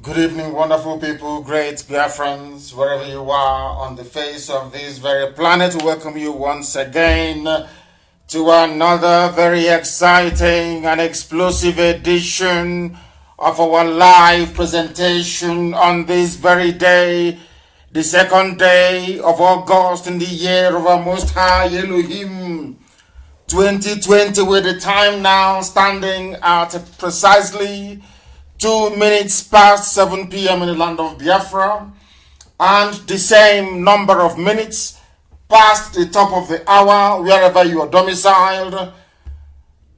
Good evening, wonderful people, great Biafrans, wherever you are on the face of this very planet. We welcome you once again to another very exciting and explosive edition of our live presentation on this very day, the second day of August in the year of our Most High Elohim 2020, with the time now standing at precisely 2 minutes past 7 p.m. in the land of Biafra, and the same number of minutes past the top of the hour wherever you are domiciled.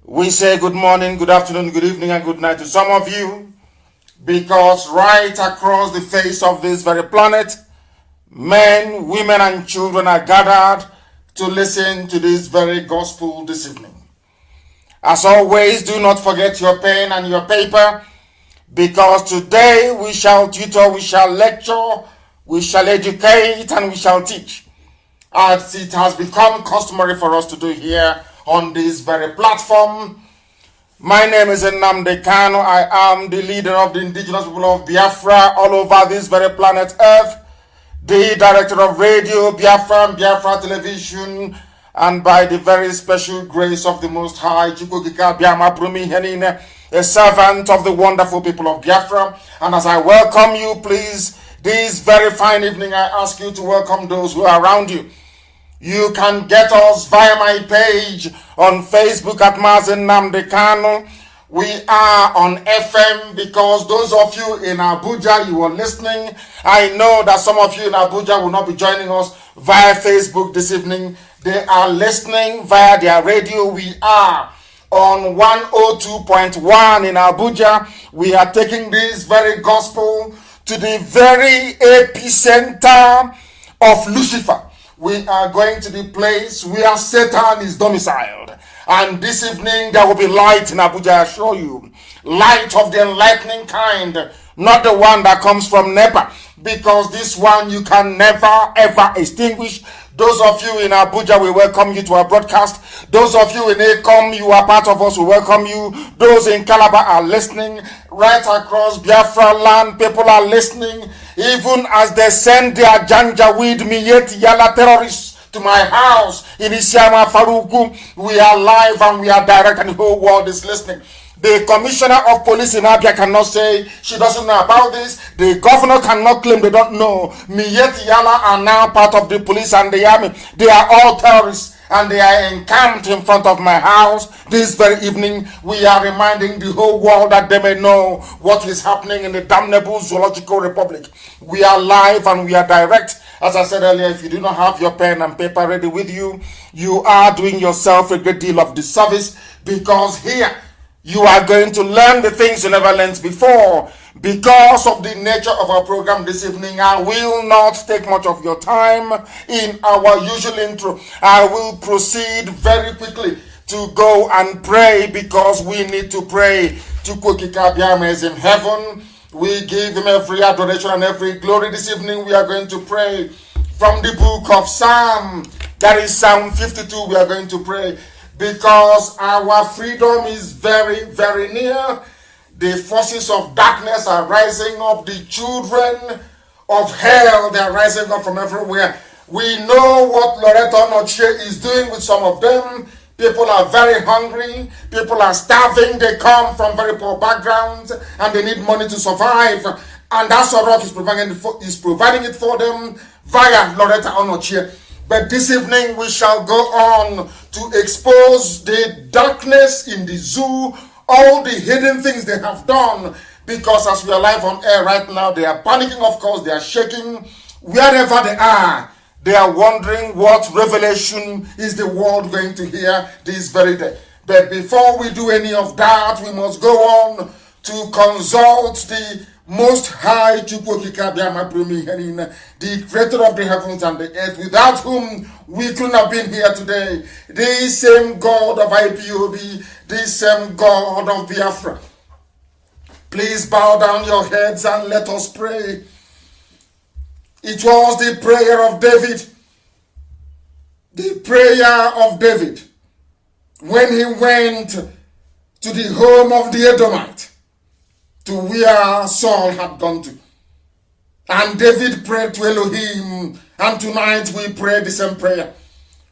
We say good morning, good afternoon, good evening, and good night to some of you, because right across the face of this very planet, men, women, and children are gathered to listen to this very gospel this evening. As always, do not forget your pen and your paper, because today we shall tutor, we shall lecture, we shall educate, and we shall teach, as it has become customary for us to do here on this very platform. My name is Nnamdi Kanu. I am the leader of the indigenous people of Biafra all over this very planet Earth, the director of Radio Biafra and Biafra Television, and by the very special grace of the Most High, a servant of the wonderful people of Biafra. And as I welcome you, please, this very fine evening, I ask you to welcome those who are around you. You can get us via my page on Facebook at Mazi Nnamdi Kanu. We are on FM, because those of you in Abuja, you are listening. I know that some of you in Abuja will not be joining us via Facebook this evening. They are listening via their radio. We are on 102.1 in Abuja. We are taking this very gospel to the very epicenter of Lucifer. We are going to the place where Satan is domiciled. And this evening there will be light in Abuja, I assure you. Light of the enlightening kind, not the one that comes from NEPA, because this one you can never ever extinguish. Those of you in Abuja, we welcome you to our broadcast. Those of you in Akom, you are part of us, we welcome you. Those in Calabar are listening. Right across Biafra land, people are listening. Even as they send their Janjaweed Miyet Yala terrorists to my house in Isiama Faruku, we are live and we are direct, and the whole world is listening. The commissioner of police in Abia cannot say she doesn't know about this. The governor cannot claim they don't know. Miyet Yala are now part of the police and the army. They are all terrorists, and they are encamped in front of my house. This very evening, we are reminding the whole world that they may know what is happening in the damnable Zoological Republic. We are live and we are direct. As I said earlier, if you do not have your pen and paper ready with you, you are doing yourself a great deal of disservice, because here you are going to learn the things you never learned before. Because of the nature of our program this evening, I will not take much of your time in our usual intro. I will proceed very quickly to go and pray, because we need to pray. Chukwokika is in heaven. We give him every adoration and every glory. This evening we are going to pray from the book of Psalm. That is Psalm 52 we are going to pray, because our freedom is very, very near. The forces of darkness are rising up. The children of hell, they are rising up from everywhere. We know what Loretta Noche is doing with some of them. People are very hungry. People are starving. They come from very poor backgrounds and they need money to survive. And that's what is providing it for them via Loretta Onochie. But this evening we shall go on to expose the darkness in the zoo, all the hidden things they have done, because as we are live on air right now, they are panicking, of course, they are shaking. Wherever they are wondering what revelation is the world going to hear this very day. But before we do any of that, we must go on to consult the Most High, the creator of the heavens and the earth, without whom we couldn't have been here today. The same God of IPOB, the same God of Biafra. Please bow down your heads and let us pray. It was the prayer of David. The prayer of David when he went to the home of the Edomite. to where Saul had gone to. And David prayed to Elohim, and tonight we pray the same prayer.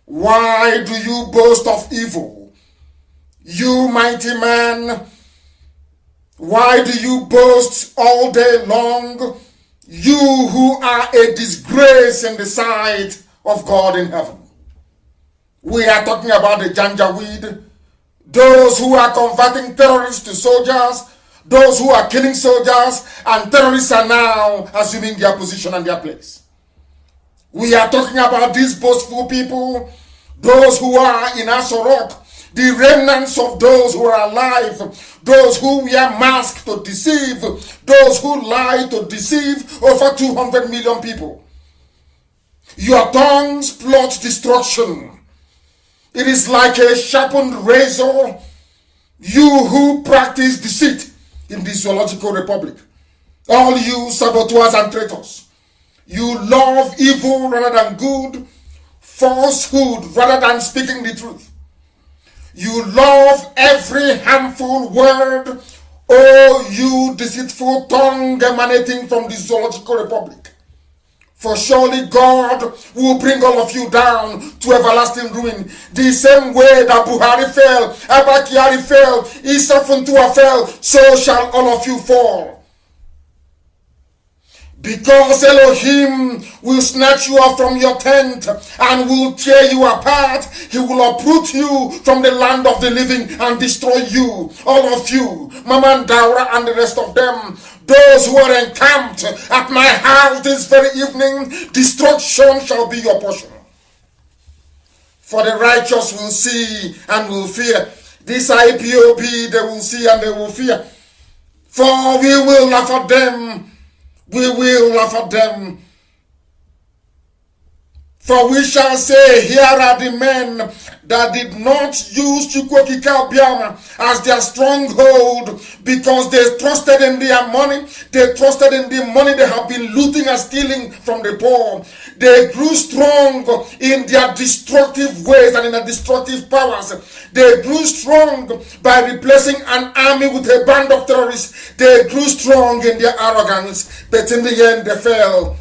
Why do you boast of evil, you mighty man? Why do you boast all day long, you who are a disgrace in the sight of God in heaven? We are talking about the Janjaweed, those who are converting terrorists to soldiers, those who are killing soldiers, and terrorists are now assuming their position and their place. We are talking about these boastful people, those who are in Asorok, the remnants of those who are alive, those who wear masks to deceive, those who lie to deceive over 200 million people. Your tongues plot destruction. It is like a sharpened razor, you who practice deceit in the zoological republic. All you saboteurs and traitors, you love evil rather than good, falsehood rather than speaking the truth. You love every harmful word, oh you deceitful tongue emanating from the zoological republic. For surely God will bring all of you down to everlasting ruin. The same way that Buhari fell, Abba Kyari fell, Issa Funtua fell, so shall all of you fall. Because Elohim will snatch you off from your tent and will tear you apart. He will uproot you from the land of the living and destroy you, all of you, Mama Daura and the rest of them. Those who are encamped at my house this very evening, destruction shall be your portion. For the righteous will see and will fear. This IPOB they will see and they will fear. For we will laugh at them. We will laugh at them. For we shall say, here are the men that did not use Chukwokika Biama as their stronghold because they trusted in their money. They trusted in the money they have been looting and stealing from the poor. They grew strong in their destructive ways and in their destructive powers. They grew strong by replacing an army with a band of terrorists. They grew strong in their arrogance, but in the end they fell.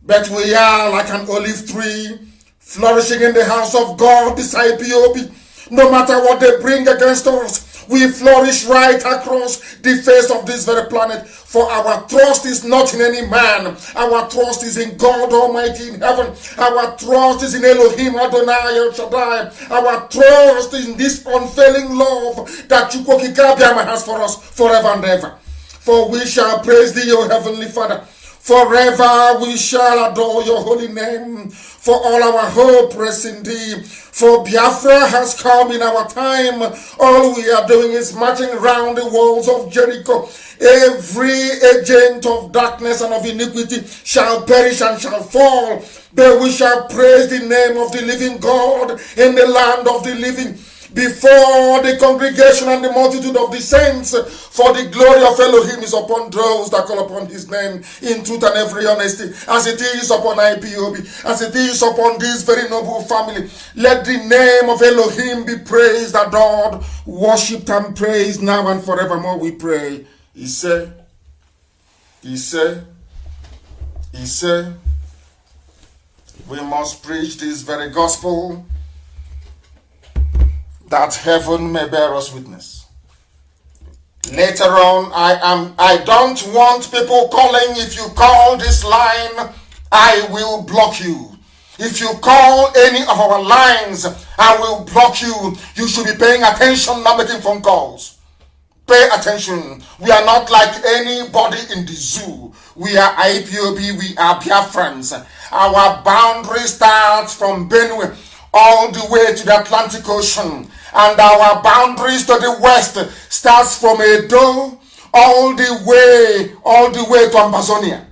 But we are like an olive tree, flourishing in the house of God, this IPOB. No matter what they bring against us, we flourish right across the face of this very planet. For our trust is not in any man. Our trust is in God Almighty in heaven. Our trust is in Elohim Adonai El Shaddai. Our trust is in this unfailing love that Chukwokika Biama has for us forever and ever. For we shall praise thee, O Heavenly Father. Forever we shall adore your holy name, for all our hope rests in thee. For Biafra has come in our time. All we are doing is marching around the walls of Jericho. Every agent of darkness and of iniquity shall perish and shall fall. But we shall praise the name of the living God in the land of the living, before the congregation and the multitude of the saints, for the glory of Elohim is upon those that call upon his name in truth and every honesty, as it is upon IPOB, as it is upon this very noble family. Let the name of Elohim be praised, adored, worshipped and praised now and forevermore, we pray. He said, we must preach this very gospel, that heaven may bear us witness. Later on, I don't want people calling. If you call this line, I will block you. If you call any of our lines, I will block you. You should be paying attention, not making phone calls. Pay attention. We are not like anybody in the zoo. We are IPOB, we are Biafrans. Our boundary starts from Benue all the way to the Atlantic Ocean. And our boundaries to the west starts from Edo all the way to Amazonia.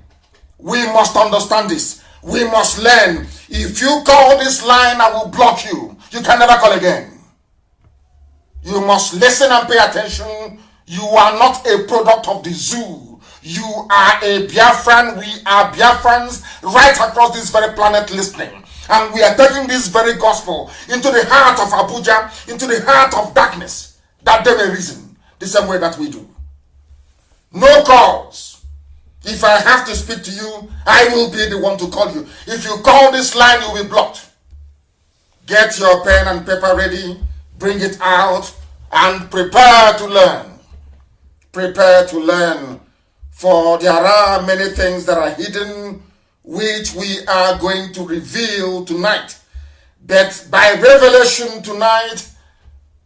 We must understand this. We must learn. If you call this line, I will block you. You can never call again. You must listen and pay attention. You are not a product of the zoo. You are a Biafran. We are Biafrans right across this very planet listening. And we are taking this very gospel into the heart of Abuja, into the heart of darkness, that they may reason the same way that we do. No calls. If I have to speak to you, I will be the one to call you. If you call this line, you will be blocked. Get your pen and paper ready, bring it out, and prepare to learn. Prepare to learn, for there are many things that are hidden which we are going to reveal tonight. But by revelation tonight,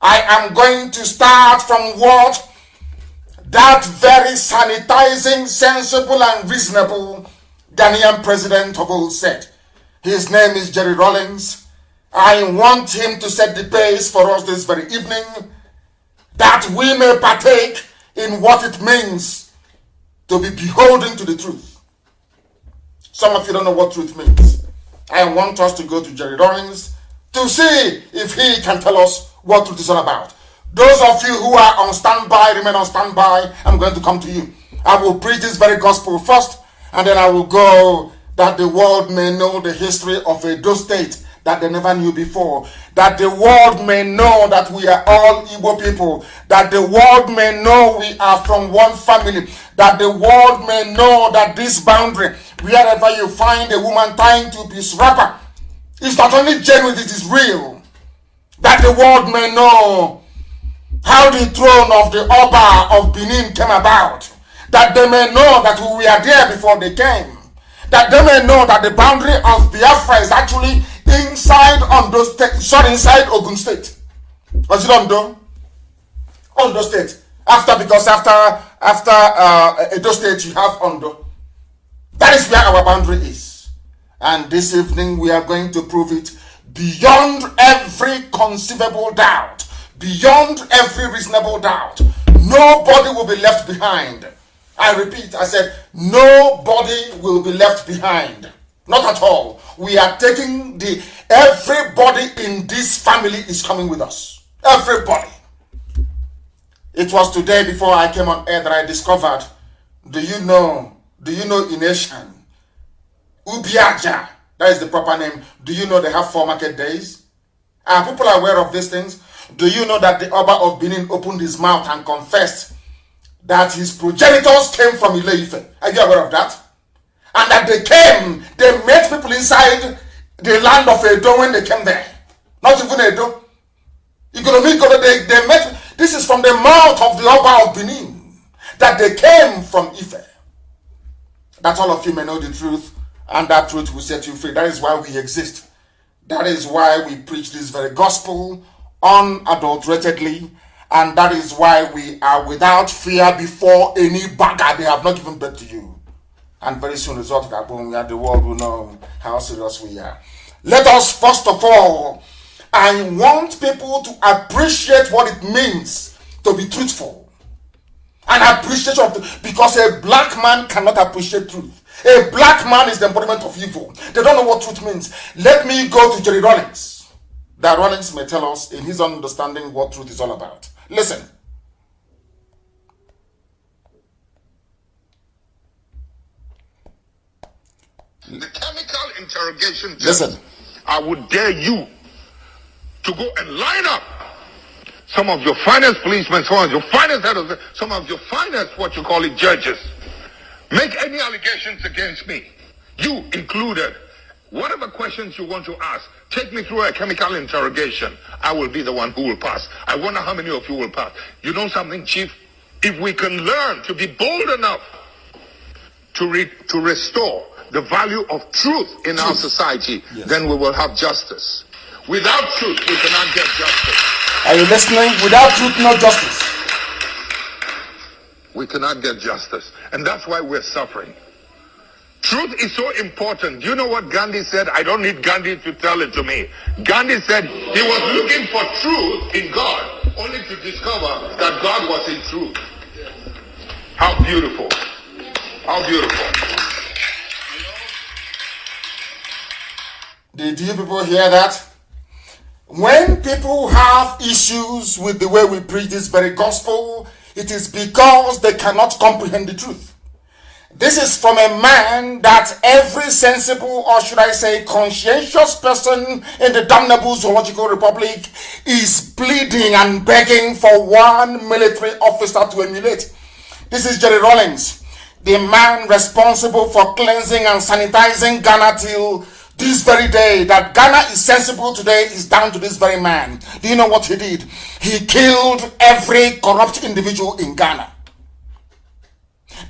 I am going to start from what that very sanitizing, sensible, and reasonable Ghanaian president of old said. His name is Jerry Rawlings. I want him to set the pace for us this very evening, that we may partake in what it means to be beholden to the truth. Some of you don't know what truth means. I want us to go to Jerry Rawlings to see if he can tell us what truth is all about. Those of you who are on standby, remain on standby. I'm going to come to you. I will preach this very gospel first, and then I will go that the world may know the history of Edo State that they never knew before. That the world may know that we are all Igbo people. That the world may know we are from one family. That the world may know that this boundary, wherever you find a woman tying to this wrapper, it's not only genuine, it is real. That the world may know how the throne of the Oba of Benin came about. That they may know that we were there before they came. That they may know that the boundary of Biafra is actually inside Ondo State, inside Ogun State. Was it Ondo? Ondo State. Because after Edo State, you have Ondo. That is where our boundary is. And this evening we are going to prove it beyond every conceivable doubt. Beyond every reasonable doubt. Nobody will be left behind. I repeat, I said, nobody will be left behind. Not at all. We are taking everybody in this family is coming with us. Everybody. It was today before I came on air that I discovered, do you know Inesian? Ubiaja, that is the proper name. Do you know they have 4 market days? Are people aware of these things? Do you know that the Oba of Benin opened his mouth and confessed that his progenitors came from Ile-Ife? Are you aware of that? And that they met people inside the land of Edo when they came there. Not even Edo. They met, this is from the mouth of the Oba of Benin, that they came from Ife. That all of you may know the truth, and that truth will set you free. That is why we exist. That is why we preach this very gospel unadulteratedly, and that is why we are without fear before any bagger. They have not given birth to you. And very soon, result of that, the world will know how serious we are. Let us, first of all, I want people to appreciate what it means to be truthful. An appreciation of because a black man cannot appreciate truth. A black man is the embodiment of evil. They don't know what truth means. Let me go to Jerry Rawlings. That Rawlings may tell us in his own understanding what truth is all about. Listen. The chemical interrogation test. Listen. I would dare you to go and line up some of your finest policemen, some of your finest heads, some of your finest, what you call it, judges. Make any allegations against me, you included. Whatever questions you want to ask, take me through a chemical interrogation. I will be the one who will pass. I wonder how many of you will pass. You know something, Chief? If we can learn to be bold enough to restore the value of truth in our society, yes, then we will have justice. Without truth, we cannot get justice. Are you listening? Without truth, no justice. We cannot get justice. And that's why we're suffering. Truth is so important. You know what Gandhi said? I don't need Gandhi to tell it to me. Gandhi said he was looking for truth in God, only to discover that God was in truth. How beautiful. How beautiful. Did you people hear that? When people have issues with the way we preach this very gospel, it is because they cannot comprehend the truth. This is from a man that every sensible, or should I say conscientious person in the damnable zoological republic is pleading and begging for one military officer to emulate. This is Jerry Rawlings, the man responsible for cleansing and sanitizing Ghana till this very day. That Ghana is sensible today is down to this very man. Do you know what he did? He killed every corrupt individual in Ghana.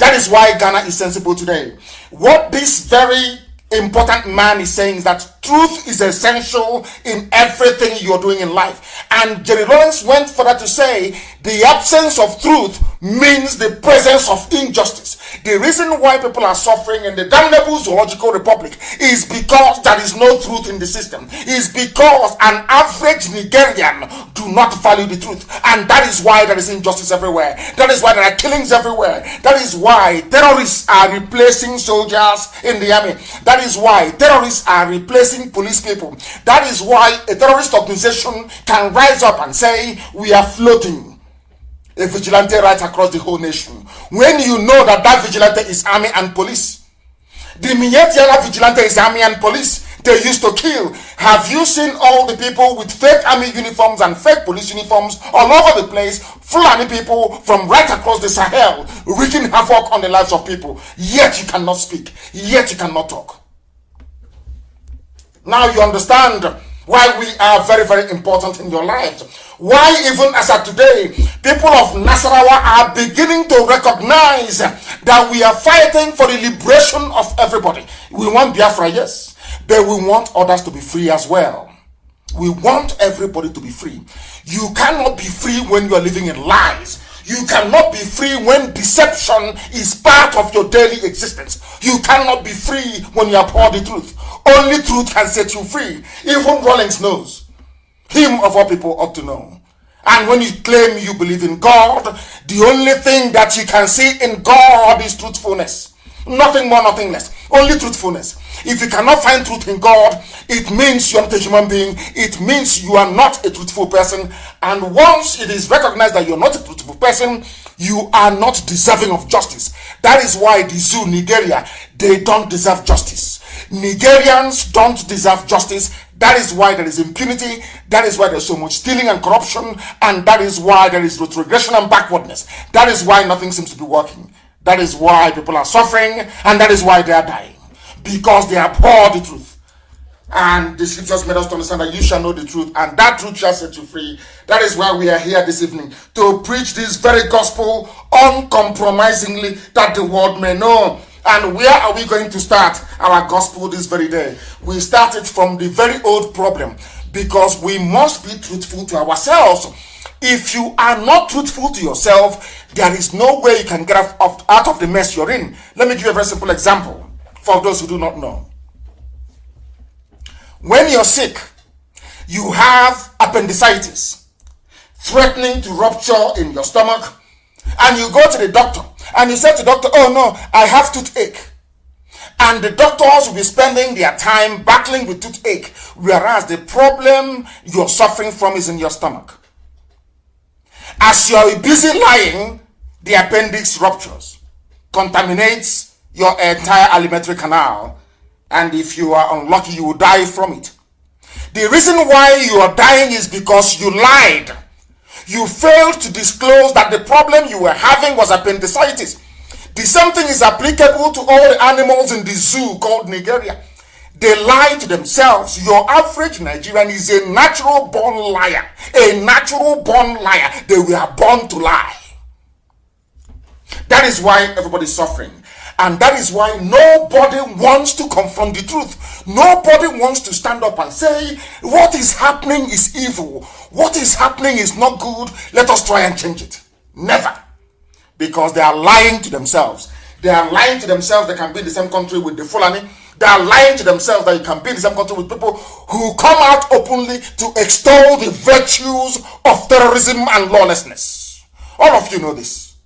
That is why Ghana is sensible today. What this very important man is saying is that truth is essential in everything you're doing in life. And Jerry Lawrence went further to say the absence of truth means the presence of injustice. The reason why people are suffering in the damnable zoological republic is because there is no truth in the system. Is because an average Nigerian do not value the truth. And that is why there is injustice everywhere. That is why there are killings everywhere. That is why terrorists are replacing soldiers in the army. That is why terrorists are replacing police people. That is why a terrorist organization can rise up and say, we are floating a vigilante right across the whole nation, when you know that that vigilante is army and police. The Minyetiala vigilante is army and police. They used to kill. Have you seen all the people with fake army uniforms and fake police uniforms all over the place? Fulani people from right across the Sahel wreaking havoc on the lives of people. Yet you cannot speak. Yet you cannot talk. Now you understand why we are very, very important in your lives. Why even as of today, people of Nasarawa are beginning to recognize that we are fighting for the liberation of everybody. We want Biafra, yes, but we want others to be free as well. We want everybody to be free. You cannot be free when you are living in lies. You cannot be free when deception is part of your daily existence. You cannot be free when you abhor the truth. Only truth can set you free. Even Rawlings knows. Him of all people ought to know. And when you claim you believe in God, the only thing that you can see in God is truthfulness. Nothing more, nothing less. Only truthfulness. If you cannot find truth in God, it means you are not a human being. It means you are not a truthful person. And once it is recognized that you are not a truthful person, you are not deserving of justice. That is why the zoo, Nigeria, they don't deserve justice. Nigerians don't deserve justice. That is why there is impunity. That is why there is so much stealing and corruption. And that is why there is retrogression and backwardness. That is why nothing seems to be working. That is why people are suffering. And that is why they are dying. Because they abhor the truth. And the scriptures made us to understand that you shall know the truth. And that truth shall set you free. That is why we are here this evening. To preach this very gospel uncompromisingly, that the world may know. And where are we going to start our gospel this very day? We started from the very old problem, because we must be truthful to ourselves. If you are not truthful to yourself, there is no way you can get out of the mess you're in. Let me give you a very simple example for those who do not know. When you're sick, you have appendicitis threatening to rupture in your stomach, and you go to the doctor and you say to the doctor, oh no, I have toothache. And the doctors will be spending their time battling with toothache, whereas the problem you're suffering from is in your stomach. As you're busy lying, the appendix ruptures, contaminates your entire alimentary canal, and if you are unlucky, you will die from it. The reason why you are dying is because you lied. You failed to disclose that the problem you were having was appendicitis. The same thing is applicable to all the animals in the zoo called Nigeria. They lie to themselves. Your average Nigerian is a natural born liar. A natural born liar. They were born to lie. That is why everybody's suffering. And that is why nobody wants to confront the truth. Nobody wants to stand up and say, what is happening is evil. What is happening is not good. Let us try and change it. Never. Because they are lying to themselves. They are lying to themselves they can be in the same country with the Fulani. They are lying to themselves that you can be in the same country with people who come out openly to extol the virtues of terrorism and lawlessness. All of you know this.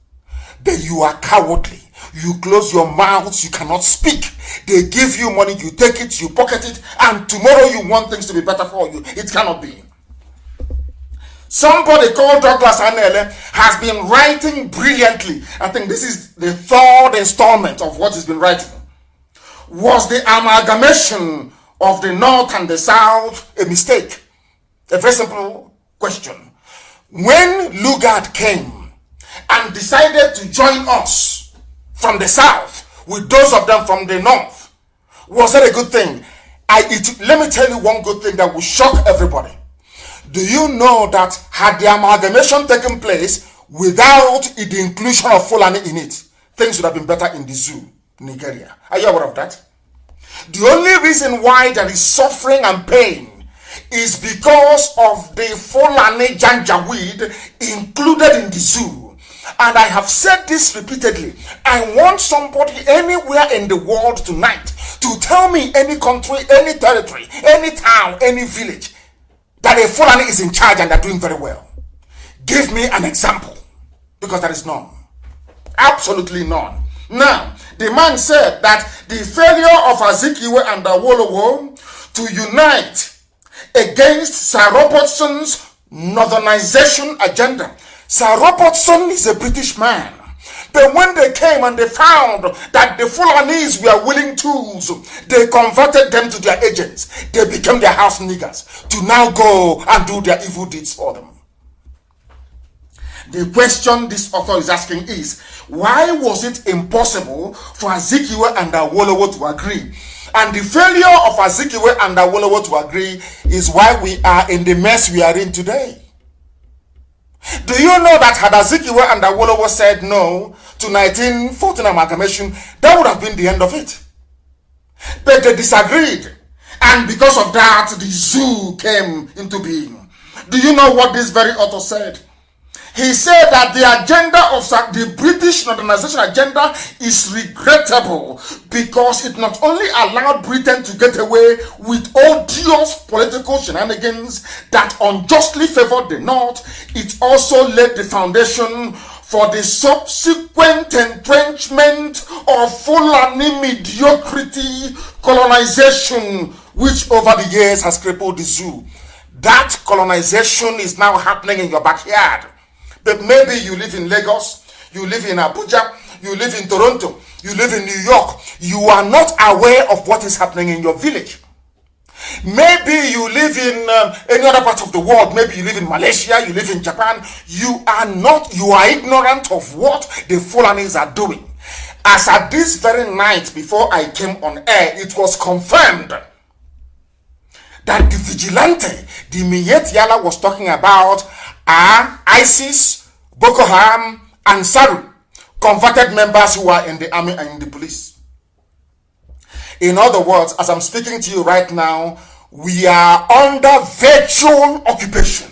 But you are cowardly. You close your mouths, you cannot speak. They give you money, you take it, you pocket it, and tomorrow you want things to be better for you. It cannot be. Somebody called Douglas Anele has been writing brilliantly. I think this is the third installment of what he's been writing. Was the amalgamation of the North and the South a mistake? A very simple question. When Lugard came and decided to join us from the south with those of them from the north. Was that a good thing? Let me tell you one good thing that will shock everybody. Do you know that had the amalgamation taken place without the inclusion of Fulani in it, things would have been better in the zoo, Nigeria? Are you aware of that? The only reason why there is suffering and pain is because of the Fulani Janjaweed included in the zoo. And I have said this repeatedly. I want somebody anywhere in the world tonight to tell me any country, any territory, any town, any village that a Fulani is in charge and they're doing very well. Give me an example, because there is none. Absolutely none. Now, the man said that the failure of Azikiwe and Awolowo to unite against Sir Robertson's northernization agenda. Sir Robertson is a British man. But when they came and they found that the Fulanese were willing tools, they converted them to their agents. They became their house niggers to now go and do their evil deeds for them. The question this author is asking is, why was it impossible for Azikiwe and Awolowo to agree? And the failure of Azikiwe and Awolowo to agree is why we are in the mess we are in today. Do you know that had Azikiwe and Awolowo said no to 1914 amalgamation, that would have been the end of it? But they disagreed, and because of that, the zoo came into being. Do you know what this very author said? He said that the agenda of the British modernization agenda is regrettable because it not only allowed Britain to get away with odious political shenanigans that unjustly favored the North, it also laid the foundation for the subsequent entrenchment of Fulani mediocrity colonization, which over the years has crippled the zoo. That colonization is now happening in your backyard. But maybe you live in Lagos, you live in Abuja, you live in Toronto, you live in New York. You are not aware of what is happening in your village. Maybe you live in any other part of the world. Maybe you live in Malaysia, you live in Japan. You are ignorant of what the Fulanis are doing. As at this very night before I came on air, it was confirmed that the vigilante, the Miet Yala was talking about, are ISIS, Boko Haram, and Saru, converted members who are in the army and in the police. In other words, as I'm speaking to you right now, we are under virtual occupation.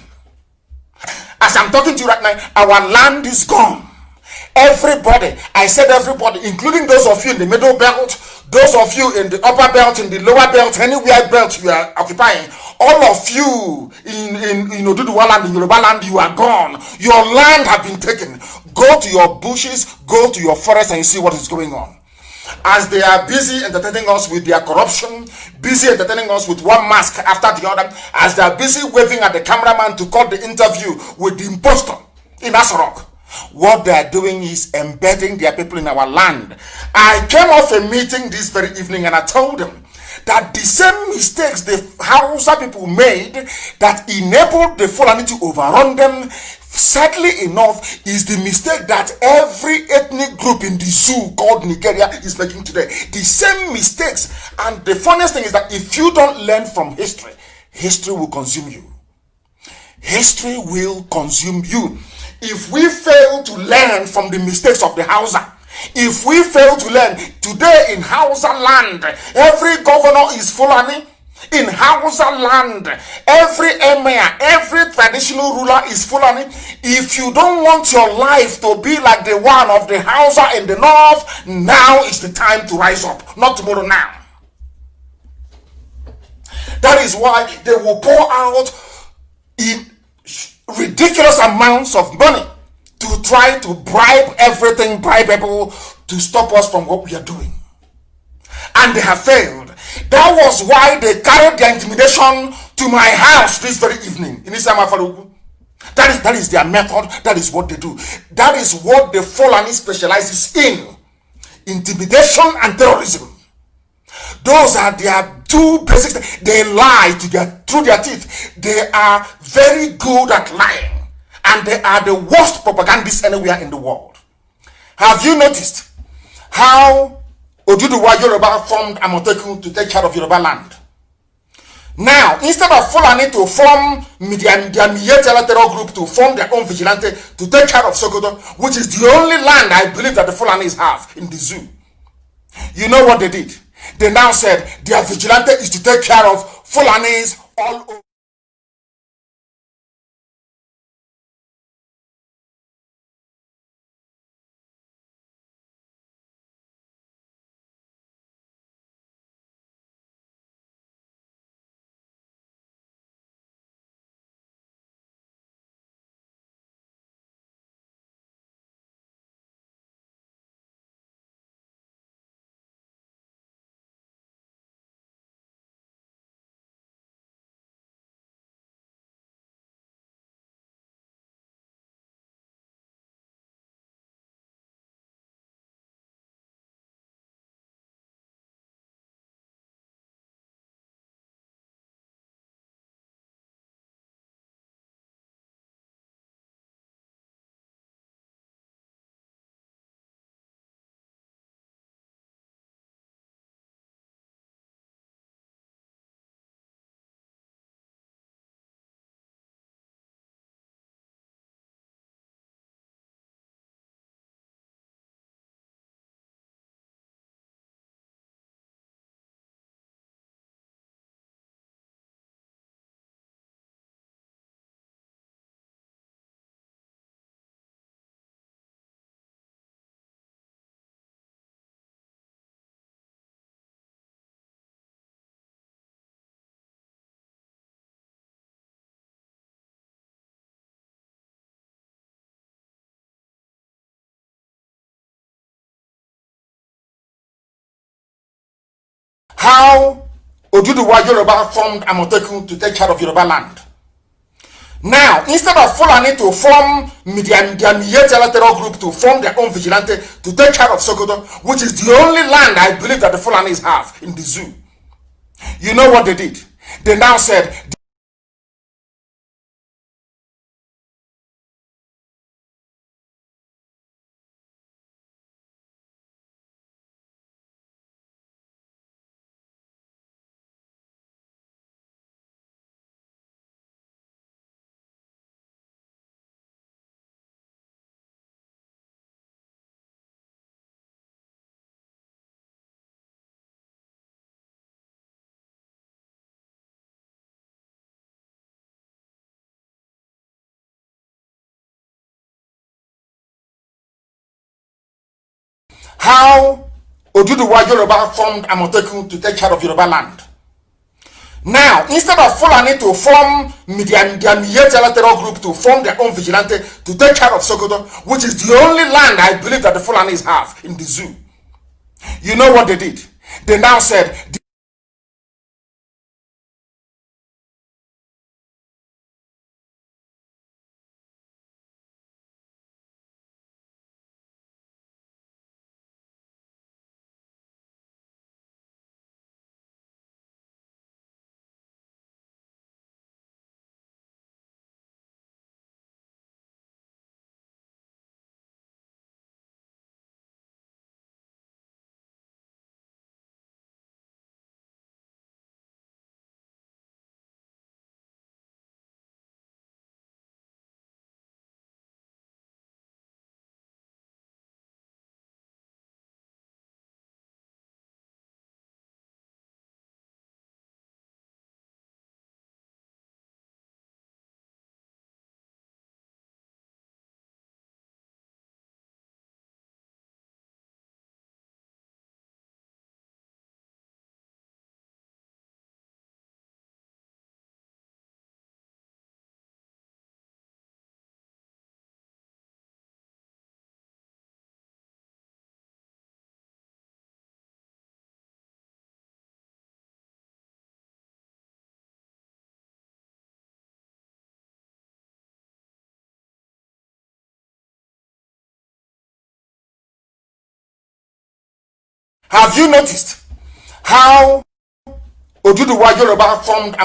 As I'm talking to you right now, our land is gone. Everybody, I said everybody, including those of you in the middle belt, those of you in the upper belt, in the lower belt, anywhere belt you are occupying, all of you in Oduduwa land, in Yoruba land, you are gone. Your land has been taken. Go to your bushes, go to your forest, and you see what is going on. As they are busy entertaining us with their corruption, busy entertaining us with one mask after the other, as they are busy waving at the cameraman to cut the interview with the impostor in Asorok, what they are doing is embedding their people in our land. I came off a meeting this very evening and I told them that the same mistakes the Hausa people made that enabled the Fulani to overrun them, sadly enough, is the mistake that every ethnic group in the zoo called Nigeria is making today. The same mistakes. And the funniest thing is that if you don't learn from history, history will consume you. History will consume you. If we fail to learn from the mistakes of the Hausa, if we fail to learn, today in Hausa land, every governor is Fulani. In Hausa land, every emir, every traditional ruler is Fulani. If you don't want your life to be like the one of the Hausa in the north, now is the time to rise up, not tomorrow, now. That is why they will pour out in ridiculous amounts of money to try to bribe everything bribeable to stop us from what we are doing. And they have failed. That was why they carried their intimidation to my house this very evening in Isama Faruku. That is their method. That is what they do. That is what the Fulani specializes in. Intimidation and terrorism. Those are their two basic. They lie through their teeth. They are very good at lying. and they are the worst propagandists anywhere in the world. Have you noticed how Oduduwa Yoruba formed Amotekun to take care of Yoruba land? Now, instead of Fulani to form their terror group to form their own vigilante to take care of Sokoto, which is the only land I believe that the Fulanis have in the zoo, you know what they did? They now said their vigilante is to take care of Fulanis all over. How Oduduwa Yoruba formed Amotekun to take care of Yoruba land. Now, instead of Fulani to form their terror group to form their own vigilante to take care of Sokoto, which is the only land I believe that the Fulanis have in the zoo, you know what they did? They now said how Oduduwa Yoruba formed Amotekun to take care of Yoruba land. Now, instead of Fulani to form their terror group to form their own vigilante to take care of Sokoto, which is the only land I believe that the Fulanis have in the zoo, you know what they did? They now said have you noticed how Oduduwa Yoruba formed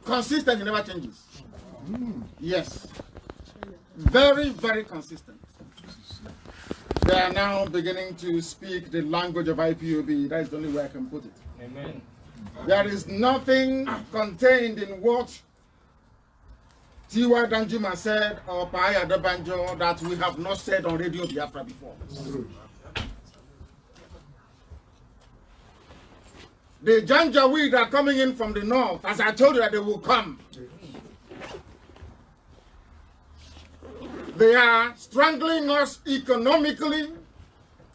Consistent, he never changes. Yes. Very, very consistent. They are now beginning to speak the language of IPOB. That is the only way I can put it. Amen. There is nothing contained in what Tiwa Danjuma said or Paya Dabanjo that we have not said on Radio Biafra before. The Janjaweed are coming in from the north, as I told you that they will come. They are strangling us economically,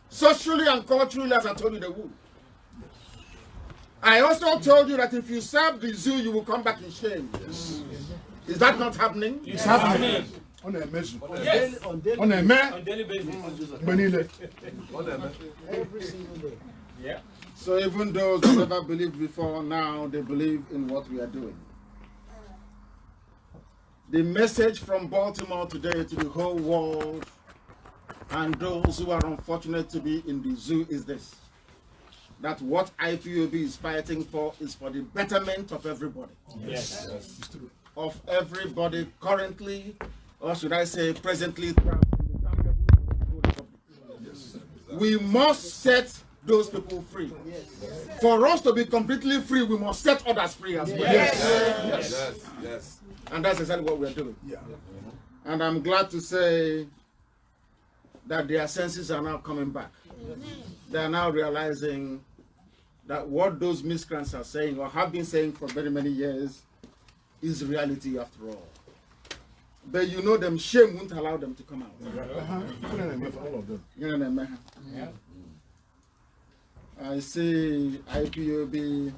socially, and culturally, as I told you they would. I also told you that if you serve the zoo, you will come back in shame. Yes. Is that not happening? It's happening. Yes. On daily basis. Every single day. Yeah. So even those who never believed before, now they believe in what we are doing. The message from Baltimore today to the whole world and those who are unfortunate to be in the zoo is this: that what IPOB is fighting for is for the betterment of everybody. Yes. Of everybody currently, or should I say presently, we must set those people free. For us to be completely free, we must set others free as well. Yes. And that's exactly what we're doing. And I'm glad to say that their senses are now coming back. They are now realizing that what those miscreants are saying or have been saying for very many years is reality after all. But you know them, shame won't allow them to come out. I see IPOB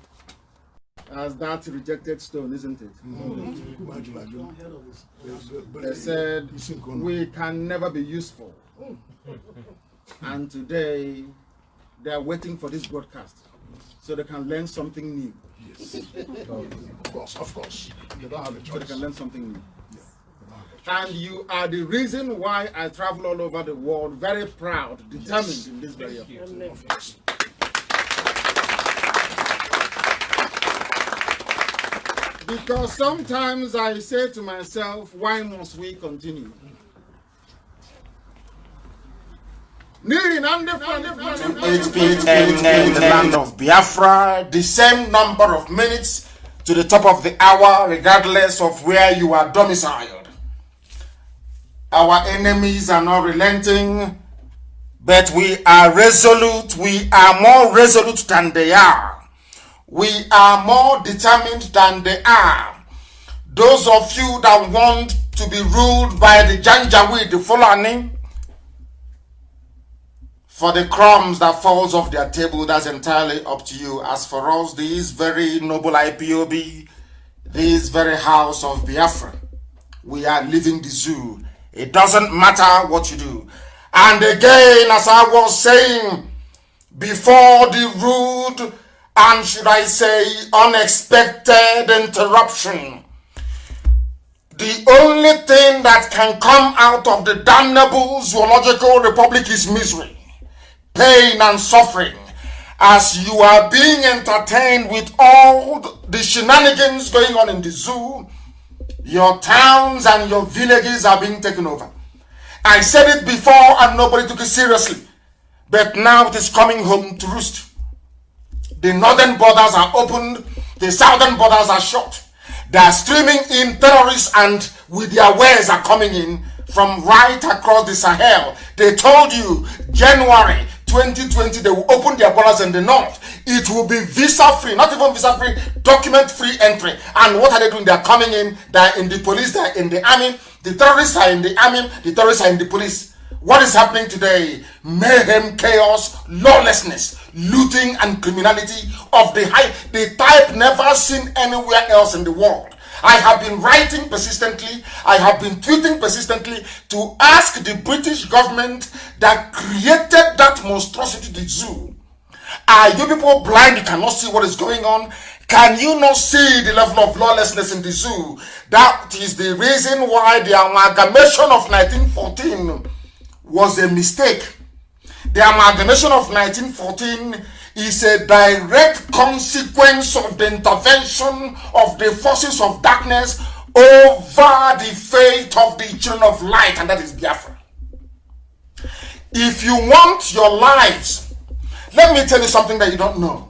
as that rejected stone, isn't it? They said we can never be useful. And today they are waiting for this broadcast so they can learn something new. Yes. Of course. They don't have a choice. So they can learn something new. And you are the reason why I travel all over the world, very proud, determined in this very effort. Of course. Because sometimes I say to myself, why must we continue? 8 p.m. in the land of Biafra, the same number of minutes to the top of the hour, regardless of where you are domiciled. Our enemies are not relenting, but we are resolute. We are more resolute than they are. We are more determined than they are. Those of you that want to be ruled by the Janjaweed, the Fulani, for the crumbs that falls off their table, that's entirely up to you. As for us, this very noble IPOB, this very house of Biafra, we are leaving the zoo. It doesn't matter what you do. And again, as I was saying, before the rude and, should I say, unexpected interruption, the only thing that can come out of the damnable zoological republic is misery, pain and suffering, as you are being entertained with all the shenanigans going on in the zoo. Your towns and your villages are being taken over. I said it before and nobody took it seriously, but now it is coming home to roost. The northern borders are opened, the southern borders are shut. They are streaming in terrorists, and with their wares are coming in from right across the Sahel. They told you January 2020 they will open their borders in the north. It will be visa-free, not even visa-free, document-free entry. And what are they doing? They are coming in, they are in the police, they are in the army. The terrorists are in the army, the terrorists are in the police. What is happening today? Mayhem, chaos, lawlessness, looting and criminality of the type never seen anywhere else in the world. I have been writing persistently, I have been tweeting persistently to ask the British government that created that monstrosity, the zoo. Are you people blind? You cannot see what is going on? Can you not see the level of lawlessness in the zoo? That is the reason why the amalgamation of 1914 was a mistake. The amalgamation of 1914 is a direct consequence of the intervention of the forces of darkness over the fate of the children of light, and that is Biafra. If you want your lives, let me tell you something that you don't know.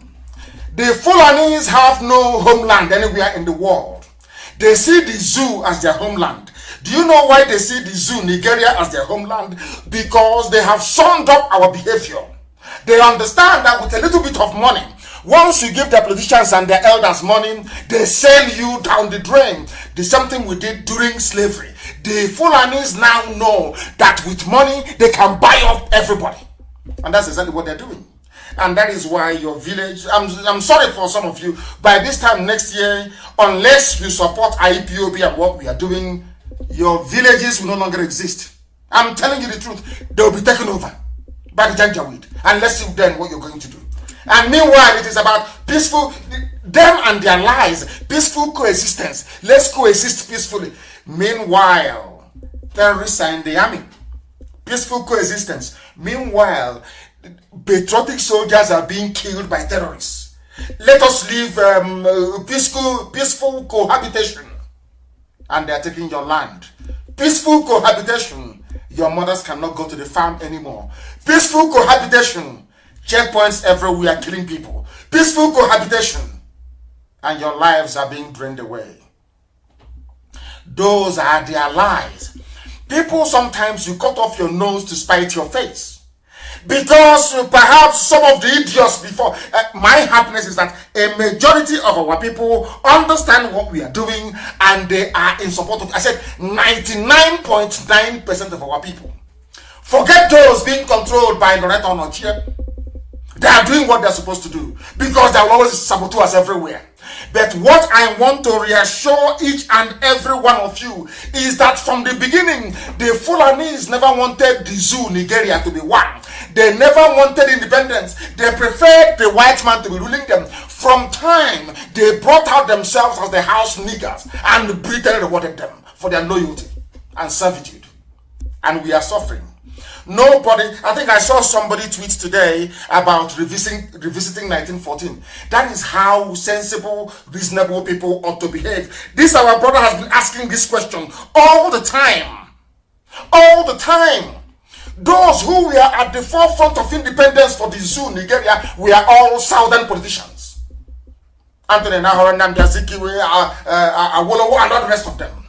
The Fulanis have no homeland anywhere in the world. They see the zoo as their homeland. Do you know why they see the zoo, Nigeria, as their homeland? Because they have summed up our behavior. They understand that with a little bit of money, once you give the politicians and their elders money, they sell you down the drain. The same thing we did during slavery. The Fulanis now know that with money, they can buy up everybody. And that's exactly what they're doing. And that is why your village, I'm sorry for some of you, by this time next year, unless you support IPOB and what we are doing, your villages will no longer exist. I'm telling you the truth. They will be taken over by the Janjaweed. And let's see then what you're going to do. And meanwhile, it is about peaceful, them and their lies, peaceful coexistence. Let's coexist peacefully. Meanwhile, terrorists are in the army. Peaceful coexistence. Meanwhile, patriotic soldiers are being killed by terrorists. Let us live peaceful cohabitation. And they are taking your land. Peaceful cohabitation. Your mothers cannot go to the farm anymore. Peaceful cohabitation. Checkpoints everywhere killing people. Peaceful cohabitation. And your lives are being drained away. Those are their lies. People, sometimes you cut off your nose to spite your face. Because perhaps some of the idiots before, my happiness is that a majority of our people understand what we are doing and they are in support of it. I said 99.9% of our people. Forget those being controlled by Loretta Onochie. They are doing what they're supposed to do because they will always sabotage us everywhere. But what I want to reassure each and every one of you is that from the beginning, the Fulanis never wanted the zoo, Nigeria, to be one. They never wanted independence. They preferred the white man to be ruling them. From time, they brought out themselves as the house niggers, and Britain rewarded them for their loyalty and servitude. And we are suffering. Nobody, I think I saw somebody tweet today about revisiting 1914. That is how sensible, reasonable people ought to behave. This our brother has been asking this question all the time. All the time. Those who were at the forefront of independence for the zoo, Nigeria, we are all southern politicians. Anthony Nahor, Nnamdi Azikiwe, Awolowo, and all the rest of them.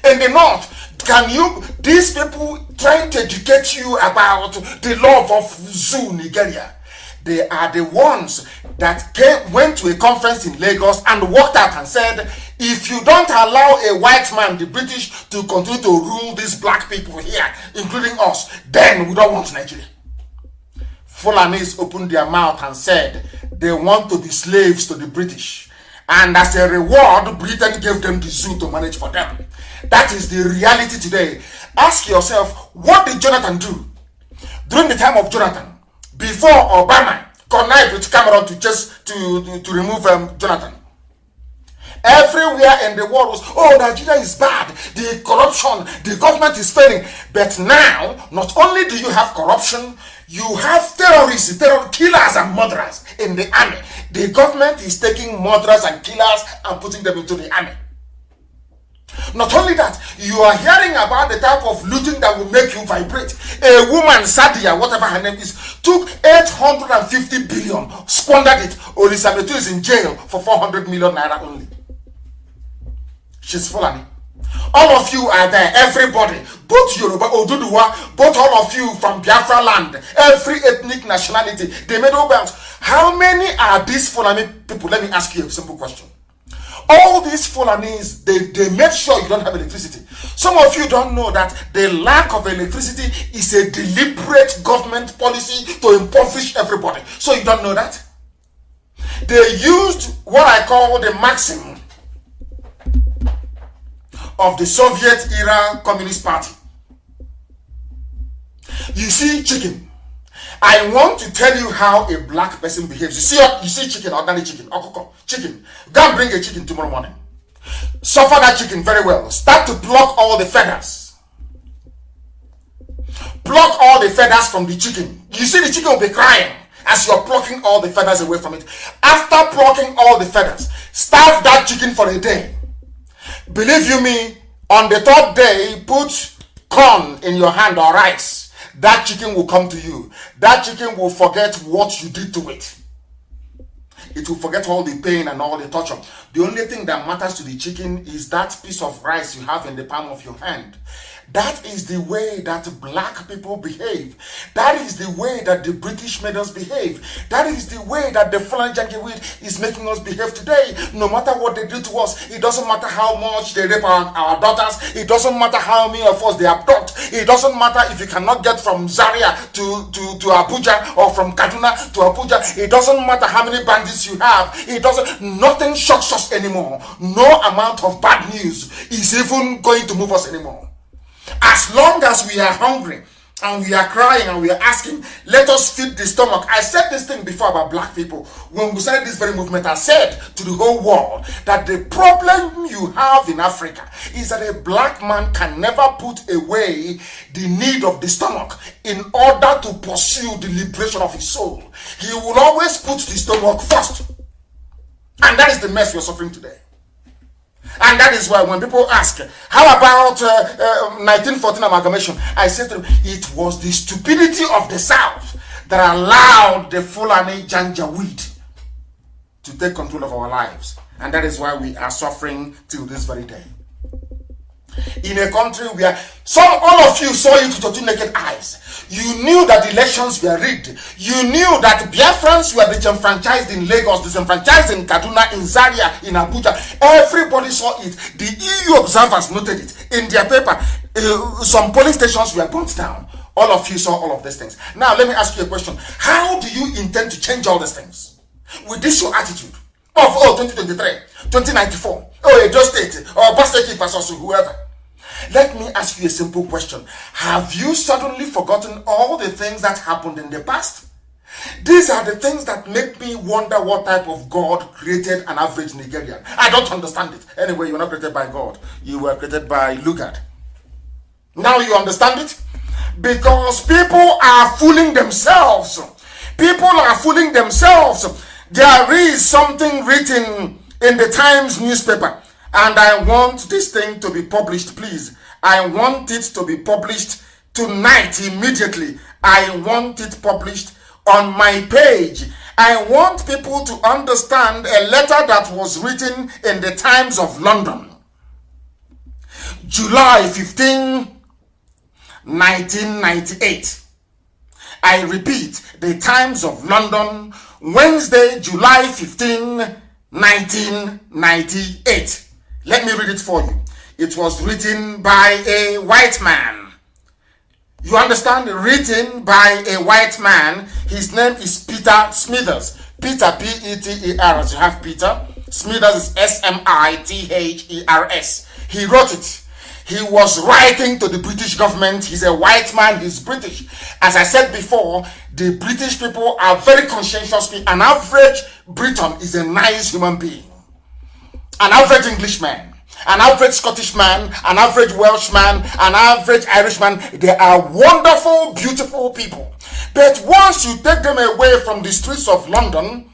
In the north, can you, these people trying to educate you about the love of zoo, Nigeria, they are the ones that went to a conference in Lagos and walked out and said, if you don't allow a white man, the British, to continue to rule these black people here, including us, then we don't want Nigeria. Fulanis opened their mouth and said they want to be slaves to the British. And as a reward, Britain gave them the zoo to manage for them. That is the reality today. Ask yourself, what did Jonathan do during the time of Jonathan? Before Obama connived with Cameron to remove Jonathan. Everywhere in the world was, oh, Nigeria is bad, the corruption, the government is failing. But now, not only do you have corruption, you have terrorists, killers and murderers in the army. The government is taking murderers and killers and putting them into the army. Not only that, you are hearing about the type of looting that will make you vibrate. A woman, Sadia, whatever her name is, took 850 billion, squandered it. Olisabetu is in jail for 400 million naira only. She's Fulani. All of you are there, everybody, both Yoruba, Oduduwa, both all of you from Biafra land, every ethnic nationality, they made all bounds. How many are these Fulani people? Let me ask you a simple question. All these Fulanis, they make sure you don't have electricity. Some of you don't know that the lack of electricity is a deliberate government policy to impoverish everybody. So you don't know that? They used what I call the maxim of the Soviet-era Communist Party. You see chicken. I want to tell you how a black person behaves. You see chicken, ordinary chicken, chicken. Go and bring a chicken tomorrow morning. Suffer that chicken very well. Start to pluck all the feathers. Pluck all the feathers from the chicken. You see the chicken will be crying. as you're plucking all the feathers away from it. After plucking all the feathers, starve that chicken for a day. Believe you me, on the 3rd day, put corn in your hand or rice. That chicken will come to you. That chicken will forget what you did to it. It will forget all the pain and all the torture. The only thing that matters to the chicken is that piece of rice you have in the palm of your hand. That is the way that black people behave. That is the way that the British made us behave. That is the way that the Fulani Janjaweed is making us behave today. No matter what they do to us, it doesn't matter how much they rape our daughters. It doesn't matter how many of us they abduct. It doesn't matter if you cannot get from Zaria to Abuja or from Kaduna to Abuja. It doesn't matter how many bandits you have. Nothing shocks us anymore. No amount of bad news is even going to move us anymore. As long as we are hungry and we are crying and we are asking, let us feed the stomach. I said this thing before about black people. When we started this very movement, I said to the whole world that the problem you have in Africa is that a black man can never put away the need of the stomach in order to pursue the liberation of his soul. He will always put the stomach first. And that is the mess we are suffering today. And that is why when people ask, how about 1914 amalgamation? I said to them, it was the stupidity of the South that allowed the Fulani Janjaweed to take control of our lives. And that is why we are suffering till this very day. In a country where all of you saw it with your two naked eyes. You knew that the elections were rigged. You knew that Biafrans were disenfranchised in Lagos, disenfranchised in Kaduna, in Zaria, in Abuja. Everybody saw it. The EU observers noted it. In their paper, some polling stations were burnt down. All of you saw all of these things. Now, let me ask you a question. How do you intend to change all these things? With your attitude of, 2023, 2094, Edo State, or Basteki versus whoever. Let me ask you a simple question. Have you suddenly forgotten all the things that happened in the past? These are the things that make me wonder what type of God created an average Nigerian. I don't understand it. Anyway, you were not created by God. You were created by Lugard. Now you understand it? Because people are fooling themselves. People are fooling themselves. There is something written in the Times newspaper. And I want this thing to be published, please. I want it to be published tonight, immediately. I want it published on my page. I want people to understand a letter that was written in the Times of London. July 15, 1998. I repeat, the Times of London, Wednesday, July 15, 1998. Let me read it for you. It was written by a white man. You understand? Written by a white man. His name is Peter Smithers. Peter, P-E-T-E-R, as you have Peter. Smithers is S-M-I-T-H-E-R-S. He wrote it. He was writing to the British government. He's a white man. He's British. As I said before, the British people are very conscientious people. An average Briton is a nice human being. An average Englishman, an average Scottish man, an average Welshman, an average Irishman, they are wonderful, beautiful people. But once you take them away from the streets of London,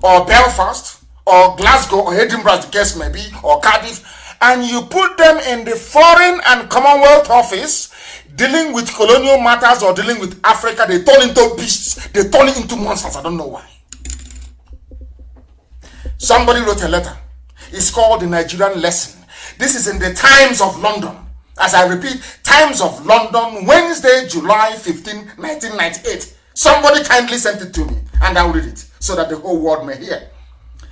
or Belfast, or Glasgow, or Edinburgh, as the case may be, or Cardiff, and you put them in the Foreign and Commonwealth Office, dealing with colonial matters or dealing with Africa, they turn into beasts, they turn into monsters. I don't know why. Somebody wrote a letter. It's called the Nigerian Lesson. This is in the Times of London. As I repeat, Times of London, Wednesday, July 15, 1998. Somebody kindly sent it to me, and I'll read it so that the whole world may hear.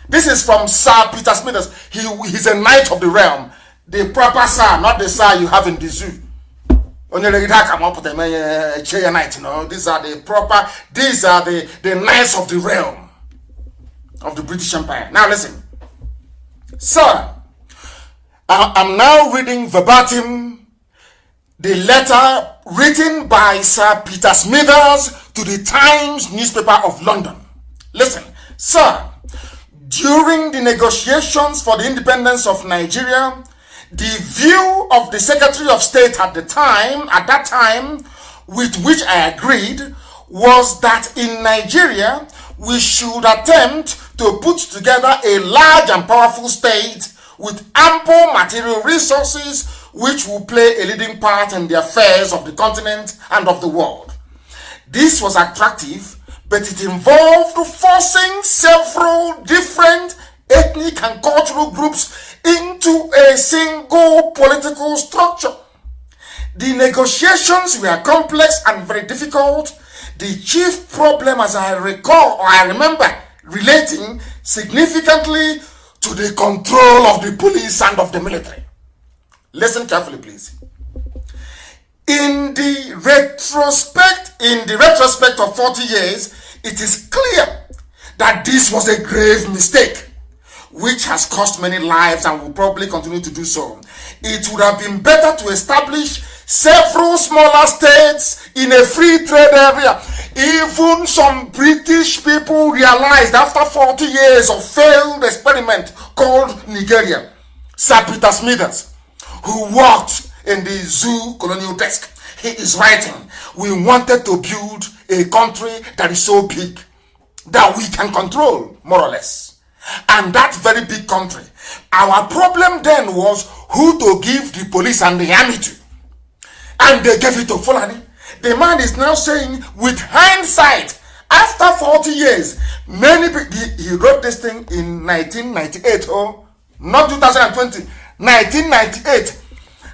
This is from Sir Peter Smithers. He's a knight of the realm. The proper sir, not the sir you have in the zoo. These are the proper, these are the knights of the realm of the British Empire. Now listen. Sir, I'm now reading verbatim the letter written by Sir Peter Smithers to the Times newspaper of London. Listen, sir, during the negotiations for the independence of Nigeria, the view of the Secretary of State at that time, with which I agreed, was that in Nigeria, we should attempt to put together a large and powerful state with ample material resources which will play a leading part in the affairs of the continent and of the world. This was attractive, but it involved forcing several different ethnic and cultural groups into a single political structure. The negotiations were complex and very difficult. The chief problem, as I recall or I remember, relating significantly to the control of the police and of the military. Listen carefully, please. In the retrospect of 40 years, it is clear that this was a grave mistake, which has cost many lives and will probably continue to do so. It would have been better to establish several smaller states in a free trade area. Even some British people realized after 40 years of failed experiment called Nigeria. Sir Peter Smithers, who worked in the zoo colonial desk, he is writing, we wanted to build a country that is so big that we can control, more or less. And that very big country, our problem then was who to give the police and the army to. And they gave it to Fulani. The man is now saying, with hindsight, after 40 years, many people, he wrote this thing in 1998, not 2020, 1998.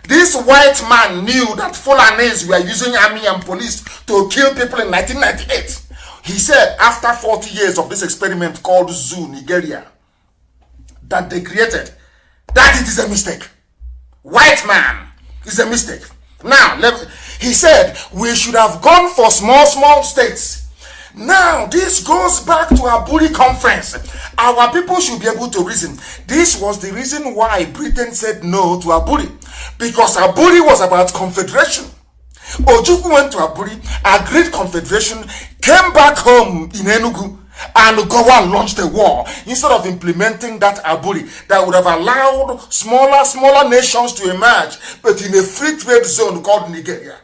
This white man knew that Fulanis were using army and police to kill people in 1998. He said, after 40 years of this experiment called Zoo, Nigeria, that they created, that it is a mistake. White man is a mistake. Now, he said, we should have gone for small states. Now, this goes back to our Aburi conference. Our people should be able to reason. This was the reason why Britain said no to Aburi. Because Aburi was about confederation. Ojukwu went to Aburi, agreed confederation, came back home in Enugu, and go and launched a war instead of implementing that Aburi that would have allowed smaller nations to emerge, but in a free trade zone called Nigeria.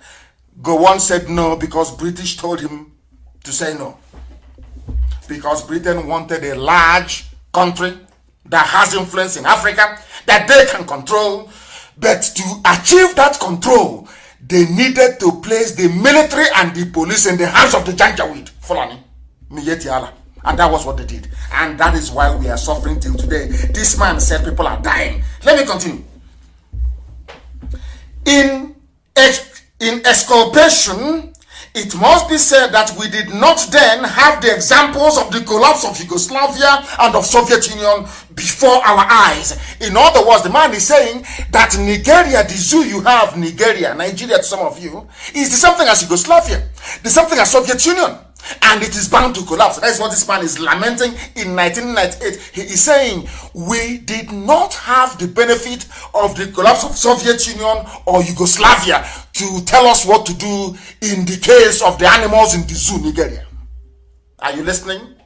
Gowon said no because British told him to say no. Because Britain wanted a large country that has influence in Africa that they can control, but to achieve that control, they needed to place the military and the police in the hands of the Janjaweed, Fulani, Miyeti. And that was what they did. And that is why we are suffering till today. This man said people are dying. Let me continue. In exculpation, it must be said that we did not then have the examples of the collapse of Yugoslavia and of Soviet Union before our eyes. In other words, the man is saying that Nigeria, the zoo you have, Nigeria to some of you, is the same thing as Yugoslavia, the same thing as Soviet Union. And it is bound to collapse. That's what this man is lamenting in 1998. He is saying, we did not have the benefit of the collapse of Soviet Union or Yugoslavia to tell us what to do in the case of the animals in the zoo, Nigeria. Are you listening?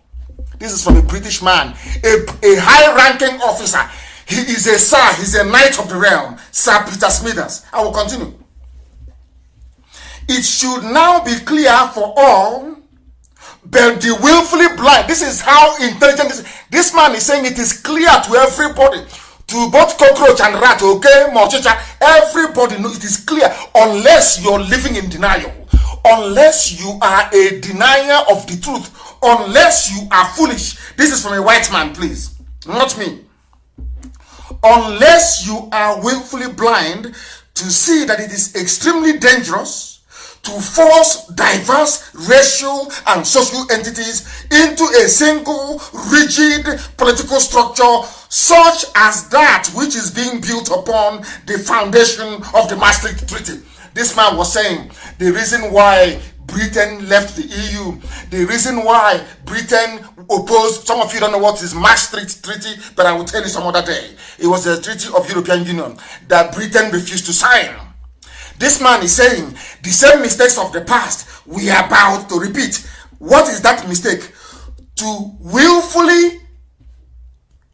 This is from a British man, a high-ranking officer. He is a sir, he's a knight of the realm, Sir Peter Smithers. I will continue. It should now be clear for all, but the willfully blind. This is how intelligent this man is saying. It is clear to everybody, to both cockroach and rat, okay, mochicha, everybody knows it is clear, unless you're living in denial, unless you are a denier of the truth, unless you are foolish. This is from a white man, please, not me. Unless you are willfully blind to see that it is extremely dangerous to force diverse racial and social entities into a single rigid political structure such as that which is being built upon the foundation of the Maastricht Treaty. This man was saying the reason why Britain left the EU, the reason why Britain opposed, some of you don't know what is Maastricht Treaty, but I will tell you some other day. It was a treaty of European Union that Britain refused to sign. This man is saying the same mistakes of the past we are about to repeat. What is that mistake? To willfully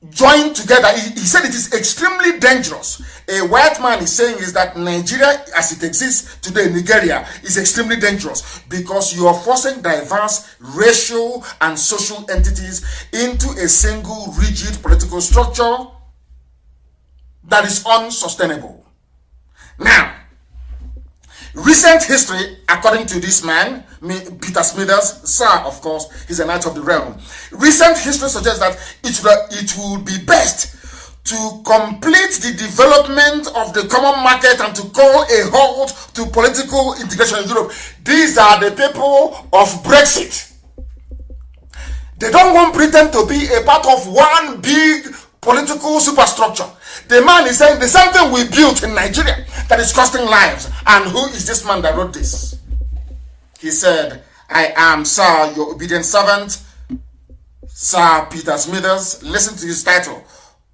joined together. He said it is extremely dangerous. A white man is saying is that Nigeria, as it exists today, Nigeria, is extremely dangerous because you are forcing diverse racial and social entities into a single rigid political structure that is unsustainable. Now, recent history, according to this man, Peter Smithers, sir, of course, he's a knight of the realm. Recent history suggests that it would be best to complete the development of the common market and to call a halt to political integration in Europe. These are the people of Brexit. They don't want Britain to be a part of one big political superstructure. The man is saying the same thing we built in Nigeria that is costing lives. And who is this man that wrote this? He said, I am, sir, your obedient servant, Sir Peter Smithers. Listen to his title.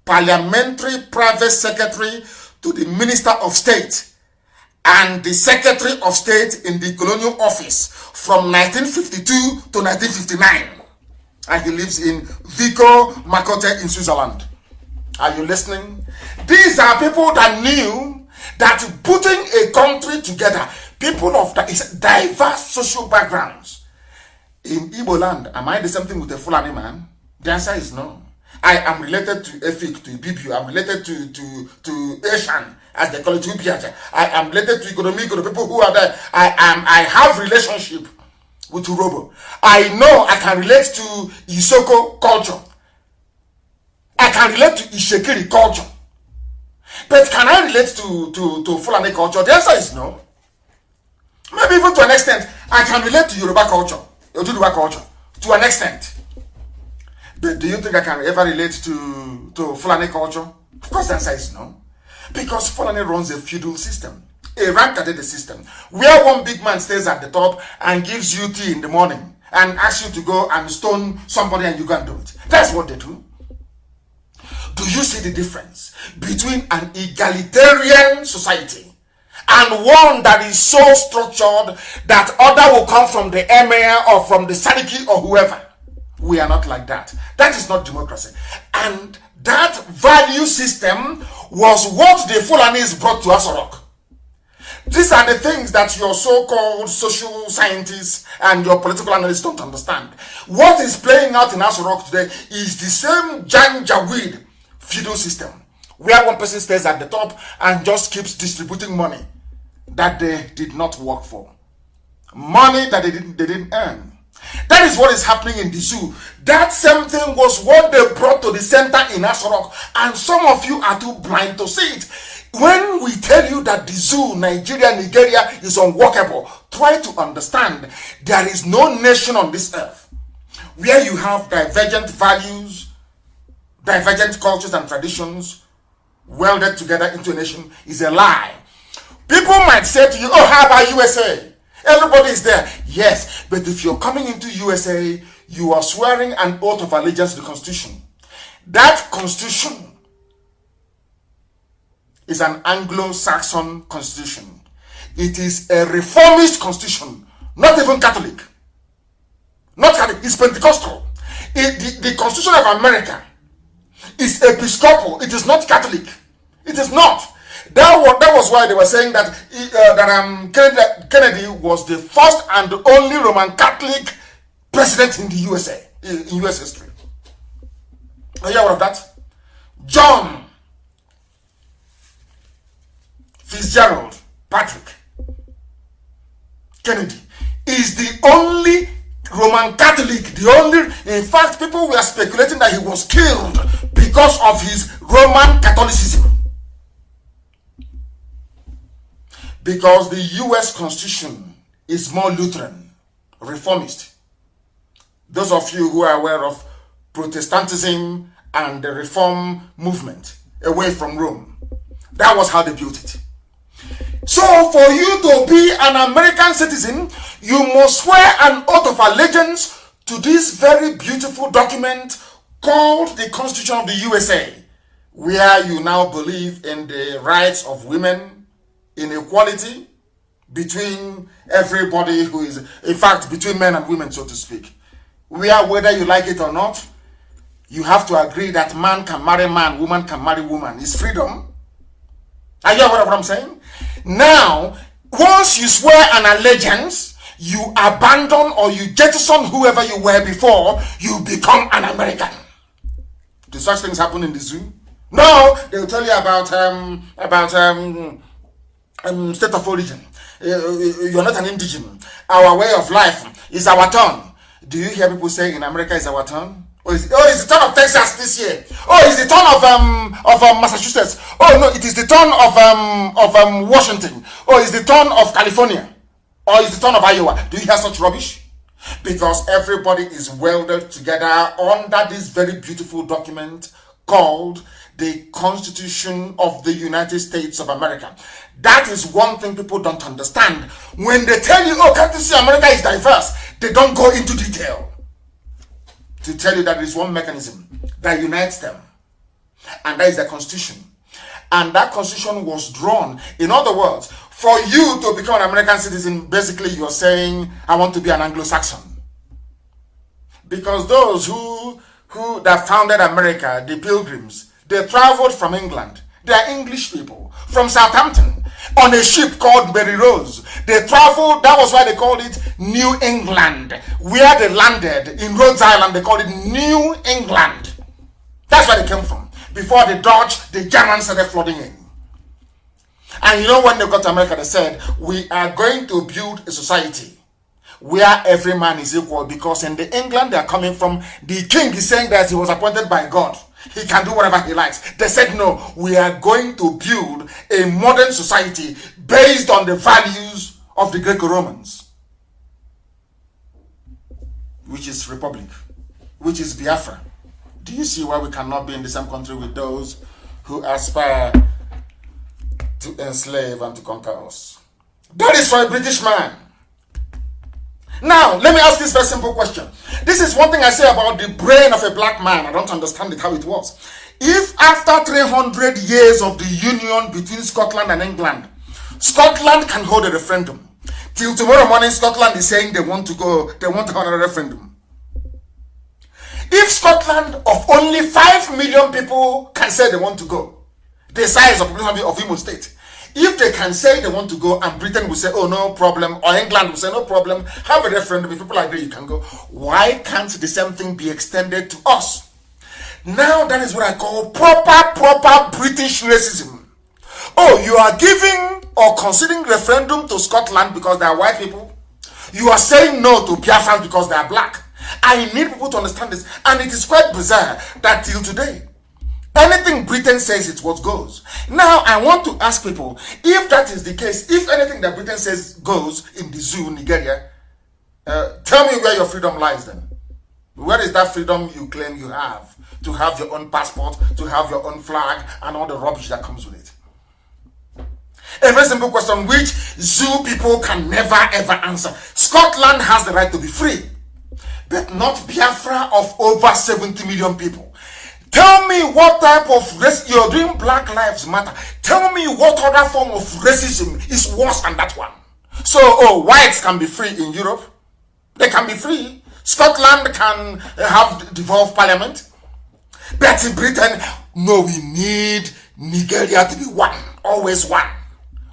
Parliamentary Private Secretary to the Minister of State and the Secretary of State in the Colonial Office from 1952 to 1959. And he lives in Vico Makote in Switzerland. Are you listening? These are people that knew that putting a country together, people of diverse social backgrounds. In Igbo land, am I the same thing with a Fulani man? The answer is no. I am related to Efik, to Ibibu. I'm related to Asian, as they call it, to I am related to Ikonomiko, the people who are there. I have relationship with Urobo. I know I can relate to Isoko culture. I can relate to Ishekiri culture. But can I relate to Fulani culture? The answer is no. Maybe even to an extent, I can relate to Yoruba culture, Yoruba culture, to an extent. But do you think I can ever relate to Fulani culture? Of course the answer is no. Because Fulani runs a feudal system, a rank-added system, where one big man stays at the top and gives you tea in the morning and asks you to go and stone somebody and you go and do it. That's what they do. Do you see the difference between an egalitarian society and one that is so structured that order will come from the emir or from the sadiki or whoever? We are not like that. That is not democracy. And that value system was what the Fulanis brought to Asorok. These are the things that your so-called social scientists and your political analysts don't understand. What is playing out in Asorok today is the same janjaweed feudal system, where one person stays at the top and just keeps distributing money that they did not work for. Money that they didn't earn. That is what is happening in the zoo. That same thing was what they brought to the center in Asorok, and some of you are too blind to see it. When we tell you that the zoo, Nigeria, is unworkable, try to understand there is no nation on this earth where you have divergent values, divergent cultures and traditions welded together into a nation is a lie. People might say to you, oh, how about USA? Everybody is there. Yes, but if you're coming into USA, you are swearing an oath of allegiance to the Constitution. That Constitution is an Anglo-Saxon Constitution. It is a reformist Constitution, not even Catholic. Not Catholic, it's Pentecostal. The Constitution of America is Episcopal. It is not Catholic. It is not. That was why they were saying that Kennedy was the first and only Roman Catholic president in the USA, in US history. Are you aware of that? John Fitzgerald Patrick Kennedy is the only Roman Catholic, in fact, people were speculating that he was killed because of his Roman Catholicism. Because the US Constitution is more Lutheran, reformist. Those of you who are aware of Protestantism and the Reform movement away from Rome, that was how they built it. So for you to be an American citizen, you must swear an oath of allegiance to this very beautiful document called the Constitution of the USA, where you now believe in the rights of women, in equality between everybody who is, in fact, between men and women, so to speak. Where, whether you like it or not, you have to agree that man can marry man, woman can marry woman. It's freedom. Are you aware of what I'm saying? Now, once you swear an allegiance, you abandon or you jettison whoever you were before, you become an American. Do such things happen in the zoo? No, they'll tell you about state of origin. You're not an indigen. Our way of life is our turn. Do you hear people say in America is our turn? It's the turn of Texas this year. Oh, it's the turn of Massachusetts. Oh no, it is the turn of Washington. Oh, it's the turn of California. Or it's the turn of Iowa. Do you hear such rubbish? Because everybody is welded together under this very beautiful document called the Constitution of the United States of America. That is one thing people don't understand. When they tell you, oh, can't you see America is diverse? They don't go into detail to tell you that there is one mechanism that unites them. And that is the Constitution. And that Constitution was drawn. In other words, for you to become an American citizen, basically you're saying, I want to be an Anglo-Saxon. Because those who that founded America, the Pilgrims, they traveled from England. They are English people from Southampton on a ship called Mary Rose. They traveled, that was why they called it New England. Where they landed in Rhode Island, they called it New England. That's where they came from. Before the Dutch, the Germans started flooding in. And you know when they got to America, they said, we are going to build a society where every man is equal, because in the England they are coming from, the king is saying that he was appointed by God. He can do whatever he likes. They said, no, we are going to build a modern society based on the values of the Greco-Romans, which is Republic, which is Biafra. Do you see why we cannot be in the same country with those who aspire to enslave and to conquer us? That is for a British man. Now, let me ask this very simple question. This is one thing I say about the brain of a black man. I don't understand it, how it works. If after 300 years of the union between Scotland and England, Scotland can hold a referendum, till tomorrow morning Scotland is saying they want to hold a referendum. If Scotland of only 5 million people can say they want to go, the size of Imo State, if they can say they want to go and Britain will say, oh, no problem, or England will say, no problem, have a referendum, if people agree, you can go. Why can't the same thing be extended to us? Now that is what I call proper British racism. Oh, you are giving or considering referendum to Scotland because they are white people. You are saying no to Biafrans because they are black. I need people to understand this. And it is quite bizarre that till today, anything Britain says, it's what goes. Now, I want to ask people, if that is the case, if anything that Britain says goes in the zoo, Nigeria, tell me where your freedom lies then. Where is that freedom you claim you have? To have your own passport, to have your own flag, and all the rubbish that comes with it. A very simple question which zoo people can never ever answer. Scotland has the right to be free, but not Biafra of over 70 million people. Tell me what type of race you're doing. Black Lives Matter. Tell me what other form of racism is worse than that one. So, oh, whites can be free in Europe. They can be free. Scotland can have devolved parliament. But in Britain, no, we need Nigeria to be one. Always one.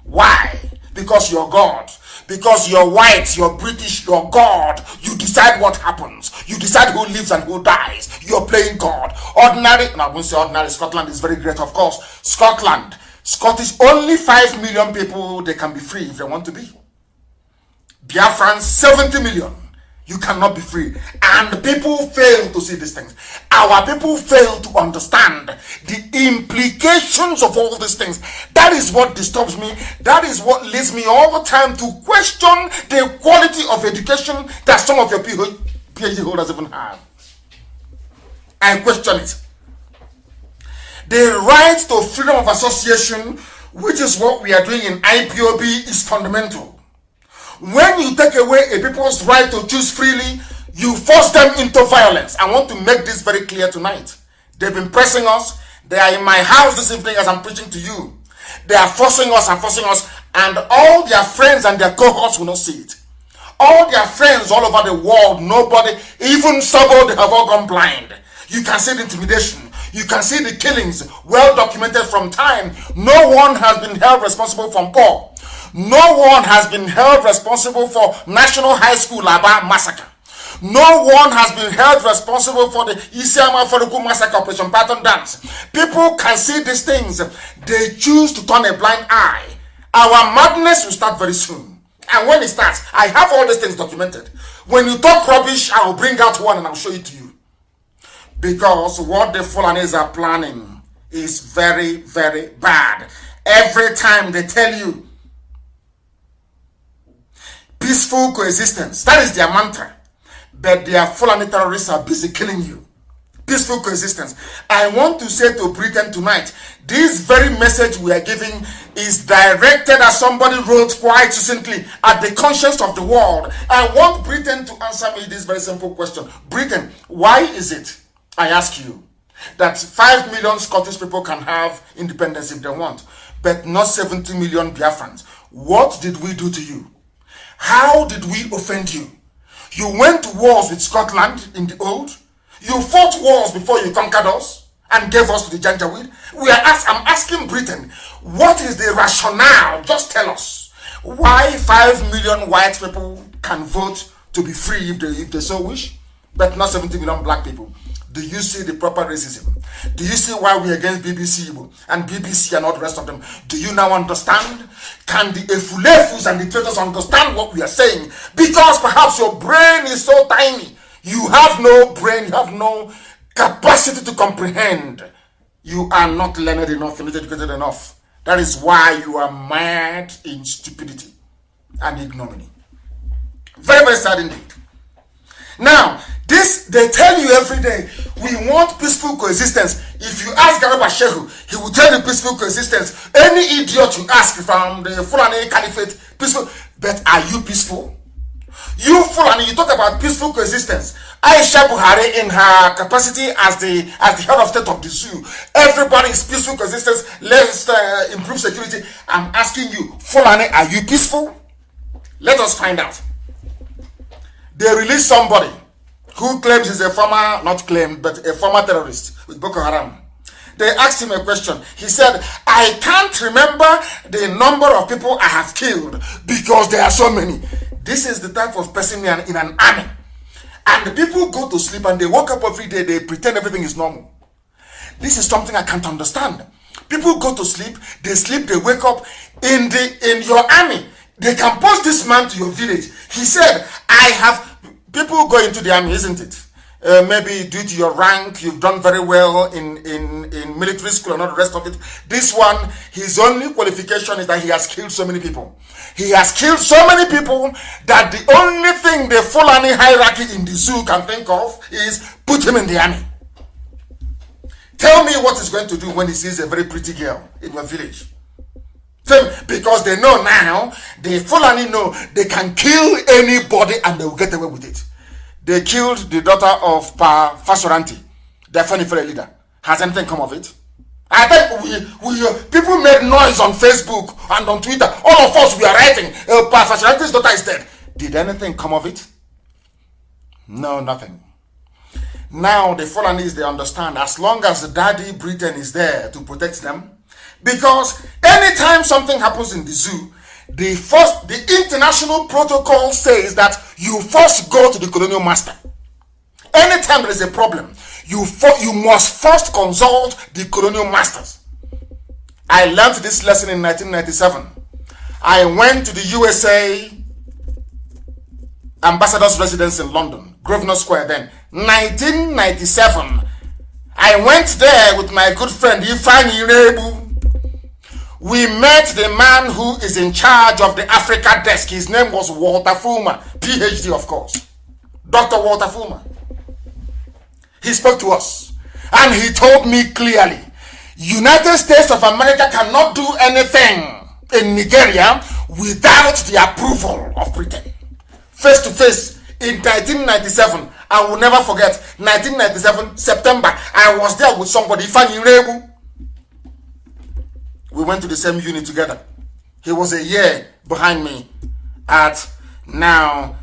Why? Because you're God. Because you're white, you're British, you're God. You decide what happens. You decide who lives and who dies. You're playing God. Ordinary, and I won't say ordinary, Scotland is very great, of course. Scottish, only 5 million people, they can be free if they want to be. Biafrans, 70 million. You cannot be free. And people fail to see these things. Our people fail to understand the implications of all these things. That is what disturbs me. That is what leads me all the time to question the quality of education that some of your PhD holders even have. I question it. The right to freedom of association, which is what we are doing in IPOB, is fundamental. When you take away a people's right to choose freely, you force them into violence. I want to make this very clear tonight. They've been pressing us. They are in my house this evening as I'm preaching to you. They are forcing us, and all their friends and their cohorts will not see it. All their friends all over the world, nobody, even Sabo, they have all gone blind. You can see the intimidation. You can see the killings, well documented from time. No one has been held responsible for Paul. No one has been held responsible for National High School Aba massacre. No one has been held responsible for the Isiama Foruku massacre, Operation Pattern Dance. People can see these things. They choose to turn a blind eye. Our madness will start very soon. And when it starts, I have all these things documented. When you talk rubbish, I will bring out one and I'll show it to you. Because what the Fulanis are planning is very, very bad. Every time they tell you peaceful coexistence, that is their mantra. But their Fulani terrorists are busy killing you. Peaceful coexistence. I want to say to Britain tonight, this very message we are giving is directed, as somebody wrote quite succinctly, at the conscience of the world. I want Britain to answer me this very simple question. Britain, why is it, I ask you, that 5 million Scottish people can have independence if they want, but not 70 million Biafrans? What did we do to you? How did we offend you? You went to wars with Scotland in the old. You fought wars before you conquered us and gave us to the Janjaweed. I'm asking Britain, what is the rationale? Just tell us why 5 million white people can vote to be free if they so wish, but not 70 million black people. Do you see the proper racism? Do you see why we're against BBC and BBC and all the rest of them? Do you now understand? Can the Efulefus and the traitors understand what we are saying? Because perhaps your brain is so tiny. You have no brain, you have no capacity to comprehend. You are not learned enough, not educated enough. That is why you are mad in stupidity and ignominy. Very, very sad indeed. Now, this, they tell you every day, we want peaceful coexistence. If you ask Garba Shehu, he will tell you peaceful coexistence. Any idiot you ask from the Fulani Caliphate, peaceful. But are you peaceful? You Fulani, you talk about peaceful coexistence. Aisha Buhari, in her capacity as the head of state of the zoo, everybody is peaceful coexistence. Let's improve security. I'm asking you, Fulani, are you peaceful? Let us find out. They released somebody who claims he's a former, not claimed, but a former terrorist with Boko Haram. They asked him a question. He said, I can't remember the number of people I have killed because there are so many. This is the type of person in an army. And the people go to sleep and they wake up every day, they pretend everything is normal. This is something I can't understand. People go to sleep, they wake up in your army. They can post this man to your village. He said, people go into the army, isn't it? Maybe due to your rank, you've done very well in military school and all the rest of it. This one, his only qualification is that he has killed so many people. He has killed so many people that the only thing the Fulani hierarchy in the zoo can think of is put him in the army. Tell me what he's going to do when he sees a very pretty girl in your village. Because they know now, the Fulani know they can kill anybody and they will get away with it. They killed the daughter of Pa Fasoranti, their Fanifere leader. Has anything come of it? I think people made noise on Facebook and on Twitter. All of us, we are writing, Pa Fasoranti's daughter is dead. Did anything come of it? No, nothing. Now the Fulanis, they understand, as long as the daddy Britain is there to protect them, because anytime something happens in the zoo, the international protocol says that you first go to the colonial master. Anytime there is a problem, you must first consult the colonial masters. I learned this lesson in 1997. I went to the USA ambassador's residence in London, Grosvenor Square then, 1997. I went there with my good friend Ifeanyi Irebu. We met the man who is in charge of the Africa desk. His name was Walter Fulmer, PhD of course. Dr. Walter Fulmer. He spoke to us and he told me clearly, United States of America cannot do anything in Nigeria without the approval of Britain. Face to face in 1997, I will never forget, 1997, September, I was there with somebody, Ifeanyi Irebu. We went to the same unit together. He was a year behind me at now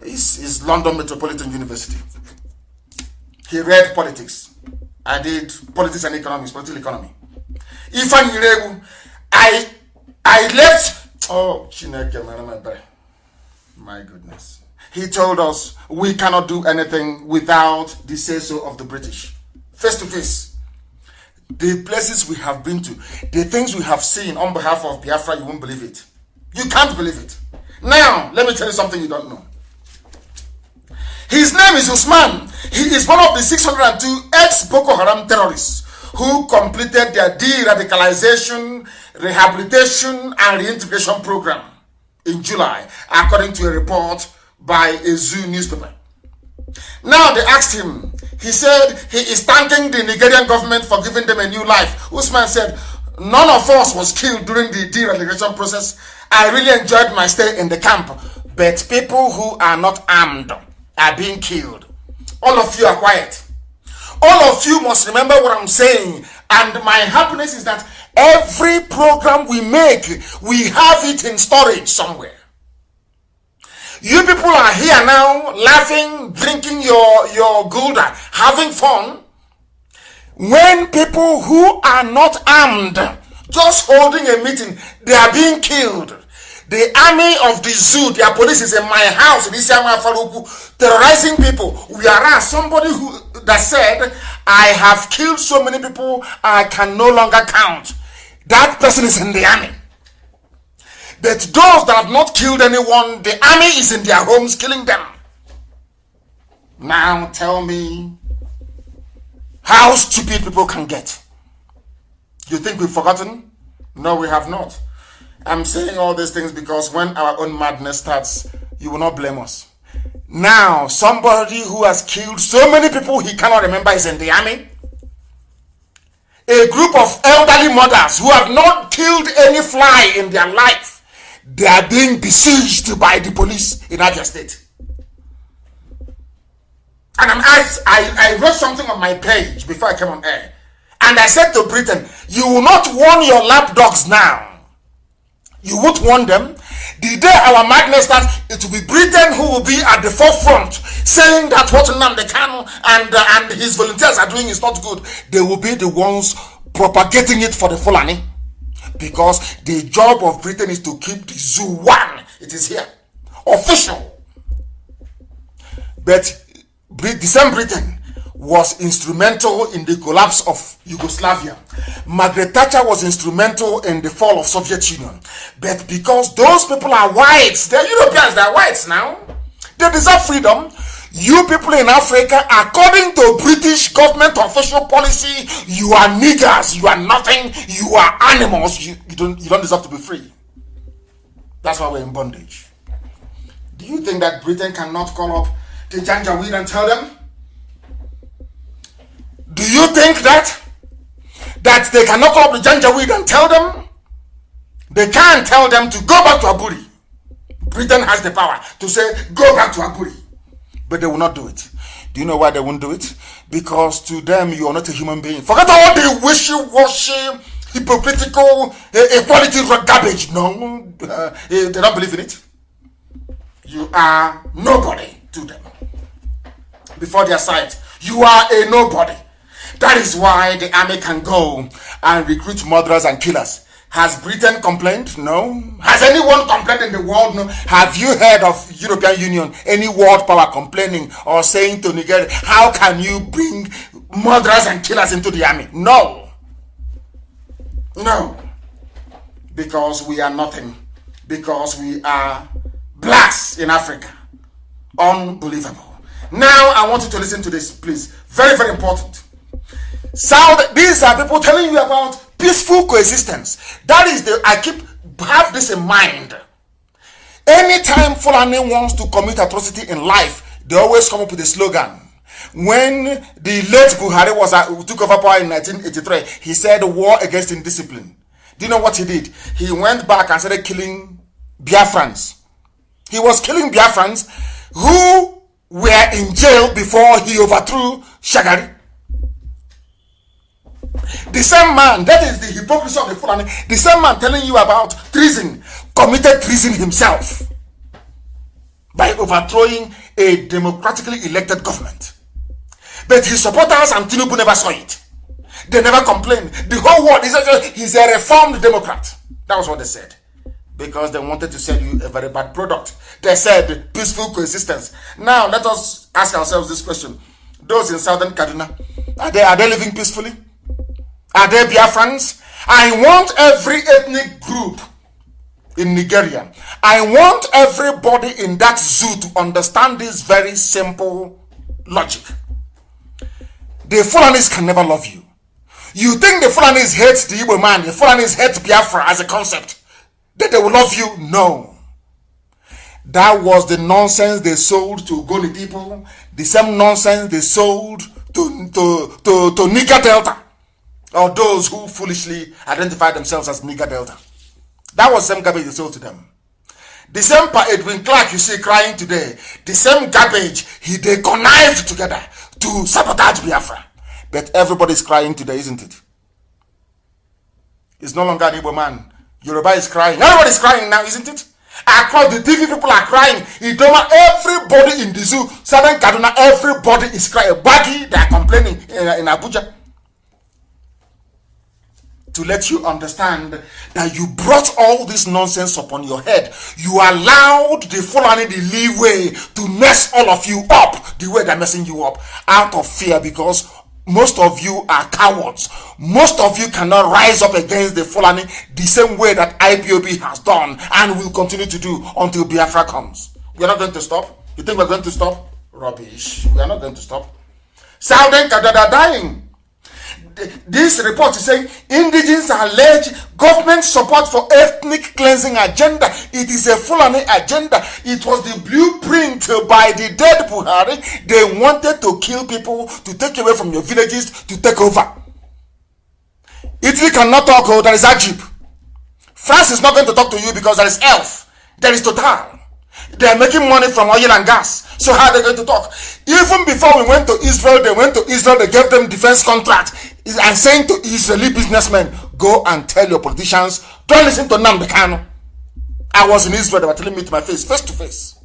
is London Metropolitan University. He read politics. I did politics and economics, political economy. If I left. Oh, Chineke, my goodness. He told us we cannot do anything without the say-so of the British. Face to face. The places we have been to, the things we have seen on behalf of Biafra, you won't believe it. You can't believe it. Now, let me tell you something you don't know. His name is Usman. He is one of the 602 ex-Boko Haram terrorists who completed their de-radicalization, rehabilitation, and reintegration program in July, according to a report by a Zoo newspaper. Now they asked him, he said he is thanking the Nigerian government for giving them a new life. Usman said, none of us was killed during the de-radicalization process. I really enjoyed my stay in the camp, but people who are not armed are being killed. All of you are quiet. All of you must remember what I'm saying. And my happiness is that every program we make, we have it in storage somewhere. You people are here now, laughing, drinking your gulda, having fun. When people who are not armed, just holding a meeting, they are being killed. The army of the zoo, their police is in my house, terrorizing people. Whereas somebody that said, I have killed so many people, I can no longer count. That person is in the army. But those that have not killed anyone, the army is in their homes killing them. Now tell me how stupid people can get. You think we've forgotten? No, we have not. I'm saying all these things because when our own madness starts, you will not blame us. Now, somebody who has killed so many people he cannot remember is in the army. A group of elderly mothers who have not killed any fly in their life, they are being besieged by the police in Abia State. And I wrote something on my page before I came on air. And I said to Britain, you will not warn your lapdogs now. You won't warn them. The day our madness starts, it will be Britain who will be at the forefront saying that what Nnamdi Kanu and his volunteers are doing is not good. They will be the ones propagating it for the Fulani. Because the job of Britain is to keep the zoo one. It is here. Official. But the same Britain was instrumental in the collapse of Yugoslavia. Margaret Thatcher was instrumental in the fall of Soviet Union. But because those people are whites, they're Europeans, they're whites now, they deserve freedom. You people in Africa, according to British government official policy, you are niggers, you are nothing, you are animals, you don't deserve to be free. That's why we're in bondage. Do you think that Britain cannot call up the Janjaweed and tell them? Do you think that they cannot call up the Janjaweed and tell them? They can't tell them to go back to Aburi. Britain has the power to say, go back to Aburi. But they will not do it. Do you know why they won't do it? Because to them, you are not a human being. Forget all the wishy-washy, hypocritical, equality garbage. No, they don't believe in it. You are nobody to them. Before their sight, you are a nobody. That is why the army can go and recruit murderers and killers. Has Britain complained? No. Has anyone complained in the world? No. Have you heard of European Union, any world power complaining or saying to Nigeria, how can you bring murderers and killers into the army? No. No. Because we are nothing. Because we are blacks in Africa. Unbelievable. Now I want you to listen to this, please. Very, very important. These are people telling you about peaceful coexistence. That is have this in mind. Anytime Fulani wants to commit atrocity in life, they always come up with a slogan. When the late Buhari took over power in 1983, he said war against indiscipline. Do you know what he did? He went back and started killing Biafrans. He was killing Biafrans who were in jail before he overthrew Shagari. The same man, that is the hypocrisy of the Fulani, the same man telling you about treason, committed treason himself by overthrowing a democratically elected government. But his supporters and Tinubu never saw it. They never complained. The whole world is he's a reformed Democrat. That was what they said. Because they wanted to sell you a very bad product. They said peaceful coexistence. Now let us ask ourselves this question. Those in southern Kaduna, are they living peacefully? Are they Biafrans? I want every ethnic group in Nigeria, I want everybody in that zoo to understand this very simple logic. The Fulanis can never love you. You think the Fulanis hate the Igbo man, the Fulanis hate Biafra as a concept, that they will love you? No. That was the nonsense they sold to Goni people, the same nonsense they sold to Niger Delta, or those who foolishly identify themselves as Niger Delta. That was the same garbage they sold to them. The same Edwin Clark you see crying today, the same garbage they connived together to sabotage Biafra. But everybody's crying today, isn't it? It's no longer an Igbo man. Yoruba is crying. Everybody's crying now, isn't it? Across the TV, people are crying. Idoma, everybody in the zoo, Southern Kaduna, everybody is crying. Baggy, they are complaining in Abuja. To let you understand that you brought all this nonsense upon your head. You allowed the Fulani the leeway to mess all of you up the way they're messing you up out of fear, because most of you are cowards. Most of you cannot rise up against the Fulani the same way that IPOB has done and will continue to do until Biafra comes. We are not going to stop. You think we're going to stop? Rubbish. We are not going to stop. Southern Kaduna are dying. This report is saying indigenes allege government support for ethnic cleansing agenda. It is a Fulani agenda. It was the blueprint by the dead Buhari. They wanted to kill people, to take away from your villages, to take over. Italy cannot talk, oh, there is Ajib. France is not going to talk to you because there is ELF. There is Total. They are making money from oil and gas. So how are they going to talk? Even before we went to Israel, they gave them defense contract. And saying to Israeli businessmen, go and tell your politicians, don't listen to Nnamdi Kanu. I was in Israel, they were telling me to my face to face.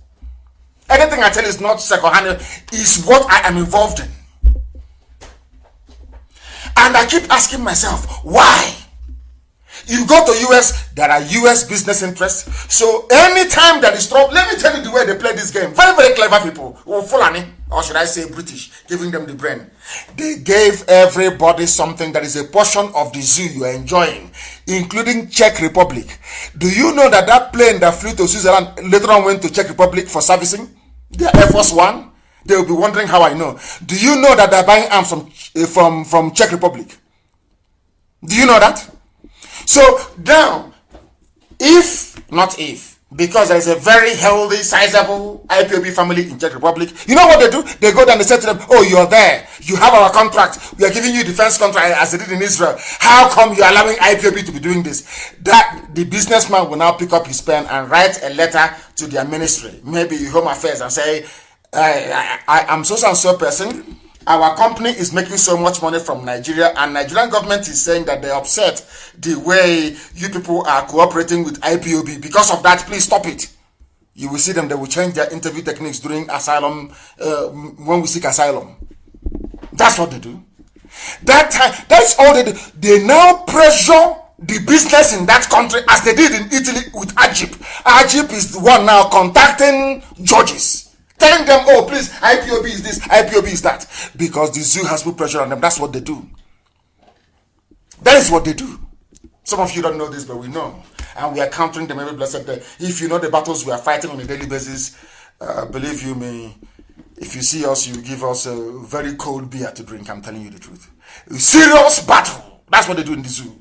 Anything I tell is not second-hand, is what I am involved in. And I keep asking myself, why? You go to US, there are US business interests. So anytime there is trouble, let me tell you the way they play this game. Very, very clever people. Fulani, or should I say British, giving them the brain. They gave everybody something that is a portion of the zoo you are enjoying, including Czech Republic. Do you know that that plane that flew to Switzerland later on went to Czech Republic for servicing? Their Air Force One. They will be wondering how I know. Do you know that they're buying arms from Czech Republic? Do you know that? So now, because there is a very healthy, sizable IPOB family in Czech Republic, you know what they do? They go down and say to them, oh, you're there. You have our contract. We are giving you defense contract as they did in Israel. How come you're allowing IPOB to be doing this? That the businessman will now pick up his pen and write a letter to their ministry, maybe Home Affairs, and say, I am so and so person. Our company is making so much money from Nigeria, and Nigerian government is saying that they're upset the way you people are cooperating with IPOB. Because of that, please stop it. You will see them, they will change their interview techniques during asylum, when we seek asylum. That's what they do. That's all they do. They now pressure the business in that country as they did in Italy with Ajib. Ajib is the one now contacting judges, telling them, oh, please, IPOB is this, IPOB is that. Because the zoo has put pressure on them. That's what they do. That is what they do. Some of you don't know this, but we know. And we are countering them every blessed day. If you know the battles we are fighting on a daily basis, believe you me, if you see us, you give us a very cold beer to drink. I'm telling you the truth. A serious battle. That's what they do in the zoo.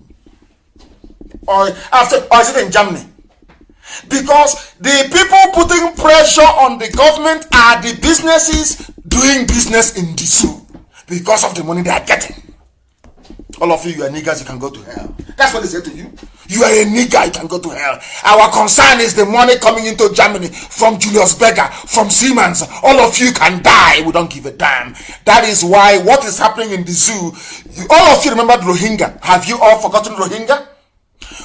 Or is it in Germany? Because the people putting pressure on the government are the businesses doing business in the zoo because of the money they are getting. All of you are niggers, you can go to hell. That's what they say to you. You are a nigger, you can go to hell. Our concern is the money coming into Germany from Julius Berger, from Siemens. All of you can die. We don't give a damn. That is why what is happening in the zoo, all of you remember Rohingya. Have you all forgotten Rohingya?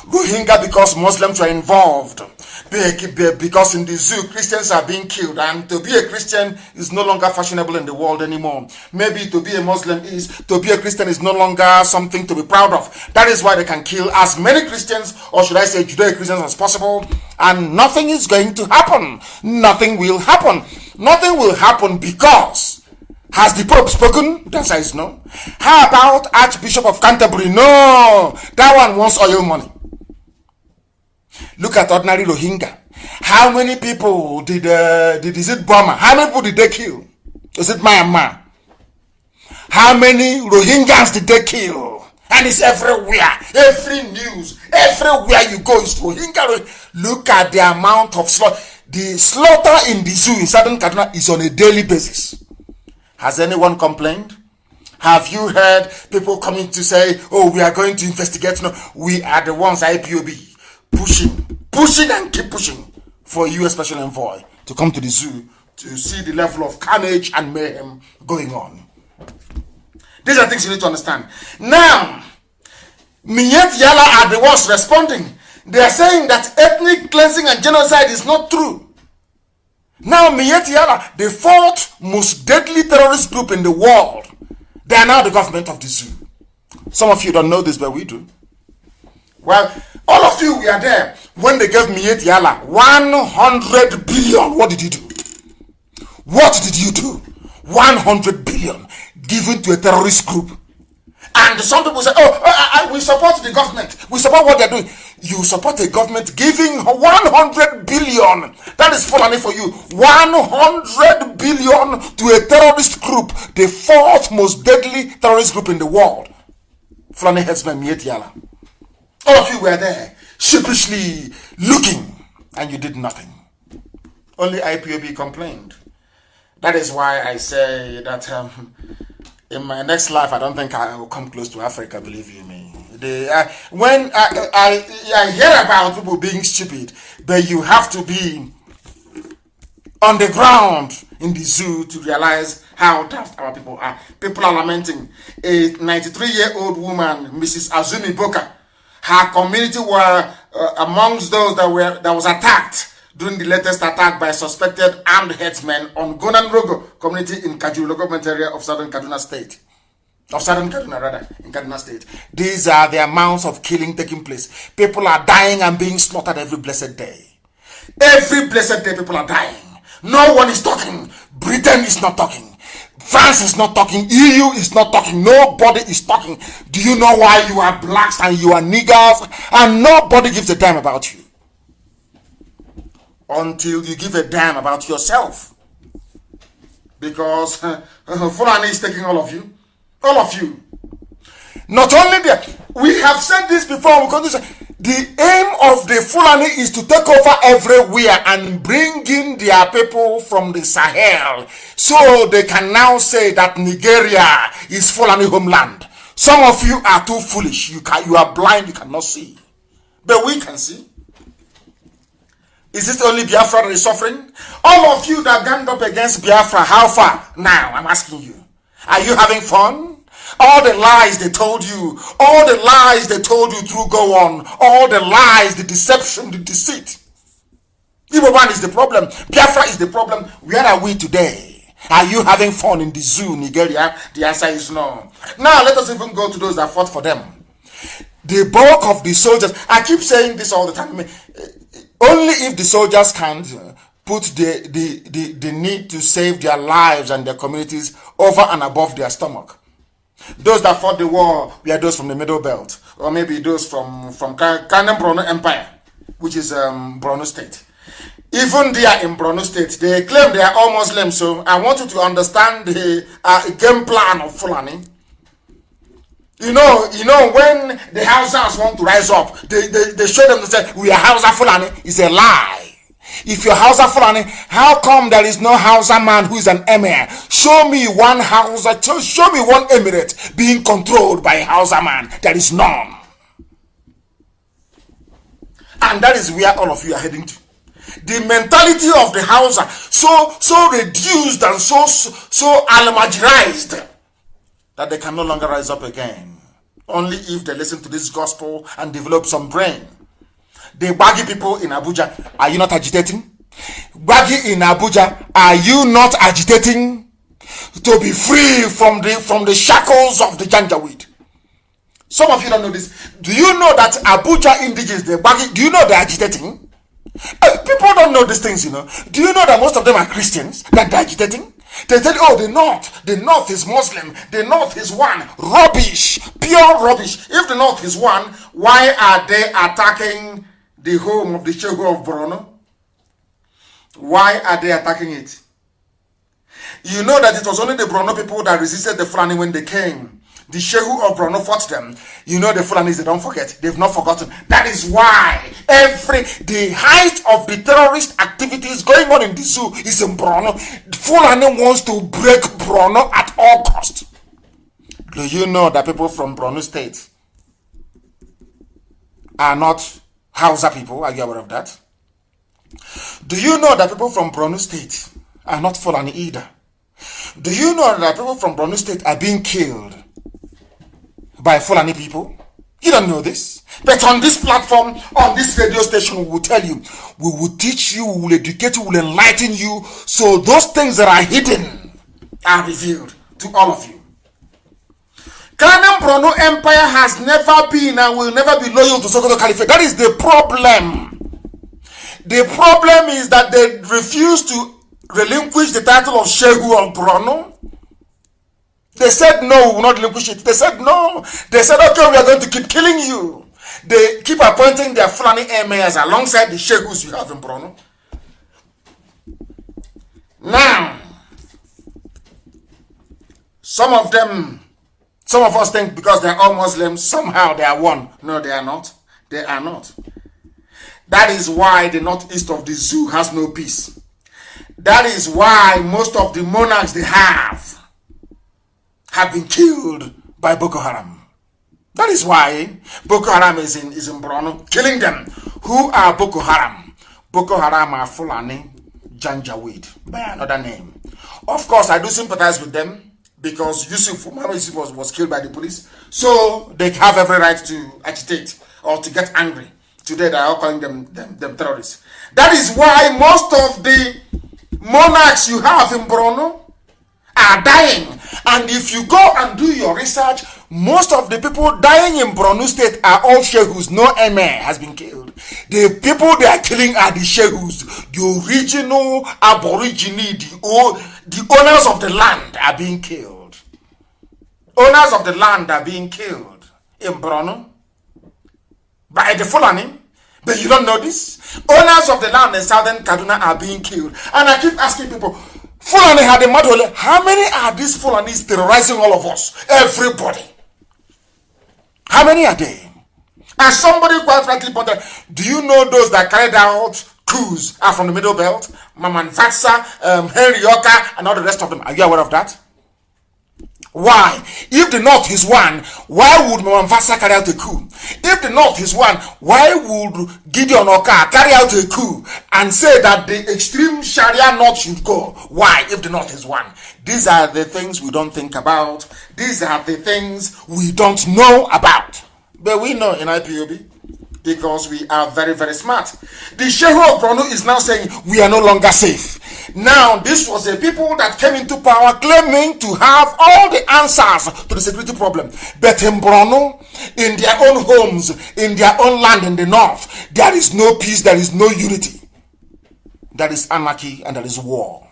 Rohingya, because Muslims were involved. because in the zoo Christians are being killed, and to be a Christian is no longer fashionable in the world anymore. Maybe to be a Muslim to be a Christian is no longer something to be proud of. That is why they can kill as many Christians, or should I say Judeo-Christians, as possible, and nothing is going to happen. Nothing will happen. Nothing will happen because, has the Pope spoken? The answer is no. How about Archbishop of Canterbury? No, that one wants oil money. Look at ordinary Rohingya. How many people did is it Burma? How many people did they kill? Is it Myanmar? How many Rohingyas did they kill? And it's everywhere. Every news, everywhere you go is Rohingya. Look at the amount of slaughter. The slaughter in the zoo in southern Kaduna is on a daily basis. Has anyone complained? Have you heard people coming to say, oh, we are going to investigate? No, we are the ones, IPOB, pushing and keep pushing for a U.S. Special Envoy to come to the zoo to see the level of carnage and mayhem going on. These are things you need to understand. Now, Minyet Yala are the ones responding. They are saying that ethnic cleansing and genocide is not true. Now, Minyet Yala, the fourth most deadly terrorist group in the world, they are now the government of the zoo. Some of you don't know this, but we do. Well, all of you were there when they gave Minyet Yala 100 billion. What did you do? What did you do? 100 billion given to a terrorist group. And some people say, oh, we support the government. We support what they're doing. You support a government giving 100 billion. That is Fulani for you. 100 billion to a terrorist group, the fourth most deadly terrorist group in the world. Fulani headsman Minyet Yala. All of you were there, sheepishly looking, and you did nothing. Only IPOB complained. That is why I say that in my next life, I don't think I will come close to Africa, believe you me. When I hear about people being stupid, but you have to be on the ground in the zoo to realize how daft our people are. People are lamenting. A 93-year-old woman, Mrs. Azumi Boka, her community were amongst those that was attacked during the latest attack by suspected armed headsmen on Gonan Rogo community in Kajuru government area of southern Kaduna State. In Kaduna State. These are the amounts of killing taking place. People are dying and being slaughtered every blessed day. Every blessed day people are dying. No one is talking. Britain is not talking. France is not talking. EU is not talking. Nobody is talking. Do you know why? You are blacks and you are niggers and nobody gives a damn about you. Until you give a damn about yourself. Because Fulani is taking all of you. All of you. Not only that, we have said this before, we continue to say, the aim of the Fulani is to take over everywhere and bring in their people from the Sahel. So they can now say that Nigeria is Fulani homeland. Some of you are too foolish. You are blind, you cannot see. But we can see. Is it only Biafra that is suffering? All of you that ganged up against Biafra, how far? Now, I'm asking you. Are you having fun? All the lies they told you, all the lies they told you through go on, all the lies, the deception, the deceit. Igbo man is the problem. Biafra is the problem. Where are we today? Are you having fun in the zoo, Nigeria? The answer is no. Now, let us even go to those that fought for them. The bulk of the soldiers, I keep saying this all the time, only if the soldiers can put the need to save their lives and their communities over and above their stomach. Those that fought the war were those from the Middle Belt, or maybe those from Kanem Borno Empire, which is Borno State. Even there in Borno State, they claim they are all Muslims. So I want you to understand the game plan of Fulani. You know, when the Hausas want to rise up, they show them, they say, we are Hausa Fulani. It's a lie. If you're Hausa Fulani, how come there is no Hausa man who is an emir? Show me one Hausa, show me one emirate being controlled by a Hausa man. There is none. And that is where all of you are heading to. The mentality of the Hausa, so reduced and so almajirized, that they can no longer rise up again. Only if they listen to this gospel and develop some brain. the baggy people in Abuja, are you not agitating? Baggy in Abuja, are you not agitating to be free from the shackles of the janjaweed? Some of you don't know this. Do you know that Abuja indigenous, the baggy, do you know they're agitating? People don't know these things, you know. Do you know that most of them are Christians that they're agitating? They tell you, oh, the North is Muslim, the North is one. Rubbish, pure rubbish. If the North is one, why are they attacking the home of the Shehu of Borno? Why are they attacking it? You know that it was only the Borno people that resisted the Fulani when they came. The Shehu of Borno fought them. You know the Fulanis, they don't forget. They've not forgotten. That is why the height of the terrorist activities going on in the zoo is in Borno. Fulani wants to break Borno at all cost. Do you know that people from Borno State are not Hausa people? Are you aware of that? Do you know that people from Borno State are not Fulani either? Do you know that people from Borno State are being killed by Fulani people? You don't know this. But on this platform, on this radio station, we will tell you, we will teach you, we will educate you, we will enlighten you, so those things that are hidden are revealed to all of you. Kanem Borno Empire has never been and will never be loyal to Sokoto Caliphate. That is the problem. The problem is that they refuse to relinquish the title of Shehu of Borno. They said no, we will not relinquish it. They said no. They said, okay, we are going to keep killing you. They keep appointing their Fulani emirs alongside the Shehus you have in Borno. Now, some of us think because they are all Muslims, somehow they are one. No, they are not. They are not. That is why the northeast of the zoo has no peace. That is why most of the monarchs they have been killed by Boko Haram. That is why Boko Haram is in Borno, killing them. Who are Boko Haram? Boko Haram are Fulani Janjaweed, by another name. Of course, I do sympathize with them because Muhammad Yusuf was killed by the police. So they have every right to agitate or to get angry. Today they are all calling them terrorists. That is why most of the monarchs you have in Borno are dying. And if you go and do your research, most of the people dying in Borno State are all Shehus. No emir has been killed. The people they are killing are the Shehus, the original aborigine, the owners of the land are being killed. Owners of the land are being killed in Borno by the Fulani. But you don't know this? Owners of the land in southern Kaduna are being killed. And I keep asking people, Fulani had a model. How many are these Fulanis terrorizing all of us? Everybody. How many are they? And somebody quite frankly pointed, do you know those that carried out coups are from the Middle Belt? Maman Fatsa, Henry Yoka, and all the rest of them. Are you aware of that? Why? If the North is one, why would Maman Fatsa carry out a coup? If the North is one, why would Gideon Oka carry out a coup and say that the extreme Sharia North should go? Why? If the North is one. These are the things we don't think about. These are the things we don't know about. But we know in IPOB because we are very, very smart. The Shehu of Borno is now saying we are no longer safe. Now, this was a people that came into power claiming to have all the answers to the security problem. But in Borno, in their own homes, in their own land in the north, there is no peace, there is no unity. There is anarchy and there is war.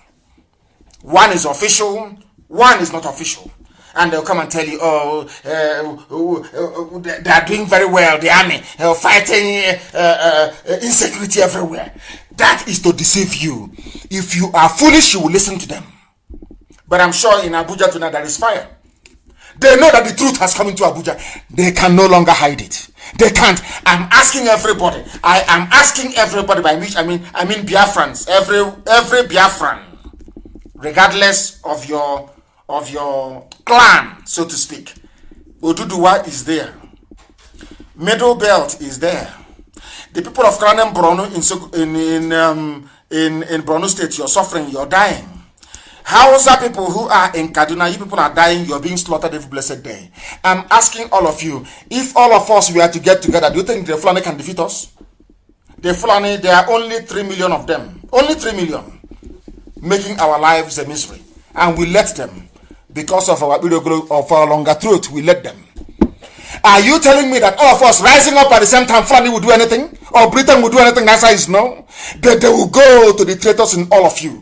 One is official, one is not official. And they'll come and tell you, they are doing very well, the army, fighting insecurity everywhere. That is to deceive you. If you are foolish, you will listen to them. But I'm sure in Abuja tonight there is fire. They know that the truth has come into Abuja. They can no longer hide it. They can't. I'm asking everybody. I am asking everybody, by which I mean Biafrans, every Biafran, regardless of your clan, so to speak. Oduduwa is there. Middle Belt is there. The people of Kanem Borno in Borno State, you're suffering, you're dying. Hausa people who are in Kaduna, you people are dying, you're being slaughtered every blessed day. I'm asking all of you, if all of us were to get together, do you think the Fulani can defeat us? The Fulani, there are only 3 million of them. Only 3 million. Making our lives a misery. And we let them. Because of our longer throat, we let them. Are you telling me that all of us rising up at the same time, Fulani will do anything? Or Britain will do anything? The answer is no. They will go to the traitors in all of you.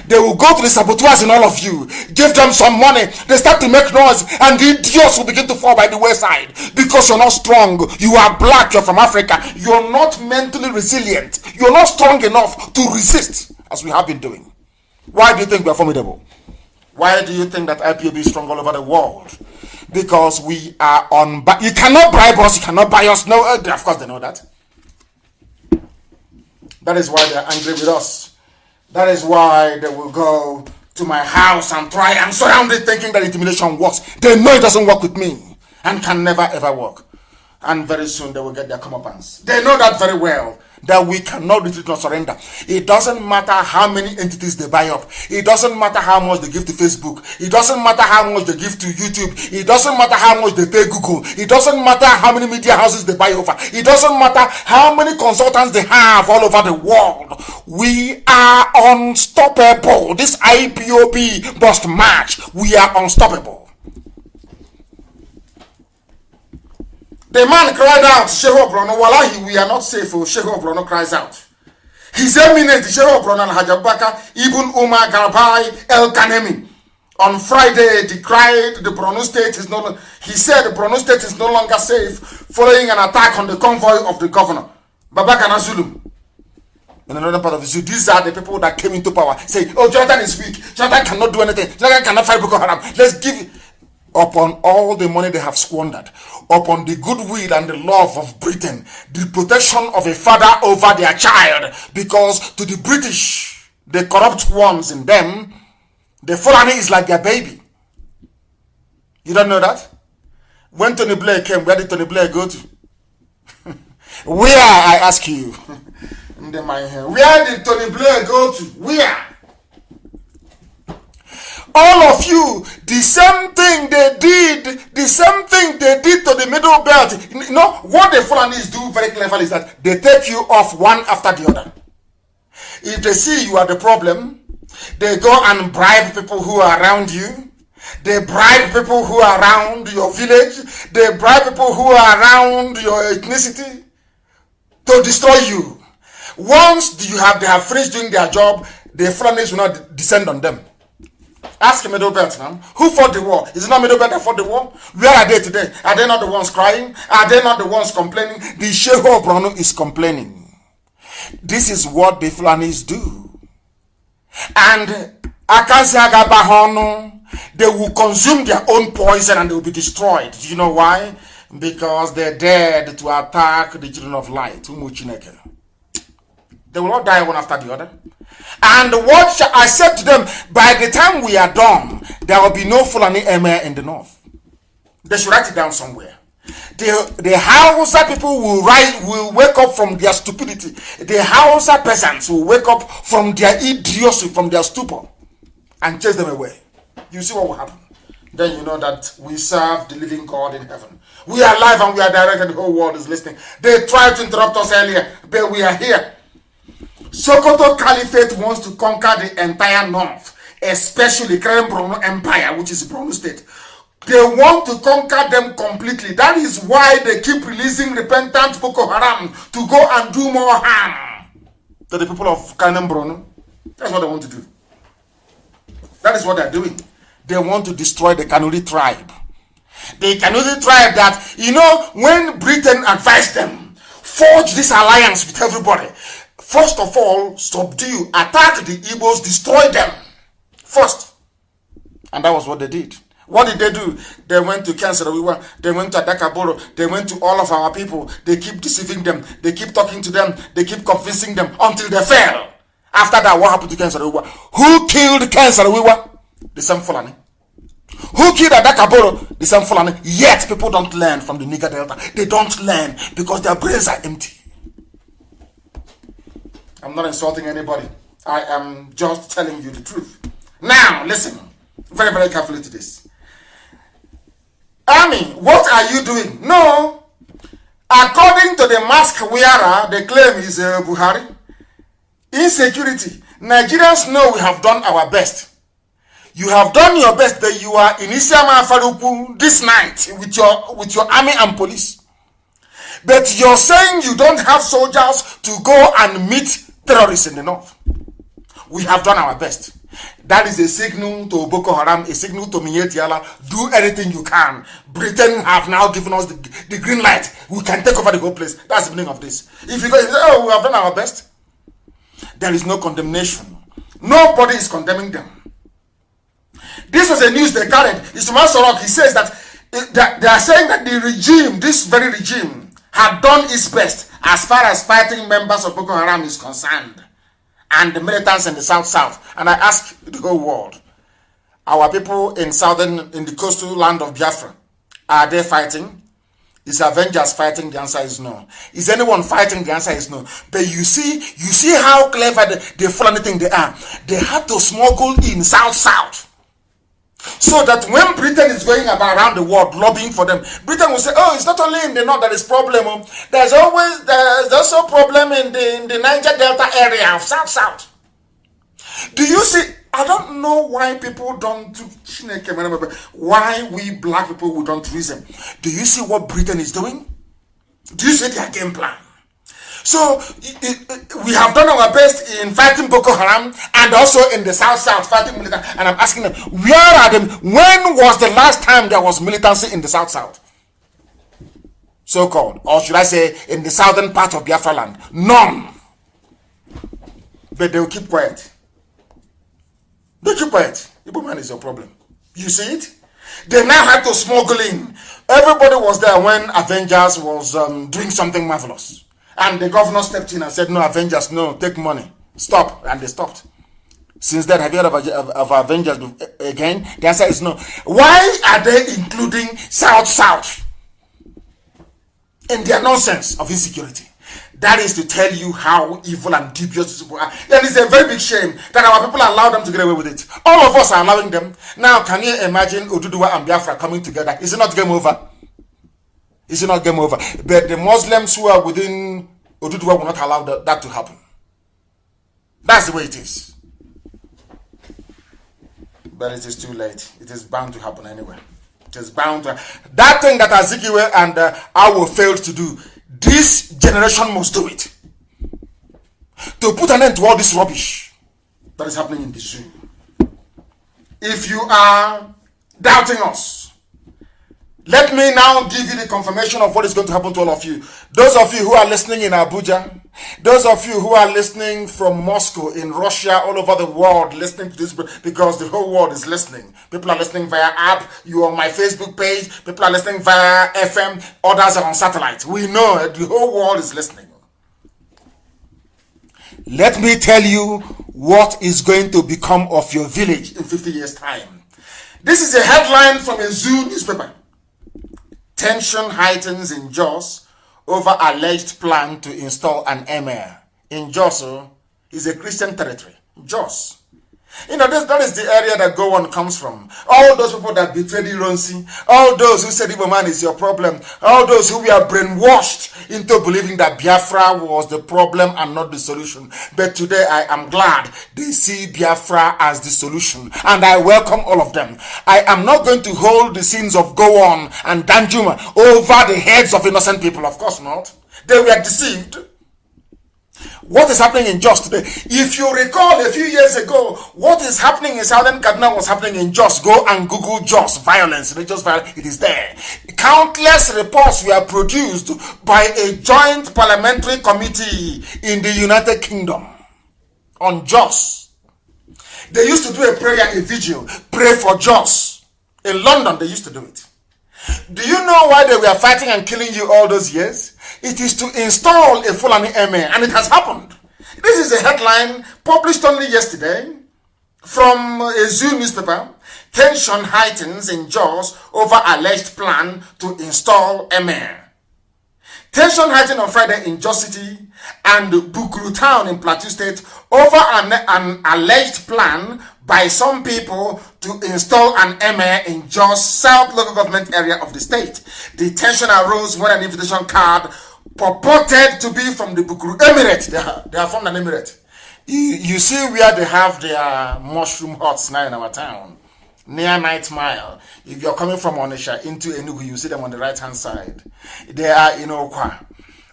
They will go to the saboteurs in all of you. Give them some money. They start to make noise. And the idiots will begin to fall by the wayside. Because you're not strong. You are black. You're from Africa. You're not mentally resilient. You're not strong enough to resist. As we have been doing. Why do you think we are formidable? Why do you think that IPOB is strong all over the world? Because we are on... You cannot bribe us. You cannot buy us. No, of course they know that. That is why they are angry with us. That is why they will go to my house and try and surround it thinking that intimidation works. They know it doesn't work with me and can never ever work. And very soon they will get their comeuppance. They know that very well, that we cannot retreat nor surrender. It doesn't matter how many entities they buy up. It doesn't matter how much they give to Facebook. It doesn't matter how much they give to YouTube. It doesn't matter how much they pay Google. It doesn't matter how many media houses they buy over. It doesn't matter how many consultants they have all over the world. We are unstoppable. This IPOB must march. We are unstoppable. The man cried out, Shehu Brono, Wallahi, we are not safe. Shehu Brono cries out. His eminent Shehu Brono and Hajabaka, Ibn Umar Garbai El Kanemi, on Friday decried the Borno state is no. He said the Borno state is no longer safe following an attack on the convoy of the governor, Babagana Zulu. In another part of the zoo, these are the people that came into power. Say, oh, Jonathan is weak. Jonathan cannot do anything. Jonathan cannot fight Boko Haram. Let's give it. Upon all the money they have squandered, upon the goodwill and the love of Britain, the protection of a father over their child, because to the British, the corrupt ones in them, the Fulani is like their baby. You don't know that? When Tony Blair came, where did Tony Blair go to? Where, I ask you? Where did Tony Blair go to? Where? All of you, the same thing they did to the middle belt. You know, what the Fulanis do very cleverly is that they take you off one after the other. If they see you are the problem, they go and bribe people who are around you. They bribe people who are around your village. They bribe people who are around your ethnicity to destroy you. Once they have finished doing their job, the Fulanis will not descend on them. Ask Middle Belt now. Who fought the war? Is it not Middle Belt that fought the war? Where are they today? Are they not the ones crying? Are they not the ones complaining? The Shehu of Borno is complaining. This is what the Fulanis do. And they will consume their own poison and they will be destroyed. Do you know why? Because they're dead to attack the children of light. They will all die one after the other. And what I said to them, by the time we are done, there will be no Fulani Emir in the north. They should write it down somewhere. The Hausa people will wake up from their stupidity. The Hausa peasants will wake up from their idiocy, from their stupor, and chase them away. You see what will happen. Then you know that we serve the living God in heaven. We are live and we are direct and the whole world is listening. They tried to interrupt us earlier, but we are here. Sokoto Caliphate wants to conquer the entire north, especially Keren Borno Empire, which is Borno State. They want to conquer them completely. That is why they keep releasing repentant Boko Haram to go and do more harm to the people of Keren Borno. That's what they want to do. That is what they're doing. They want to destroy the Kanuri tribe. The Kanuri tribe that, you know, when Britain advised them, forge this alliance with everybody. First of all, subdue, attack the Igbos, destroy them first. And that was what they did. What did they do? They went to Kansarawiwa, they went to Adakaboro, they went to all of our people. They keep deceiving them, they keep talking to them, they keep convincing them until they fail. After that, what happened to Kansarawiwa? Who killed Kansarawiwa? The same Fulani. Who killed Adakaboro? The same Fulani. Yet people don't learn from the Niger Delta. They don't learn because their brains are empty. I'm not insulting anybody. I am just telling you the truth. Now, listen very, very carefully to this. Army, what are you doing? No. According to the mask wearer, the claim is Buhari. Insecurity. Nigerians know we have done our best. You have done your best that you are in Isiama Faruku this night with your army and police. But you're saying you don't have soldiers to go and meet terrorists in the north. We have done our best. That is a signal to Boko Haram, a signal to Minyetiala. Do anything you can. Britain have now given us the green light. We can take over the whole place. That's the meaning of this. If you go, oh, we have done our best. There is no condemnation. Nobody is condemning them. This was a news they carried. Ismail Sorok, he says that they are saying that the regime, this very regime, had done its best as far as fighting members of Boko Haram is concerned, and the militants in the south. And I ask the whole world, our people in the coastal land of Biafra, are they fighting? Is Avengers fighting? The answer is no. Is anyone fighting? The answer is no. But you see how clever the Fulani thing they are. They had to smuggle in south. So that when Britain is going about around the world lobbying for them, Britain will say, oh, it's not only in the north that is problem. There's also problem in the Niger Delta area of south. Do you see? I don't know why people don't do, why we black people we don't reason. Do you see what Britain is doing? Do you see their game plan? So we have done our best in fighting Boko Haram and also in the south fighting militant. And I'm asking them, where are them? When was the last time there was militancy in the south? So-called, or should I say, in the southern part of Biafra land? None. But they will keep quiet. They keep quiet. Igbo man is your problem. You see it? They now had to smuggle in. Everybody was there when Avengers was doing something marvelous. And the governor stepped in and said, no, Avengers, no, take money. Stop. And they stopped. Since then, have you heard of Avengers again? The answer is no. Why are they including South in their nonsense of insecurity? That is to tell you how evil and dubious people are. And it's a very big shame that our people allow them to get away with it. All of us are allowing them. Now, can you imagine Oduduwa and Biafra coming together? Is it not game over? Is it not game over? But the Muslims who are within Oduduwa will not allow that to happen. That's the way it is. But it is too late. It is bound to happen anyway. It is bound to. That thing that Azikiwe and Awo failed to do, this generation must do it. To put an end to all this rubbish that is happening in the zoo. If you are doubting us, let me now give you the confirmation of what is going to happen to all of you. Those of you who are listening in Abuja, those of you who are listening from Moscow, in Russia, all over the world, listening to this, because the whole world is listening. People are listening via app, you are on my Facebook page, people are listening via FM, others are on satellite. We know the whole world is listening. Let me tell you what is going to become of your village in 50 years' time. This is a headline from a Zoo newspaper. Tension heightens in Jos over alleged plan to install an emir. In Jos is a Christian territory. Jos. You know, that is the area that Gowon comes from. All those people that betrayed Ironsi, all those who said Igbo man is your problem, all those who were brainwashed into believing that Biafra was the problem and not the solution. But today I am glad they see Biafra as the solution, and I welcome all of them. I am not going to hold the sins of Gowon and Danjuma over the heads of innocent people. Of course not. They were deceived. What is happening in Jos today? If you recall a few years ago, what is happening in Southern Kaduna was happening in Jos. Go and Google Jos violence, religious violence. It is there. Countless reports were produced by a joint parliamentary committee in the United Kingdom on Jos. They used to do a prayer, a vigil, pray for Jos. In London, they used to do it. Do you know why they were fighting and killing you all those years? It is to install a Fulani emir, and it has happened. This is a headline published only yesterday from a Zoo newspaper. Tension heightens in Jos over alleged plan to install emir. Tension heightened on Friday in Jos City and Bukuru Town in Plateau State over an alleged plan by some people to install an emir in Jos South local government area of the state. The tension arose when an invitation card purported to be from the Bukuru Emirate. They are from an emirate. You see where they have their mushroom huts now in our town, near Night Mile. If you're coming from Onitsha into Enugu, you see them on the right hand side. They are in Okwa.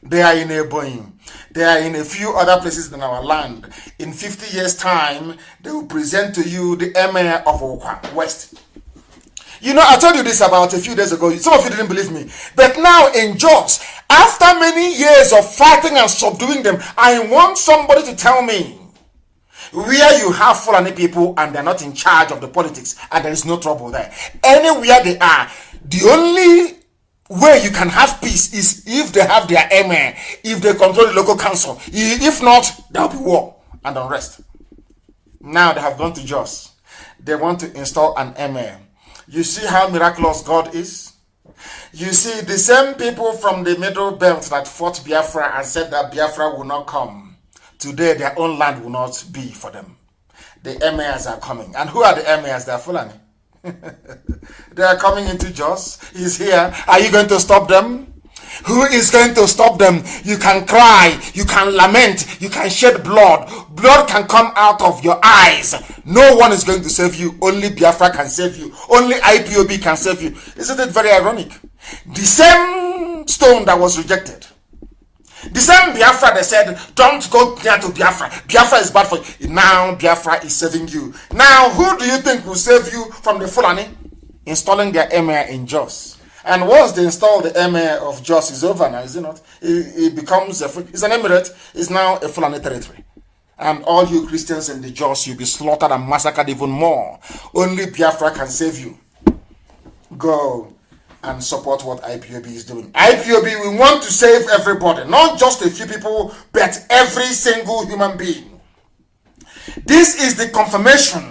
They are in Ebonyi. They are in a few other places in our land. In 50 years' time, they will present to you the emir of Okwa West. You know, I told you this about a few days ago. Some of you didn't believe me. But now in Jos, after many years of fighting and subduing them, I want somebody to tell me where you have Fulani people and they're not in charge of the politics and there is no trouble there. Anywhere they are, the only way you can have peace is if they have their emir, if they control the local council. If not, there will be war and unrest. Now they have gone to Jos. They want to install an emir. You see how miraculous God is? You see, the same people from the Middle Belt that fought Biafra and said that Biafra will not come, today their own land will not be for them. The emirs are coming. And who are the emirs? They are Fulani. They are coming into Jos. He's here. Are you going to stop them? Who is going to stop them? You can cry, you can lament, you can shed blood. Blood can come out of your eyes. No one is going to save you. Only Biafra can save you. Only IPOB can save you. Isn't it very ironic? The same stone that was rejected, the same Biafra that said, don't go near to Biafra. Biafra is bad for you. Now Biafra is saving you. Now who do you think will save you from the Fulani? Installing their emir in Jos. And once they install the emir of Jos, is over now, is it not? It becomes it's an emirate. It's now a Fulani territory. And all you Christians in the Jos, you'll be slaughtered and massacred even more. Only Biafra can save you. Go and support what IPOB is doing. IPOB, we want to save everybody, not just a few people, but every single human being. This is the confirmation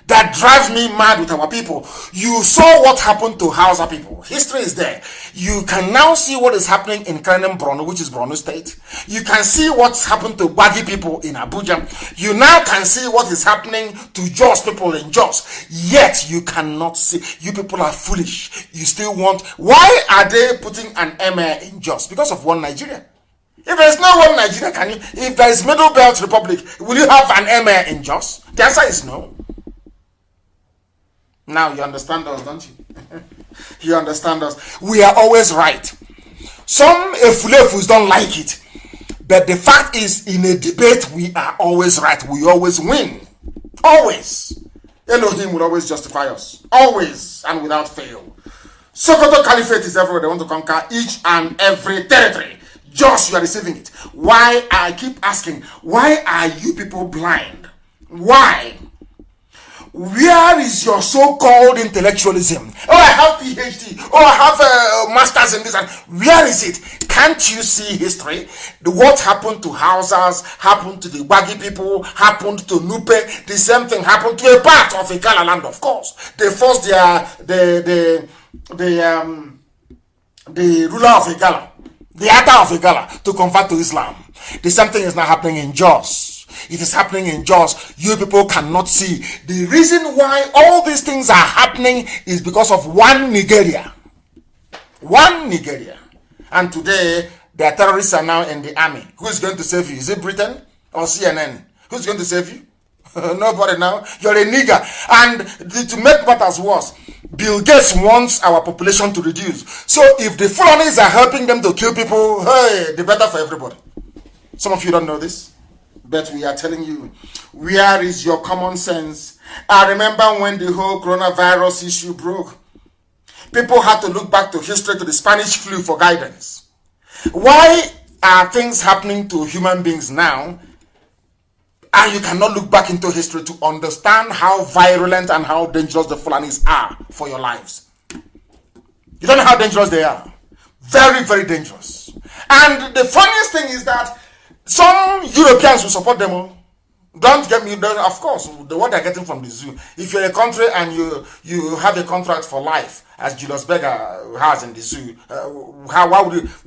that drives me mad with our people. You saw what happened to Hausa people. History is there. You can now see what is happening in Kanem Borno, which is Borno State. You can see what's happened to Bagi people in Abuja. You now can see what is happening to Jos people in Jos. Yet you cannot see. You people are foolish. You still want. Why are they putting an emir in Jos? Because of one Nigeria. If there is no one Nigeria, can you? If there is Middle Belt Republic, will you have an emir in Jos? The answer is no. Now you understand us, don't you? You understand us. We are always right. Some Efulefus don't like it. But the fact is, in a debate, we are always right. We always win. Always. Elohim will always justify us. Always and without fail. Sokoto Caliphate is everywhere. They want to conquer each and every territory. Just you are receiving it. Why? I keep asking, why are you people blind? Why? Where is your so-called intellectualism? Oh, I have PhD. Oh, I have a master's in this. And where is it? Can't you see history? What happened to Hausas, happened to the Wagi people, happened to Nupe. The same thing happened to a part of Igala land, of course. They forced the ruler of Igala, the Ata of Igala, to convert to Islam. The same thing is now happening in Jos. It is happening in Jos. You people cannot see. The reason why all these things are happening is because of one Nigeria. One Nigeria. And today, their terrorists are now in the army. Who is going to save you? Is it Britain or CNN? Who's going to save you? Nobody now. You're a nigger. And to make matters worse, Bill Gates wants our population to reduce. So if the Fulanis are helping them to kill people, hey, the better for everybody. Some of you don't know this. But we are telling you, where is your common sense? I remember when the whole coronavirus issue broke. People had to look back to history, to the Spanish flu for guidance. Why are things happening to human beings now? And you cannot look back into history to understand how virulent and how dangerous the Fulanis are for your lives. You don't know how dangerous they are. Very, very dangerous. And the funniest thing is that some Europeans will support them all. Don't get me, of course, what they're getting from the zoo. If you're a country and you have a contract for life, as Julius Berger has in the zoo,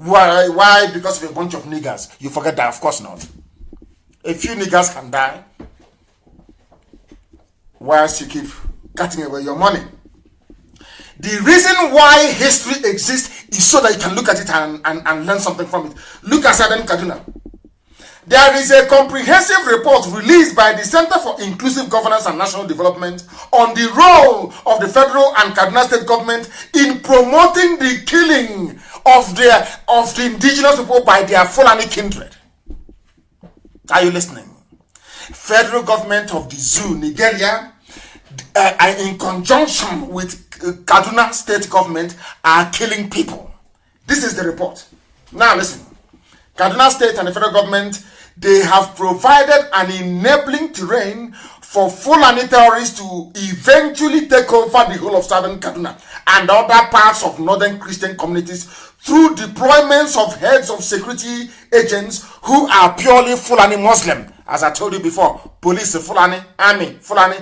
why because of a bunch of niggers, you forget that? Of course not. A few niggers can die. whilst you keep cutting away your money. The reason why history exists is so that you can look at it and learn something from it. Look at Southern Kaduna. There is a comprehensive report released by the Center for Inclusive Governance and National Development on the role of the federal and Kaduna state government in promoting the killing of the indigenous people by their Fulani kindred. Are you listening? Federal government of the zoo, Nigeria, in conjunction with Kaduna state government, are killing people. This is the report. Now listen. Kaduna state and the federal government, they have provided an enabling terrain for Fulani terrorists to eventually take over the whole of southern Kaduna and other parts of northern Christian communities through deployments of heads of security agents who are purely Fulani Muslim. As I told you before, police Fulani, army Fulani,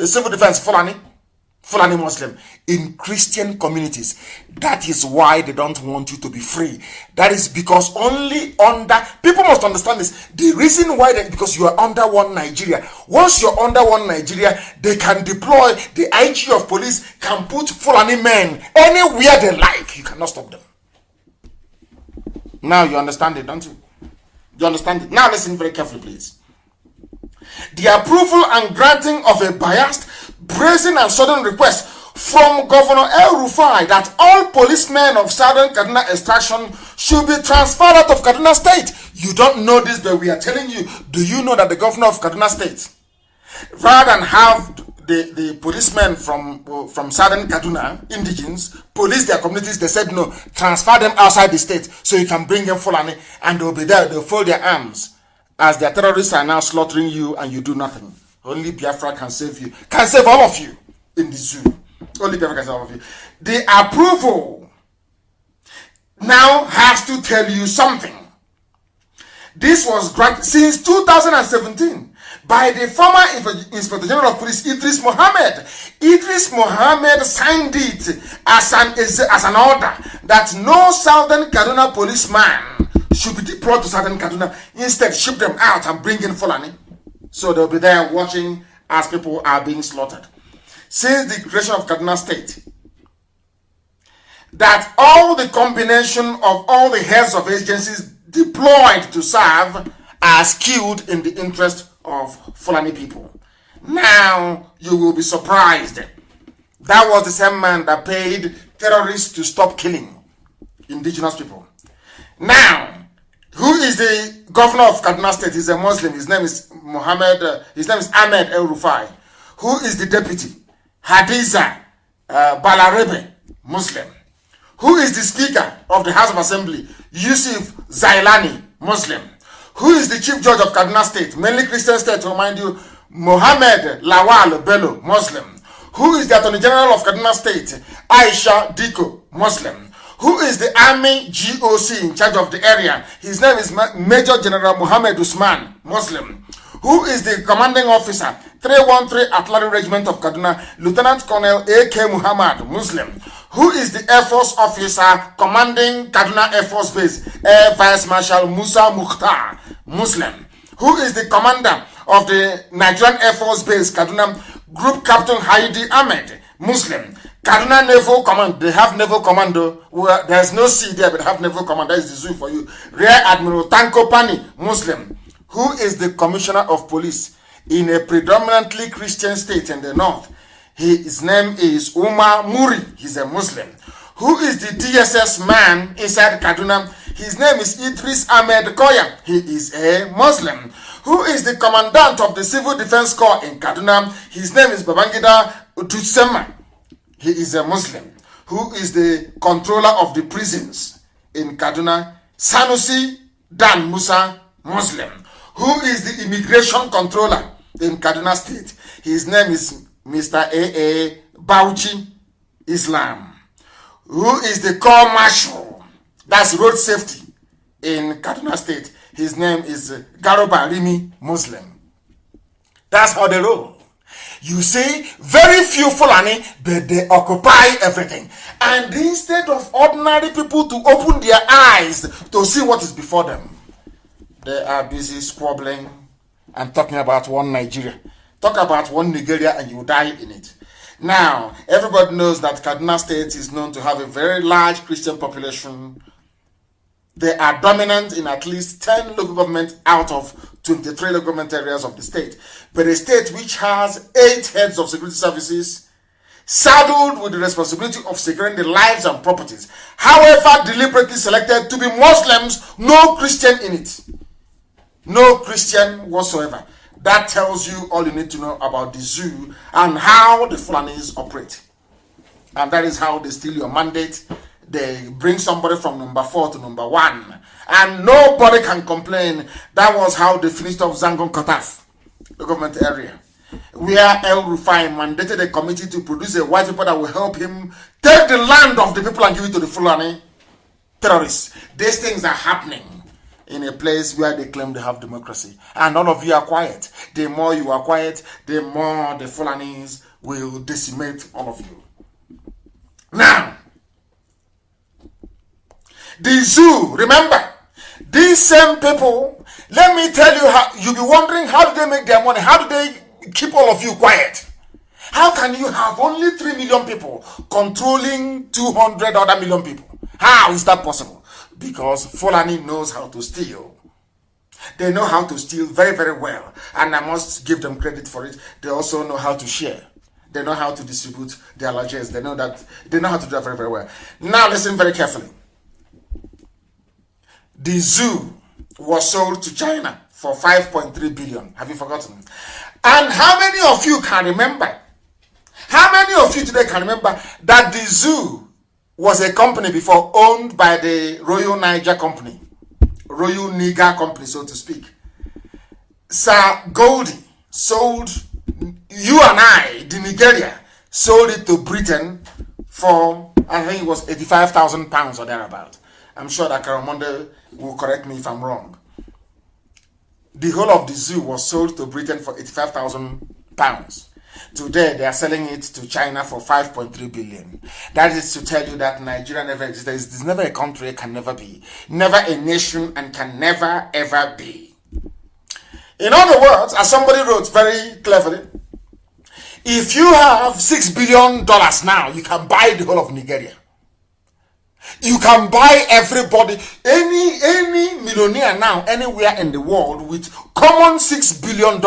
civil defense Fulani Muslim in Christian communities. That is why they don't want you to be free. That is because only under, people must understand this. The reason why that, because you are under one Nigeria. Once you're under one Nigeria, they can deploy, the IG of police can put Fulani men anywhere they like. You cannot stop them. Now you understand it, don't you? You understand it? Now listen very carefully, please. The approval and granting of a biased, brazen and sudden request from Governor El-Rufai that all policemen of Southern Kaduna extraction should be transferred out of Kaduna State. You don't know this, but we are telling you. Do you know that the governor of Kaduna State, rather than have the policemen from Southern Kaduna, indigenes, police their communities, they said no, transfer them outside the state so you can bring them Fulani and they'll be there, they'll fold their arms as their terrorists are now slaughtering you and you do nothing. Only Biafra can save you, can save all of you in the zoo. Only Biafra can save all of you. The approval now has to tell you something. This was granted since 2017 by the former Inspector General of Police, Idris Mohammed. Idris Mohammed signed it as an order that no Southern Kaduna policeman should be deployed to Southern Kaduna. Instead, ship them out and bring in Fulani. So they'll be there watching as people are being slaughtered. Since the creation of Kaduna State, that all the combination of all the heads of agencies deployed to serve are skewed in the interest of Fulani people. Now you will be surprised. That was the same man that paid terrorists to stop killing indigenous people. Now, who is the governor of Kaduna State? He's a Muslim. His name is Ahmed El-Rufai. Who is the deputy? Hadiza Balarebe, Muslim. Who is the speaker of the House of Assembly? Yusuf Zailani, Muslim. Who is the chief judge of Kaduna State? Mainly Christian state, to remind you, Mohammed Lawal Bello, Muslim. Who is the Attorney General of Kaduna State? Aisha Diko, Muslim. Who is the Army GOC in charge of the area? His name is Major General Muhammad Usman, Muslim. Who is the commanding officer? 313 Artillery Regiment of Kaduna, Lieutenant Colonel A.K. Muhammad, Muslim. Who is the Air Force officer commanding Kaduna Air Force Base? Air Vice Marshal Musa Mukhtar, Muslim. Who is the commander of the Nigerian Air Force Base, Kaduna? Group Captain Haidi Ahmed, Muslim. Kaduna Naval Command, they have Naval Commando. Well, there's no sea there, but they have Naval Command. That is the zoo for you. Rear Admiral Tanko Pani, Muslim. Who is the Commissioner of Police in a predominantly Christian state in the north? His name is Umar Muri. He's a Muslim. Who is the DSS man inside Kaduna? His name is Idris Ahmed Koya. He is a Muslim. Who is the commandant of the Civil Defense Corps in Kaduna? His name is Babangida Utusema. He is a Muslim. Who is the controller of the prisons in Kaduna? Sanusi Dan Musa, Muslim. Who is the immigration controller in Kaduna State? His name is Mr. A.A. Bauchi, Islam. Who is the Corps Marshal? That's road safety in Kaduna State. His name is Garoba Rimi, Muslim. That's how they roll. You see, very few Fulani, but they occupy everything. And instead of ordinary people to open their eyes to see what is before them, they are busy squabbling and talking about one Nigeria. Talk about one Nigeria and you die in it. Now, everybody knows that Kaduna State is known to have a very large Christian population. They are dominant in at least 10 local governments out of 23 local government areas of the state. But a state which has 8 heads of security services, saddled with the responsibility of securing the lives and properties, however deliberately selected to be Muslims, no Christian in it. No Christian whatsoever. That tells you all you need to know about the zoo and how the Fulanis operate. And that is how they steal your mandate. They bring somebody from number 4 to number 1. And nobody can complain. That was how they finished off Zangon Kataf, the government area, where El Rufai mandated a committee to produce a white paper that will help him take the land of the people and give it to the Fulani terrorists. These things are happening in a place where they claim they have democracy. And all of you are quiet. The more you are quiet, the more the Fulanis will decimate all of you. Now, the zoo, remember, these same people, let me tell you how, you'll be wondering, how do they make their money? How do they keep all of you quiet? How can you have only 3 million people controlling 200 other million people? How is that possible? Because Fulani knows how to steal. They know how to steal very, very well. And I must give them credit for it. They also know how to share. They know how to distribute their largesse. They know how to do that very, very well. Now listen very carefully. The zoo was sold to China for 5.3 billion. Have you forgotten? And how many of you can remember? How many of you today can remember that the zoo was a company before owned by the Royal Niger Company, Royal Niger Company, so to speak? Sir Goldie sold, you and I, the Nigeria, sold it to Britain for, I think it was 85,000 pounds or thereabout. I'm sure that Karamonde will correct me if I'm wrong. The whole of the zoo was sold to Britain for 85,000 pounds. Today, they are selling it to China for 5.3 billion. That is to tell you that Nigeria never existed. It's never a country, can never be. Never a nation, and can never, ever be. In other words, as somebody wrote very cleverly, if you have $6 billion now, you can buy the whole of Nigeria. You can buy everybody, any millionaire now, anywhere in the world with common $6 billion.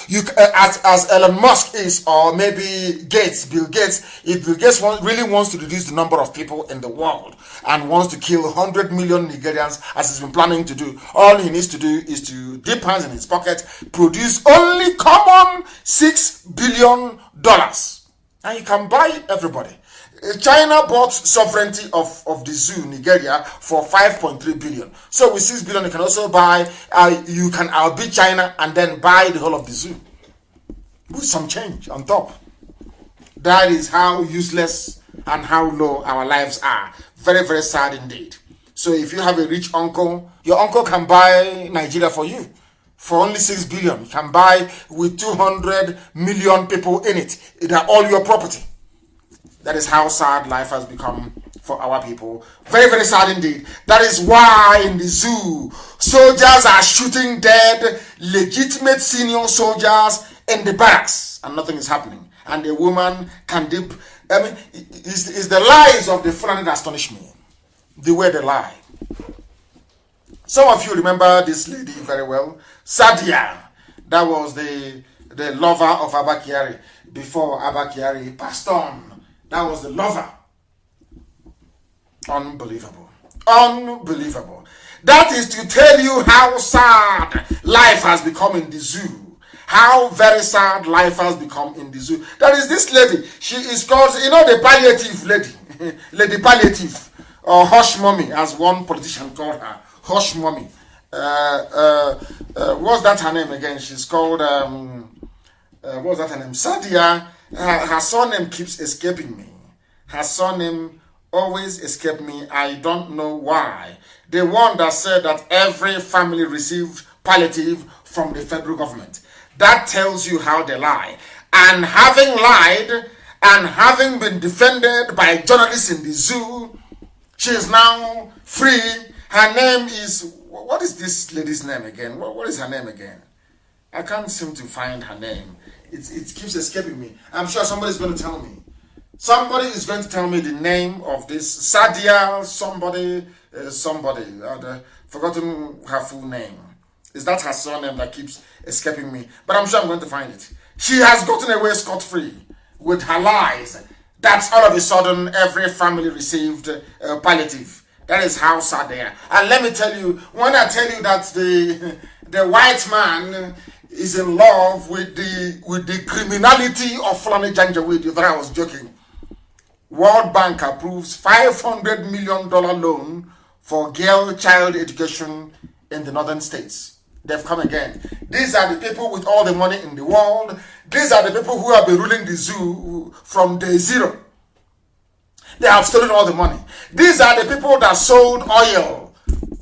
You, as Elon Musk is, or maybe Bill Gates, if Bill Gates really wants to reduce the number of people in the world and wants to kill 100 million Nigerians, as he's been planning to do, all he needs to do is to dip hands in his pocket, produce only common $6 billion, and you can buy everybody. China bought sovereignty of the zoo, Nigeria, for 5.3 billion. So with 6 billion, you can also buy, you can outbid China and then buy the whole of the zoo with some change on top. That is how useless and how low our lives are. Very, very sad indeed. So if you have a rich uncle, your uncle can buy Nigeria for you for only 6 billion. You can buy with 200 million people in it. They are all your property. That is how sad life has become for our people. Very, very sad indeed. That is why in the zoo, soldiers are shooting dead legitimate senior soldiers in the barracks and nothing is happening. And a woman can dip. I mean, it's the lies of the Fulani that astonish me. The way they lie. Some of you remember this lady very well. Sadia. That was the lover of Abba Kyari before Abba Kyari passed on. That was the lover. Unbelievable. Unbelievable. That is to tell you how sad life has become in the zoo. How very sad life has become in the zoo. That is this lady. She is called, you know, the palliative lady. Lady Palliative. Or Hush Mommy, as one politician called her. Hush Mommy. What's that her name again? She's called, what's that her name? Sadia. Her surname keeps escaping me. Her surname always escapes me. I don't know why. The one that said that every family received palliative from the federal government. That tells you how they lie. And having lied and having been defended by journalists in the zoo, she is now free. Her name is, what is this lady's name again? What is her name again? I can't seem to find her name it keeps escaping me. I'm sure somebody's going to tell me. Somebody is going to tell me the name of this Sadia somebody. I've forgotten her full name. Is that her surname that keeps escaping me? But I'm sure I'm going to find it. She has gotten away scot-free with her lies. That's all of a sudden every family received palliative. That is how sad they are. And let me tell you, when I tell you that the white man is in love with the criminality of Fulani Janjaweed, you thought I was joking. World Bank approves $500 million loan for girl child education in the northern states. They've come again. These are the people with all the money in the world. These are the people who have been ruling the zoo from day zero. They have stolen all the money. These are the people that sold oil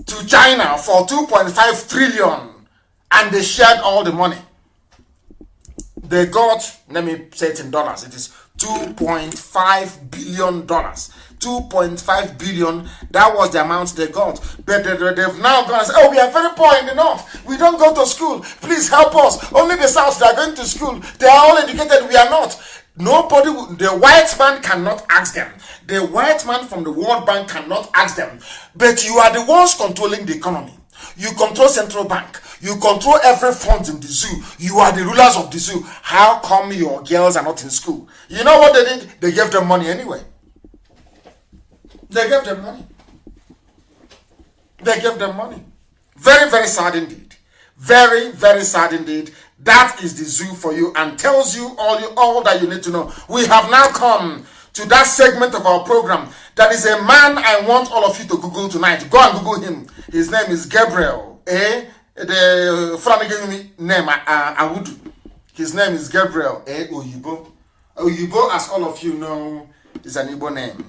to China for 2.5 trillion and they shared all the money. They got, let me say it in dollars, it is $2.5 billion. 2.5 billion, that was the amount they got. But they've now gone and said, oh, we are very poor in the north. We don't go to school. Please help us. Only the south, they are going to school. They are all educated. We are not. Nobody, the white man cannot ask them. The white man from the World Bank cannot ask them. But you are the ones controlling the economy. You control central bank. You control every fund in the zoo. You are the rulers of the zoo. How come your girls are not in school? You know what they did? They gave them money anyway. They gave them money. They gave them money. Very, very sad indeed. Very, very sad indeed. That is the zoo for you and tells you all that you need to know. We have now come to that segment of our program. That is a man I want all of you to Google tonight. Go and Google him. His name is Gabriel. The Fulani gave me name, Awudu. His name is Gabriel Oyibo. Oyibo, as all of you know, is an Igbo name.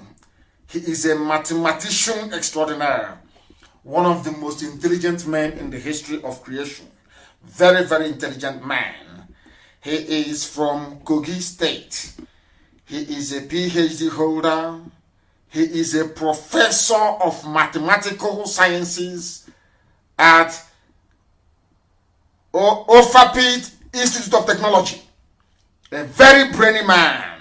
He is a mathematician extraordinaire. One of the most intelligent men in the history of creation. Very, very intelligent man. He is from Kogi State. He is a PhD holder. He is a professor of mathematical sciences at Ofapit Institute of Technology. A very brainy man.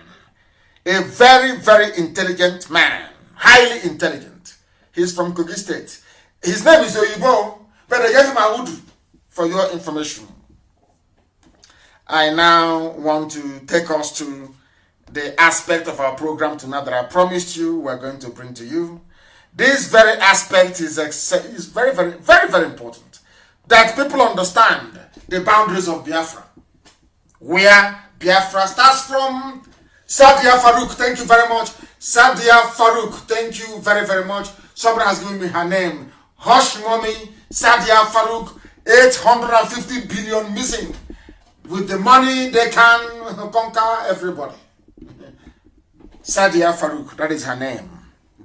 A very, very intelligent man. Highly intelligent. He's from Kogi State. His name is Oyibo, but I gave him Awudu for your information. I now want to take us to the aspect of our program tonight that I promised you we're going to bring to you. This very aspect is very, very, very, very important. That people understand the boundaries of Biafra. Where Biafra starts from. Sadia Farouk, thank you very much. Sadia Farouk, thank you very, very much. Somebody has given me her name. Hush Mommy, Sadia Farouk, 850 billion missing. With the money, they can conquer everybody. Sadia Farouk, that is her name.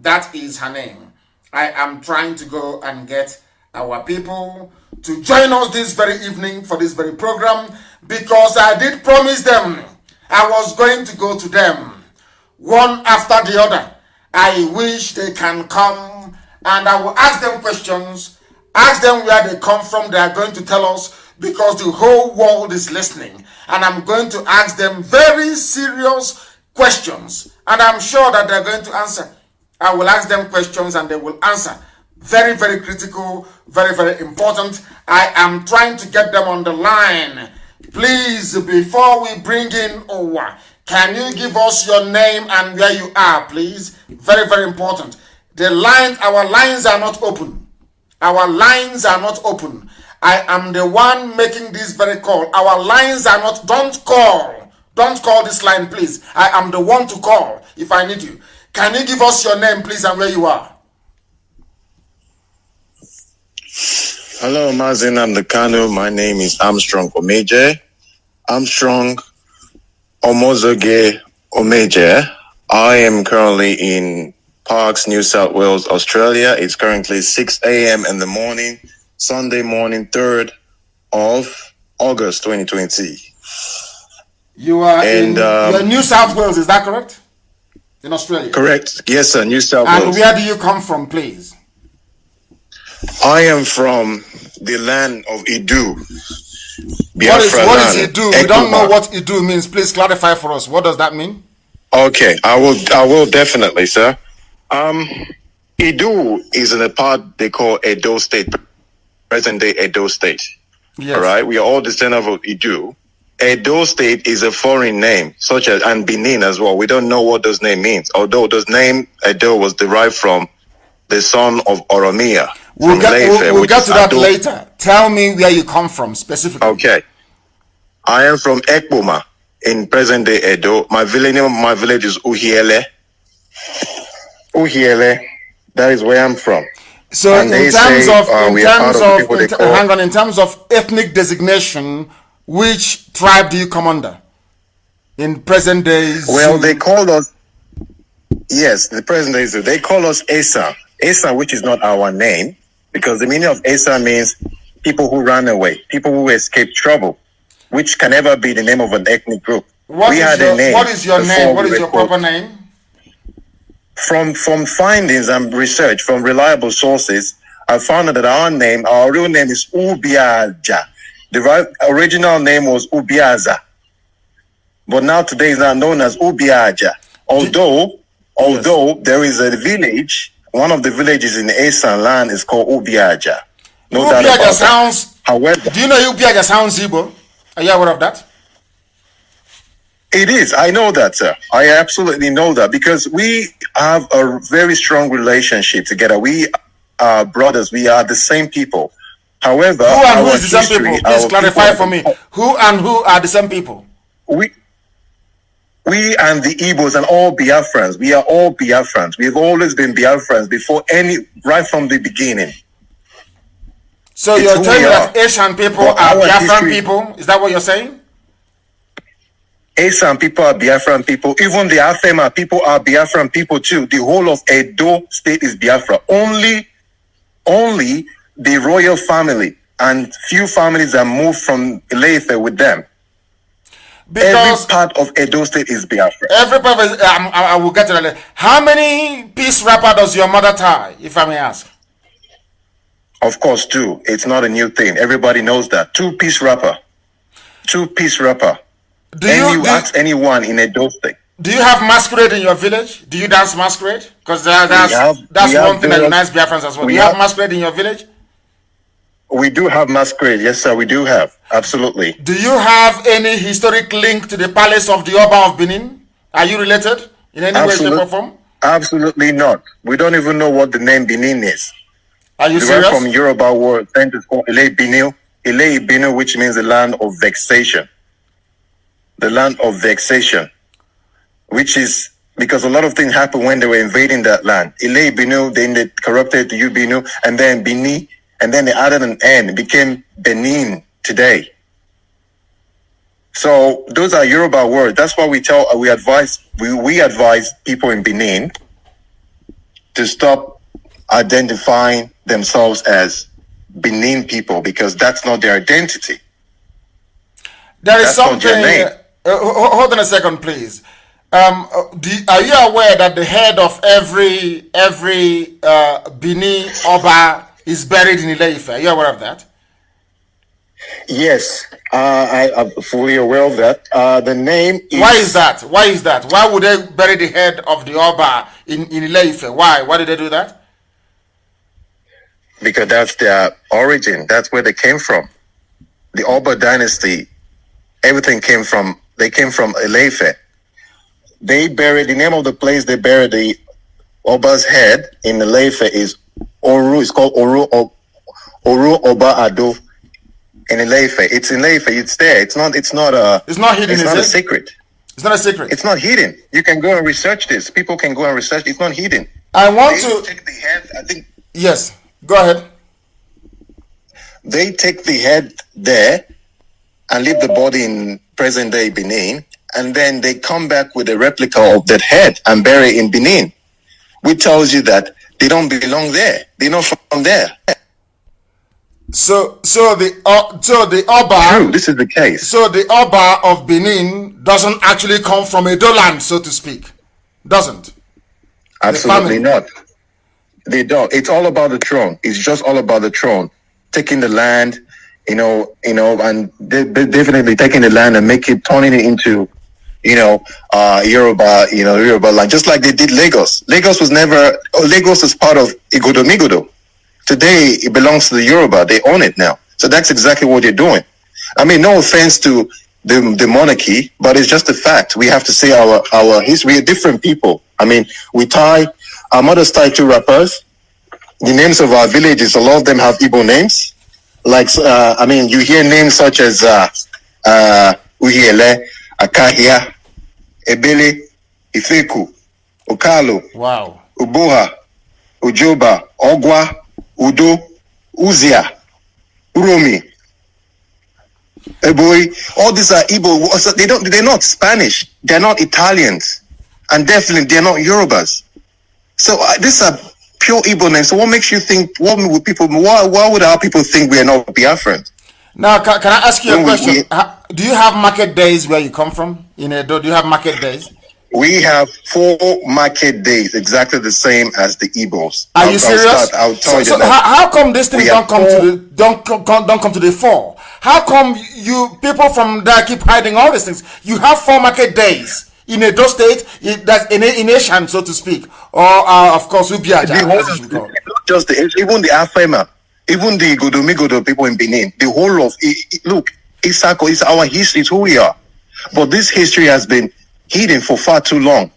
That is her name. I am trying to go and get our people to join us this very evening for this very program because I did promise them I was going to go to them one after the other. I wish they can come and I will ask them questions, ask them where they come from. They are going to tell us because the whole world is listening. And I'm going to ask them very serious questions. And I'm sure that they're going to answer. I will ask them questions and they will answer. Very, very critical, very, very important. I am trying to get them on the line. Please, before we bring in Owa, can you give us your name and where you are, please? Very, very important. Our lines are not open. Our lines are not open. I am the one making this very call. Our lines are not, don't call. Don't call this line, please. I am the one to call if I need you. Can you give us your name, please, and where you are? Hello, Mazi Nnamdi Kanu. My name is Armstrong Omeje. Armstrong Omozoge Omeje. I am currently in Parkes, New South Wales, Australia. It's currently 6 a.m. in the morning, Sunday morning, 3rd of August, 2020. You are in New South Wales, is that correct? In Australia? Correct. Yes, sir, New South Wales. And where do you come from, please? I am from the land of Idu. Biafra What is land. Idu? We don't know what Idu means. Please clarify for us. What does that mean? Okay, I will definitely, sir. Idu is in a part they call Edo State, present day Edo State. Yes. All right, we are all descendants of Idu. Edo State is a foreign name, such as, and Benin as well. We don't know what those name means, although those name Edo was derived from the son of Oromia. We'll get to that later. Tell me where you come from specifically. Okay. I am from Ekboma in present day Edo. My village name of my village is Uhiele. Uhiele. That is where I'm from. So and in terms of ethnic designation, which tribe do you come under in present days? Well, they call us, yes, the present days, they call us Esa. Esa, which is not our name, because the meaning of Esa means people who run away, people who escape trouble, which can never be the name of an ethnic group. What is your name? What is your proper name? From findings and research from reliable sources, I found out that our real name is Ubiaja. The original name was Ubiaza, but now today is now known as Ubiaja. Although there is a village, one of the villages in the Esan land is called Ubiaja. No doubt about that. However, do you know Ubiaja sounds Igbo? Are you aware of that? It is. I know that, sir. I absolutely know that because we have a very strong relationship together. We are brothers. We are the same people. However, who and who is the same people? Please clarify for me. Who and who are the same people? We and the Igbos and all Biafrans. We are all Biafrans. We've always been Biafrans right from the beginning. So you're telling me that Asian people are Biafran people? Is that what you're saying? Asian people are Biafran people. Even the Afema people are Biafran people too. The whole of Edo State is Biafra. Only the royal family and few families that moved from Ileife with them. Because every part of Edo State is Biafra. Every part of, I will get to that later. How many piece wrapper does your mother tie, if I may ask? Of course, 2. It's not a new thing. Everybody knows that. 2-piece wrapper. 2-piece wrapper. Ask anyone in Edo State. Do you have masquerade in your village? Do you dance masquerade? Because that's one thing that unites Biafrans as well. Do you have masquerade in your village? We do have masquerade. Yes, sir, we do have. Absolutely. Do you have any historic link to the palace of the Oba of Benin? Are you related in any way, shape, or form? Absolutely not. We don't even know what the name Benin is. Are you serious? From Yoruba word, it's called Ile Binu. Ile Binu, which means the land of vexation. The land of vexation, which is because a lot of things happened when they were invading that land. Ile Binu, then they corrupted the Ubinu, and then Bini, and then they added an N. It became Benin today. So those are Yoruba words. That's why we advise people in Benin to stop identifying themselves as Benin people, because that's not their identity. There is something. Hold on a second, please. Are you aware that the head of every Bini Oba is buried in Ile-Ife? Are you aware of that? Yes, I'm fully aware of that. The name is... Why is that? Why would they bury the head of the Oba in Ile-Ife? Why? Why did they do that? Because that's their origin. That's where they came from. The Oba dynasty, everything came from Ile-Ife. They buried, the name of the place they buried the Oba's head in Ile-Ife is Oru. It's called Oru Oba Ado in Ile-Ife. It's in Ile-Ife. It's there. It's not hidden. It's not a secret. It's not a secret. It's not hidden. You can go and research this. People can go and research. It's not hidden. I want to take the head. I think. Yes. Go ahead. They take the head there and leave the body in present day Benin, and then they come back with a replica of that head and bury it in Benin, which tells you that they don't belong there. They're not from there. So the Oba. True, this is the case. So the Oba of Benin doesn't actually come from Edo land, so to speak. Doesn't. Absolutely not. They don't. It's all about the throne. It's just all about the throne. Taking the land, and definitely taking the land and turning it into, Yoruba land, just like they did Lagos. Lagos is part of Igodomigodo. Today, it belongs to the Yoruba. They own it now. So that's exactly what they're doing. I mean, no offense to the monarchy, but it's just a fact. We have to say our history. We are different people. I mean, our mothers tie 2 wrappers. The names of our villages, a lot of them have Igbo names. Like, you hear names such as Uhiele, Akahia, Ebele, Ifeku, Okalo, Wow. Uboha, Ujoba, Ogwa, Udo, Uzia, Uromi, Eboy. All these are Igbo. So they're not Spanish. They're not Italians. And definitely they're not Yorubas. So these are pure Igbo names. So what makes you think, why would our people think we are not Biafrans? Now, can I ask you a question? Do you have market days where you come from? In Edo, do you have market days? We have 4 market days, exactly the same as the Igbos. Are you serious? I'll tell you so that. How come these things don't come to the 4? How come you people from there keep hiding all these things? You have 4 market days in Edo State, that's in a nation, so to speak, or of course Ubiaja. Just even the Afema, even the Godomigodo people in Benin, the whole of look, Isako is our history, it's who we are. But this history has been hidden for far too long,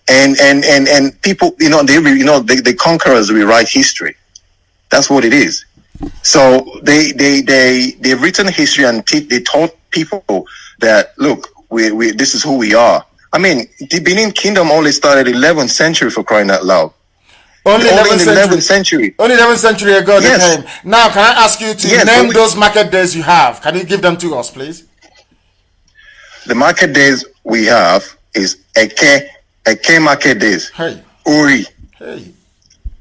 and people, the conquerors rewrite history. That's what it is. So they've written history and they taught people that, look, we this is who we are. I mean, the Benin Kingdom only started 11th century, for crying out loud. Only in the 11th century. Only 11th century ago they came. Now, can I ask you to name those market days you have? Can you give them to us, please? The market days we have is Eke market days. Hey. Uri. Hey.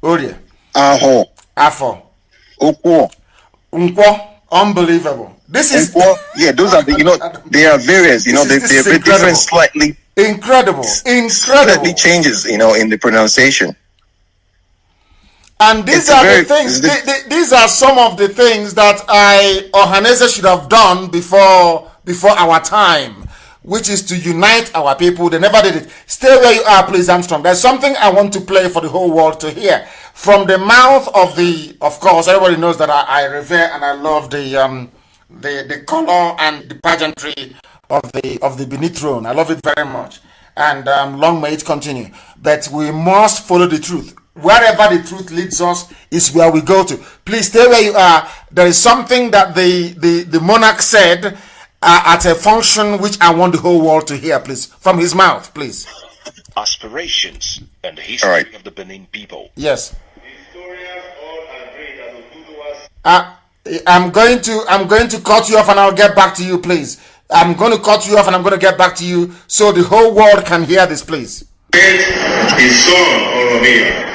Uri. Aho. Afo. Okwo. Unkwo. Unbelievable. This is those are they are various, they're different slightly. Incredible. Slightly changes, in the pronunciation. And these are the things, these are some of the things that Ohaneze should have done before our time, which is to unite our people. They never did it. Stay where you are, please, Armstrong. There's something I want to play for the whole world to hear. From the mouth of course, everybody knows that I revere and I love the color and the pageantry of the Benin throne. I love it very much. And long may it continue. But we must follow the truth. Wherever the truth leads us is where we go to. Please stay where you are. There is something that the monarch said at a function which I want the whole world to hear, please. From his mouth, please. Aspirations and the history of the Benin people. Yes. I'm going to cut you off and I'll get back to you, please. I'm going to cut you off and I'm going to get back to you so the whole world can hear this, please. His son, Oromia.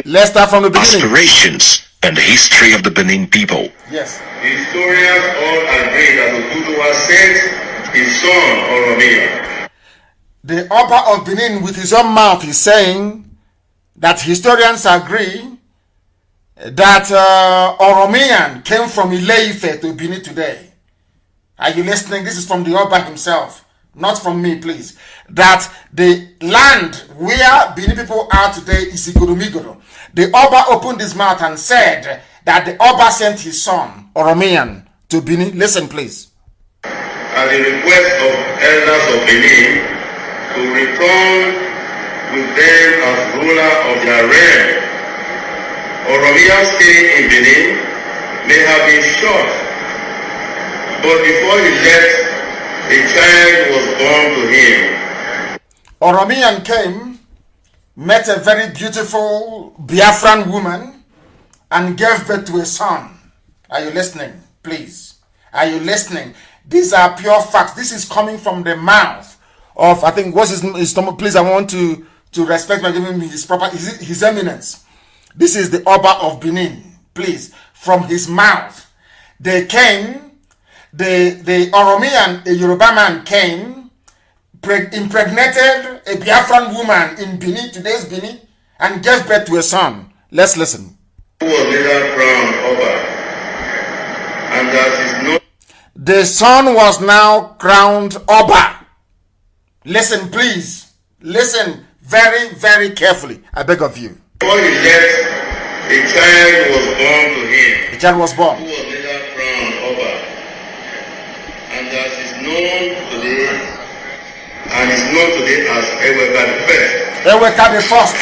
Let's start from the beginning. Aspirations and the history of the Benin people. Yes. Historians all agree that Oduduwa sent his son, Oromia. The Oba of Benin, with his own mouth, is saying that historians agree that Oromian came from Ile-Ife to Benin today. Are you listening? This is from the Oba himself, not from me, please. That the land where Benin people are today is Igodomigodo. The Oba opened his mouth and said that the Oba sent his son, Oromian, to Benin. Listen, please. At the request of elders of Benin to return with them as ruler of their realm, Oromia's stay in Benin may have been short, but before he left, a child was born to him. Oromian came, met a very beautiful Biafran woman, and gave birth to a son. Are you listening? Please. Are you listening? These are pure facts. This is coming from the mouth of, I think, what's his please, I want to respect by giving him his eminence. This is the Oba of Benin. Please, from his mouth. They came, the Oromian, a Yoruba man came, impregnated a Biafran woman in Benin, today's Benin, and gave birth to a son. Let's listen. Who was later crowned Oba And that is no. The son was now crowned Oba. Listen, please. Listen very, very carefully. I beg of you. Before he left, a child was born to him. The child was born. Who was later crowned Oba. And that is known today. And is known today as Eweka the First. Eweka the First.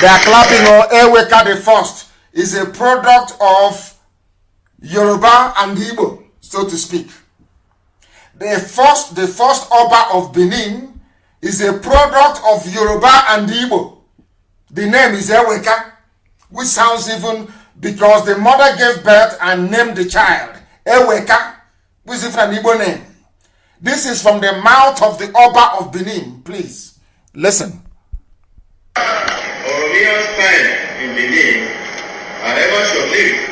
They are clapping on Eweka the First. Is a product of Yoruba and Igbo, so to speak. The first Oba of Benin is a product of Yoruba and Igbo. The name is Eweka, which sounds even because the mother gave birth and named the child Eweka, which is an Igbo name. This is from the mouth of the Oba of Benin. Please listen. Oromiya's time in Benin are ever short-lived.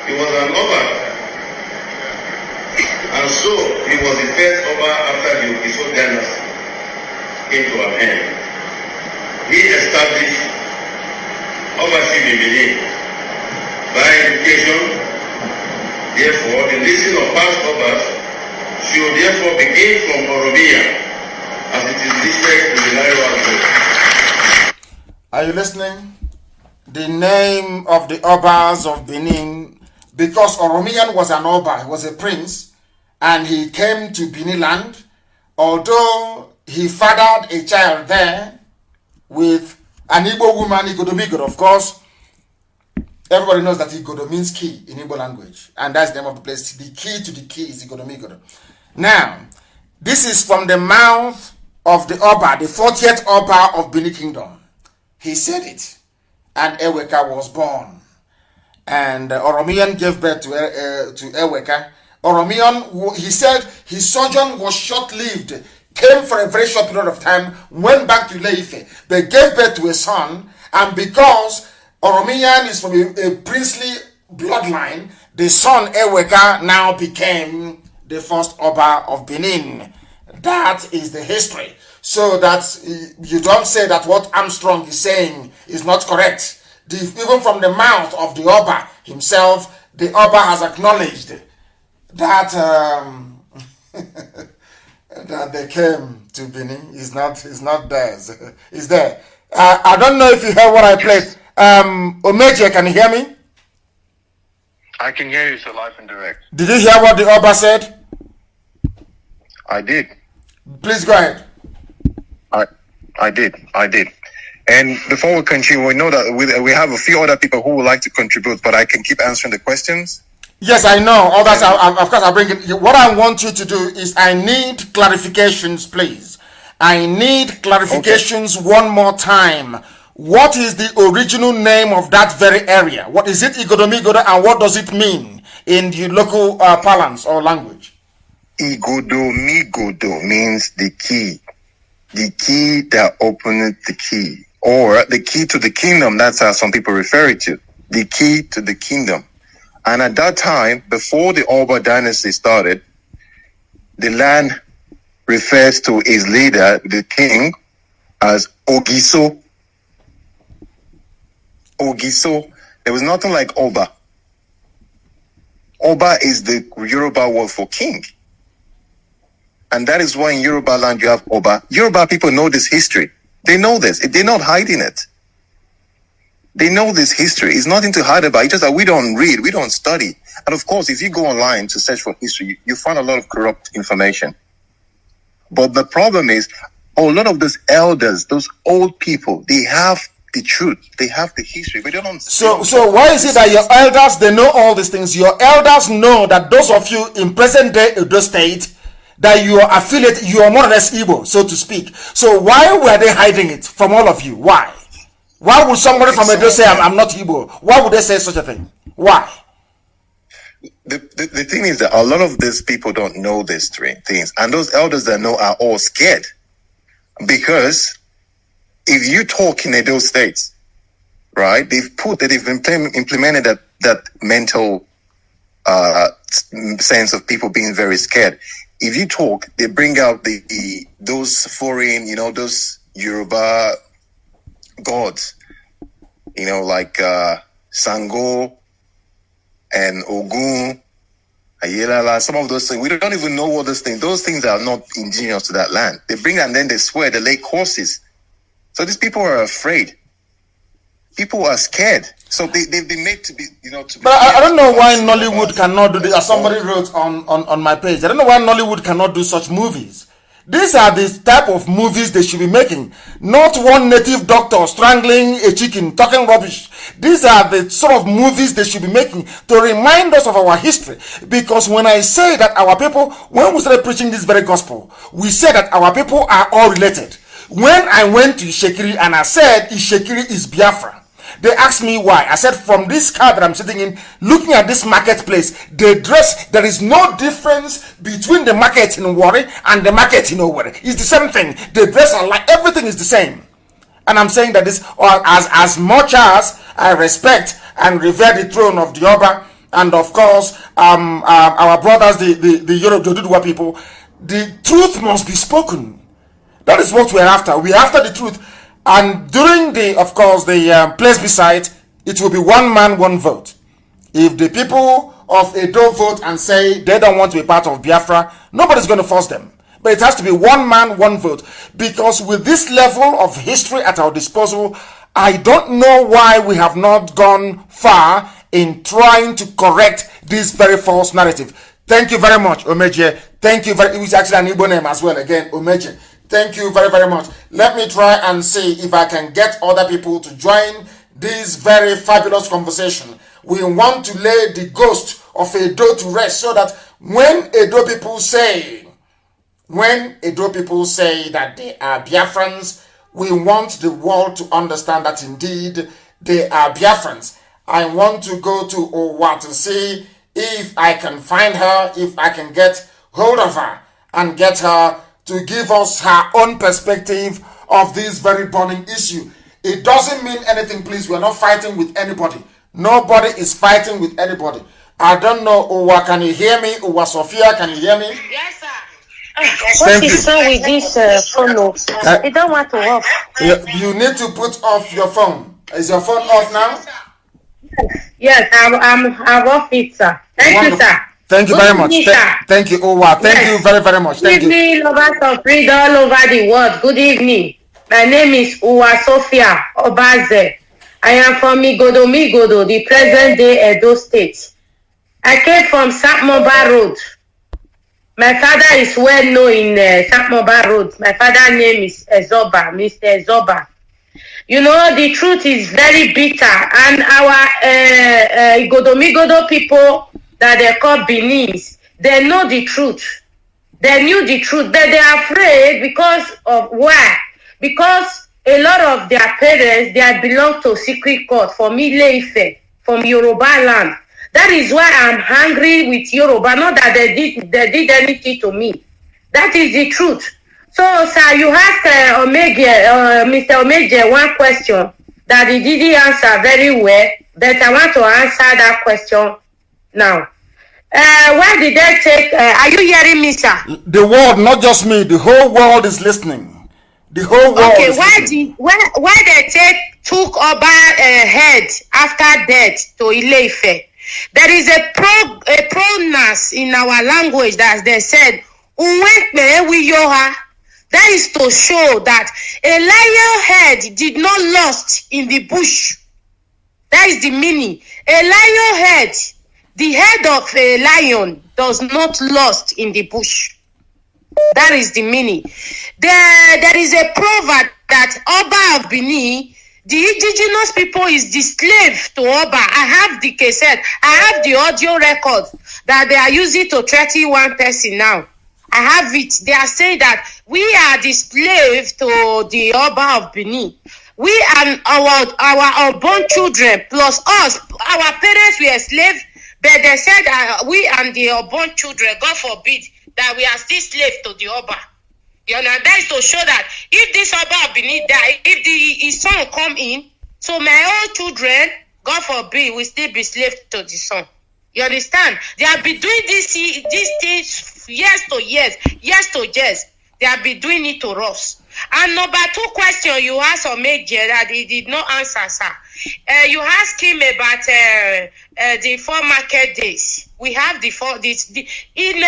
He was an Oba, and so he was the first Oba after the Ogiso dynasty came to an end. He established Obaship in Benin by education. Therefore, the listing of past Obas should therefore begin from Oromiya, as it is listed in the Naira. Are you listening? The name of the Obas of Benin, because Oromiyan was an Oba, he was a prince, and he came to Benin land, although he fathered a child there with an Igbo woman, Igodomigodo. Of course, everybody knows that Igodo means key in Igbo language, and that's the name of the place. The key to the key is Igodomigodo. Now, this is from the mouth of the Oba, the 40th Oba of Benin Kingdom. He said it, and Eweka was born. And Oromiyan gave birth to Eweka. Oromiyan, he said his sojourn was short-lived, came for a very short period of time, went back to Ile-Ife. They gave birth to a son, and because Oromiyan is from a princely bloodline, the son Eweka now became the first Oba of Benin. That is the history. So that you don't say that what Armstrong is saying is not correct. Even from the mouth of the Oba himself, the Oba has acknowledged that that they came to Benin. Is not theirs. Is there? I don't know if you heard what I played. Omeje, can you hear me? I can hear you, so live and direct. Did you hear what the Oba said? I did. Please go ahead. I did. And before we continue, we know that we have a few other people who would like to contribute, but I can keep answering the questions. Yes, I know. All that, of course, I'll bring it. What I want you to do is I need clarifications, please. I need clarifications one more time. What is the original name of that very area? What is it, Igodomigodo, and what does it mean in the local parlance or language? Igodomigodo means the key that opened the key, or the key to the kingdom. That's how some people refer it to, the key to the kingdom. And at that time, before the Oba dynasty started, the land refers to his leader, the king, as Ogiso. Ogiso. There was nothing like Oba. Oba is the Yoruba word for king. And that is why in Yoruba land you have Oba. Yoruba people know this history. They know this. They're not hiding it. They know this history. It's nothing to hide about. It's just that we don't read, we don't study. And of course, if you go online to search for history, you find a lot of corrupt information. But the problem is, a lot of those elders, those old people, they have the truth. They have the history. But they don't. So why is it that your elders, they know all these things? Your elders know that those of you in present day Edo State, that you are affiliated, you are more or less Igbo, so to speak. So why were they hiding it from all of you? Why? Why would somebody from Edo say I'm not Igbo? Why would they say such a thing? Why? The thing is that a lot of these people don't know these things, and those elders that know are all scared, because if you talk in Edo State, right, they've implemented that mental sense of people being very scared. If you talk, they bring out those foreign, those Yoruba gods, like Sango and Ogun, Ayelala, some of those things. We don't even know what those things. Those things are not indigenous to that land. They bring and then they swear they lay horses. So these people are afraid. People are scared. So they've been made to be, to be. But I don't know why Nollywood cannot do this. As somebody wrote on my page, I don't know why Nollywood cannot do such movies. These are the type of movies they should be making. Not one native doctor strangling a chicken, talking rubbish. These are the sort of movies they should be making to remind us of our history. Because when I say that our people, when we started preaching this very gospel, we said that our people are all related. When I went to Ishekiri and I said Ishekiri is Biafra, they asked me why. I said, from this car that I'm sitting in, looking at this marketplace, they dress, there is no difference between the market in Warri and the market in Owerri. It's the same thing. They dress alike, everything is the same. And I'm saying that this, or as much as I respect and revere the throne of the Oba, and of course, our brothers, the Yoruba people, the truth must be spoken. That is what we're after. We're after the truth. And during the, of course, the place beside, it will be one man, one vote. If the people of Edo vote and say they don't want to be part of Biafra, nobody's going to force them. But it has to be one man, one vote. Because with this level of history at our disposal, I don't know why we have not gone far in trying to correct this very false narrative. Thank you very much, Omeje. Thank you very much. It's actually an Igbo name as well, again, Omeje. Thank you very, very much. Let me try and see if I can get other people to join this very fabulous conversation. We want to lay the ghost of Edo to rest so that when Edo people say that they are Biafrans, we want the world to understand that indeed they are Biafrans. I want to go to Owa to see if I can find her, if I can get hold of her and get her to give us her own perspective of this very burning issue. It doesn't mean anything, please. We're not fighting with anybody. Nobody is fighting with anybody. I don't know, Uwa, can you hear me? Uwa Sophia, can you hear me? Yes, sir. What is wrong with this phone? It don't want to work. You need to put off your phone. Is your phone off now? Yes, I'm off it, sir. Thank you, sir. Thank you very much. Thank you, Owa. Thank you very, very much. Thank you. Good evening, lovers of freedom all over the world. Good evening. My name is Uwa Sophia Obaze. I am from Migodo, the present day Edo State. I came from Sapmoba Road. My father is well known in Sapmoba Road. My father's name is Ezoba, Mr. Ezoba. You know, the truth is very bitter, and our Migodo people that they call Benis, they know the truth. They knew the truth, but they are afraid because of why? Because a lot of their parents, they belong to secret court from Ile-Ife, from Yoruba land. That is why I'm angry with Yoruba. Not that they did anything to me. That is the truth. So, sir, you asked Mr. Omeje one question that he didn't answer very well, but I want to answer that question now. Why did they take? Are you hearing me, sir? The world, not just me. The whole world is listening. The whole world. Okay, why they took Oba head after death to Ile-Ife? There is a pronoun in our language that they said, that is to show that a lion head did not lost in the bush. That is the meaning. A lion head, the head of a lion does not lost in the bush. That is the meaning. There is a proverb that Oba of Benin, the indigenous people is the slave to Oba. I have the cassette. I have the audio record that they are using to threaten one person now. I have it. They are saying that we are the slave to the Oba of Benin. We and our unborn children plus us, our parents were slaves, but they said we and the unborn children, God forbid, that we are still slaves to the Oba. You know, that is to show that if this Oba of Benin die, if his son come in, so my own children, God forbid, will still be slaves to the son. You understand? They have been doing these things years to years. They have been doing it to us. And number 2 question you asked on Major that he did not answer, sir. You asked him about the 4 market days. We have the 4 in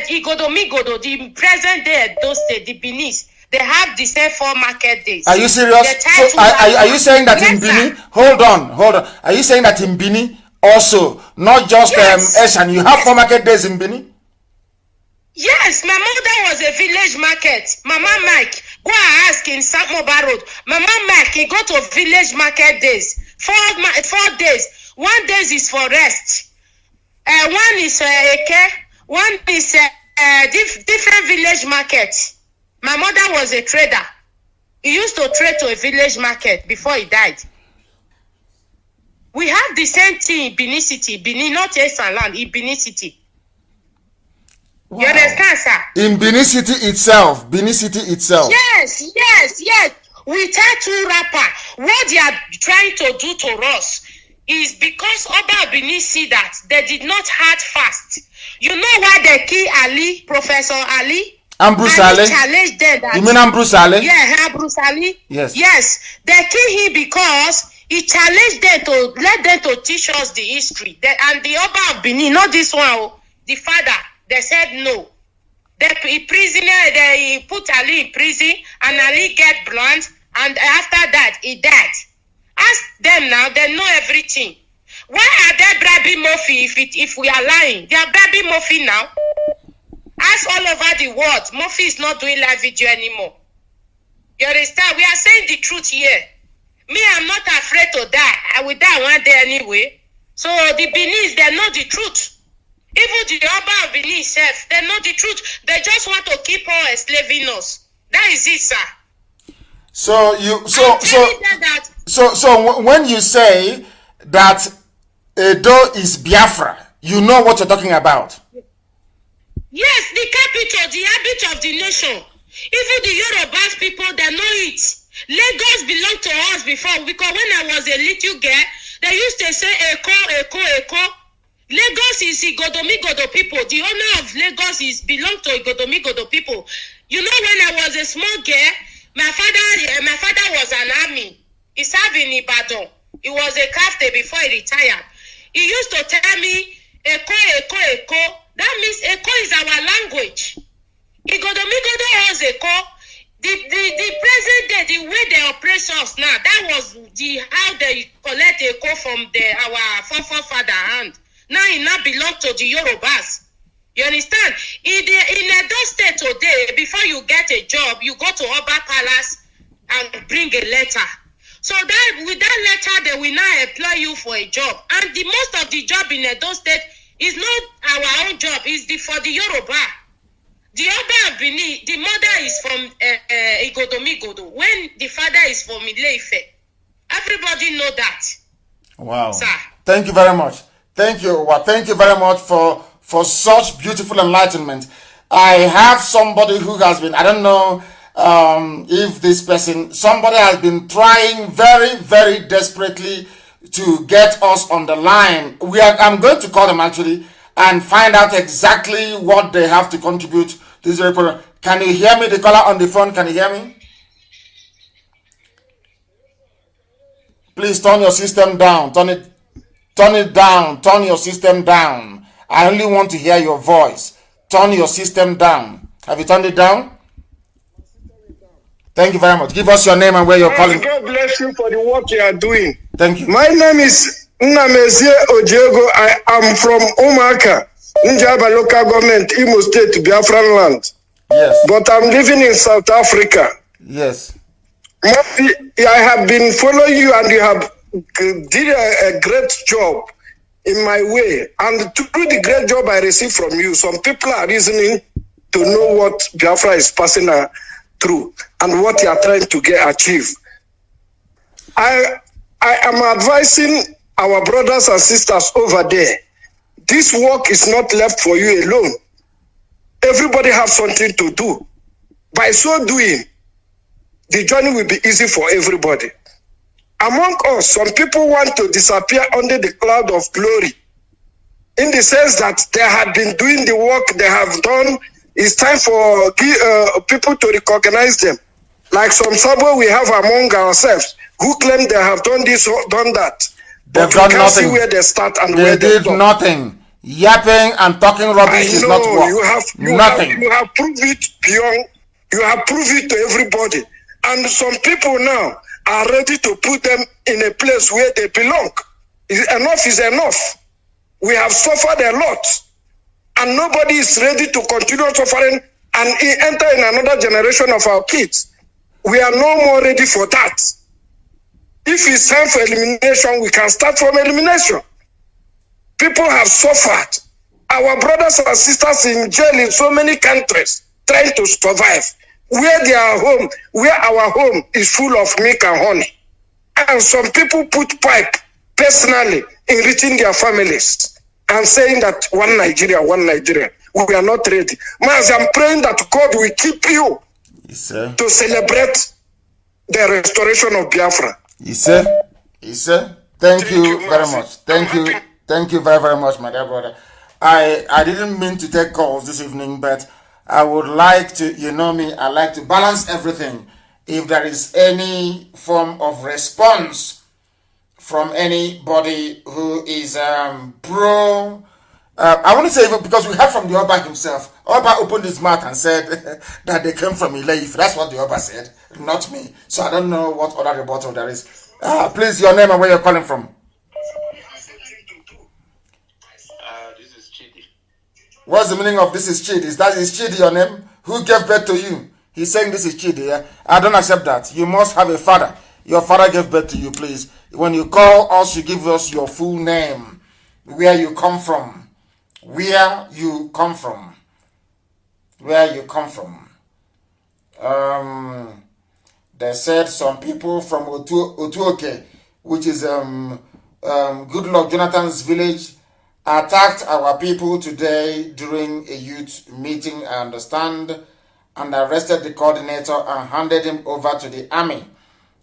Igodomigodo, the present day at those states, the Benin, they have the same 4 market days. Are you serious? So are you saying that in Benin? Hold on. Are you saying that in Benin also, not just Eshan, you have 4 market days in Benin? Yes, my mother was a village market. Mama Mike, go and ask in Samoba Road. Mama Mike, he go to village market days. 4 days. 1 day is for rest. One is Eke. One is different village market. My mother was a trader. He used to trade to a village market before he died. We have the same thing in Benin City. Benin, not Eastern land, in Benin City. Wow. You understand, sir? In Benin City itself. Yes. We tell 2 rapper what they are trying to do to us is because Oba Benin see that they did not hard fast. You know why they kill Ali, Professor Ali? Ambrose Ali. Challenged them that, you mean Ambrose Ali? Yeah, Ambrose Ali. Yes. Yes. They kill him because he challenged them to let them to teach us the history. And the Oba of Benin, not this one, the father, they said no. They put Ali in prison and Ali get blunt, and after that he died. Ask them now, they know everything. Why are they bribing Murphy if we are lying? They are bribing Murphy now. Ask all over the world. Murphy is not doing live video anymore. You understand? We are saying the truth here. Me, I'm not afraid to die. I will die one day anyway. So the Benin, they know the truth. Even the Oba of Benin itself, they know the truth. They just want to keep on enslaving us. That is it, sir. So when you say that Edo is Biafra, you know what you're talking about. Yes, the capital, the habit of the nation. Even the Yorubas people, they know it. Lagos belonged to us before, because when I was a little girl, they used to say Eko. Lagos is Igodomigodo people. The owner of Lagos belong to Igodomigodo people. You know, when I was a small girl, my father was an army. He served in Ibadan. He was a captain before he retired. He used to tell me, Eko. That means Eko is our language. Igodomigodo has Eko. The present day, the way they oppress us now, that was how they collect Eko from our forefather hand. Now it now belongs to the Yorubas. You understand? In Edo State today, before you get a job, you go to Oba Palace and bring a letter. So that with that letter, they will now employ you for a job. And the most of the job in Edo State is not our own job, it's for the Yoruba. The Oba of Benin, the mother is from Igodomigodo, when the father is from Ile-Ife. Everybody know that. Wow. Sir. Thank you very much. Thank you. Well, thank you very much for such beautiful enlightenment. I have somebody who has been, I don't know if this person, somebody has been trying very, very desperately to get us on the line. I'm going to call them actually and find out exactly what they have to contribute to this very program. Can you hear me? The caller on the phone, can you hear me? Please turn your system down. Turn it down. Turn your system down. I only want to hear your voice. Turn your system down. Have you turned it down? Thank you very much. Give us your name and where you're calling. God bless you for the work you are doing. Thank you. My name is Mazi Nnamdi. I am from Umaka, Njaba local government, Imo State, Biafra land. Yes. But I'm living in South Africa. Yes. I have been following you and you have did a great job in my way. And through the great job I received from you, some people are reasoning to know what Biafra is passing through and what you are trying to achieve. I am advising our brothers and sisters over there. This work is not left for you alone. Everybody has something to do. By so doing, the journey will be easy for everybody. Among us, some people want to disappear under the cloud of glory, in the sense that they have been doing the work they have done. It's time for people to recognize them. like some somewhere we have among ourselves who claim they have done this or done that. They've But we done can't nothing. see where they start and They where they did stop. nothing. Yapping and talking rubbish is not work. You have proved it beyond. You have proved it to everybody, and some people now are ready to put them in a place where they belong. Enough is enough. We have suffered a lot, and nobody is ready to continue suffering and enter in another generation of our kids. We are no more ready for that. If it's time for elimination, we can start from elimination. People have suffered. Our brothers and sisters in jail in so many countries trying to survive. Where they are home, where our home is full of milk and honey. And some people put pipe personally enriching their families and saying that one Nigeria, one Nigeria. We are not ready. Mazi, I'm praying that God will keep you to celebrate the restoration of Biafra. Thank you very much. Thank you very, very much, my dear brother. I didn't mean to take calls this evening, but I would like to, you know me, I like to balance everything. If there is any form of response from anybody who is pro, I want to say, because we heard from the Oba himself. Oba opened his mouth and said that they came from Ileif. That's what the Oba said, not me. So I don't know what other rebuttal there is. Please, your name and where you're calling from. This is Chidi. What's the meaning of this is Chidi? Is Chidi your name? Who gave birth to you? He's saying this is Chidi. Yeah? I don't accept that. You must have a father. Your father gave birth to you, please. When you call us, you give us your full name, where you come from. Where you come from. Where you come from. They said some people from Otuoke, which is Goodluck Jonathan's village, attacked our people today during a youth meeting, I understand, and arrested the coordinator and handed him over to the army.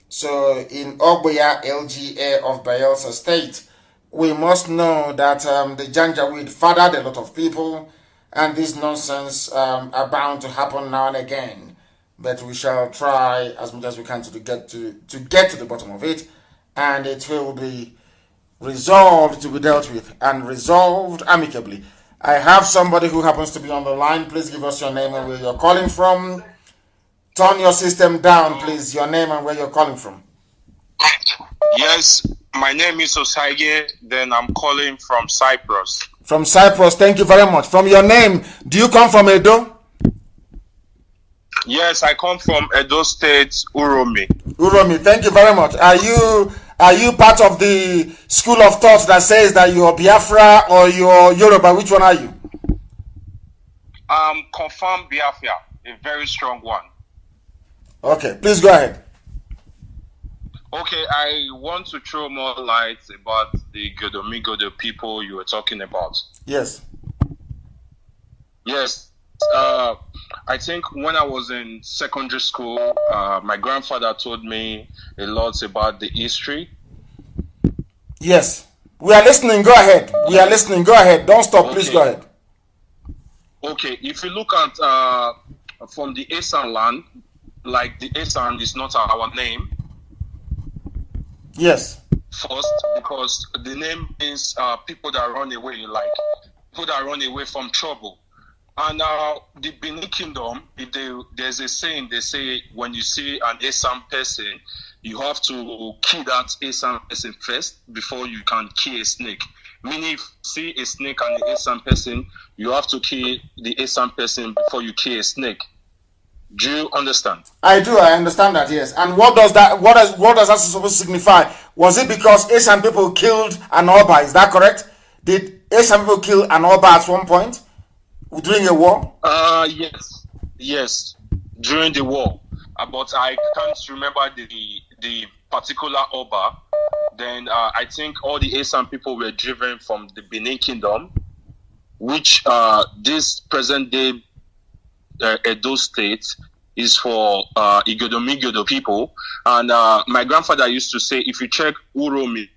So in Ogboya LGA of Bayelsa State, we must know that the Janjaweed fathered a lot of people, and this nonsense are bound to happen now and again. But we shall try as much as we can to get to the bottom of it, and it will be resolved, to be dealt with, and resolved amicably. I have somebody who happens to be on the line. Please give us your name and where you're calling from. Turn your system down, please. Your name and where you're calling from. Yes, my name is Osage. Then I'm calling from Cyprus. From Cyprus, thank you very much. From your name, do you come from Edo? Yes, I come from Edo State, Uromi. Uromi, thank you very much. Are you part of the school of thought that says that you're Biafra or you're Yoruba? Which one are you? Confirmed Biafra, a very strong one. Okay, please go ahead. Okay, I want to throw more light about the Godomigodo people you were talking about. Yes. Yes. I think when I was in secondary school, my grandfather told me a lot about the history. Yes. We are listening. Go ahead. We are listening. Go ahead. Don't stop. Okay. Please go ahead. Okay. If you look at from the Esan land, like the Esan is not our name. Yes. First, because the name means people that run away, like people that run away from trouble. And the Benin Kingdom, there's a saying, they say when you see an Esan person, you have to kill that Esan person first before you can kill a snake. Meaning, if you see a snake and an Esan person, you have to kill the Esan person before you kill a snake. Do you understand? I do. I understand that. Yes. And what does that? What does that supposed to signify? Was it because Asian people killed an Oba? Is that correct? Did Asian people kill an Oba at one point during a war? Yes, during the war. But I can't remember the particular Oba. Then I think all the Asian people were driven from the Benin Kingdom, which this present day Edo State is for Igodomigodo people. And my grandfather used to say, if you check Uromi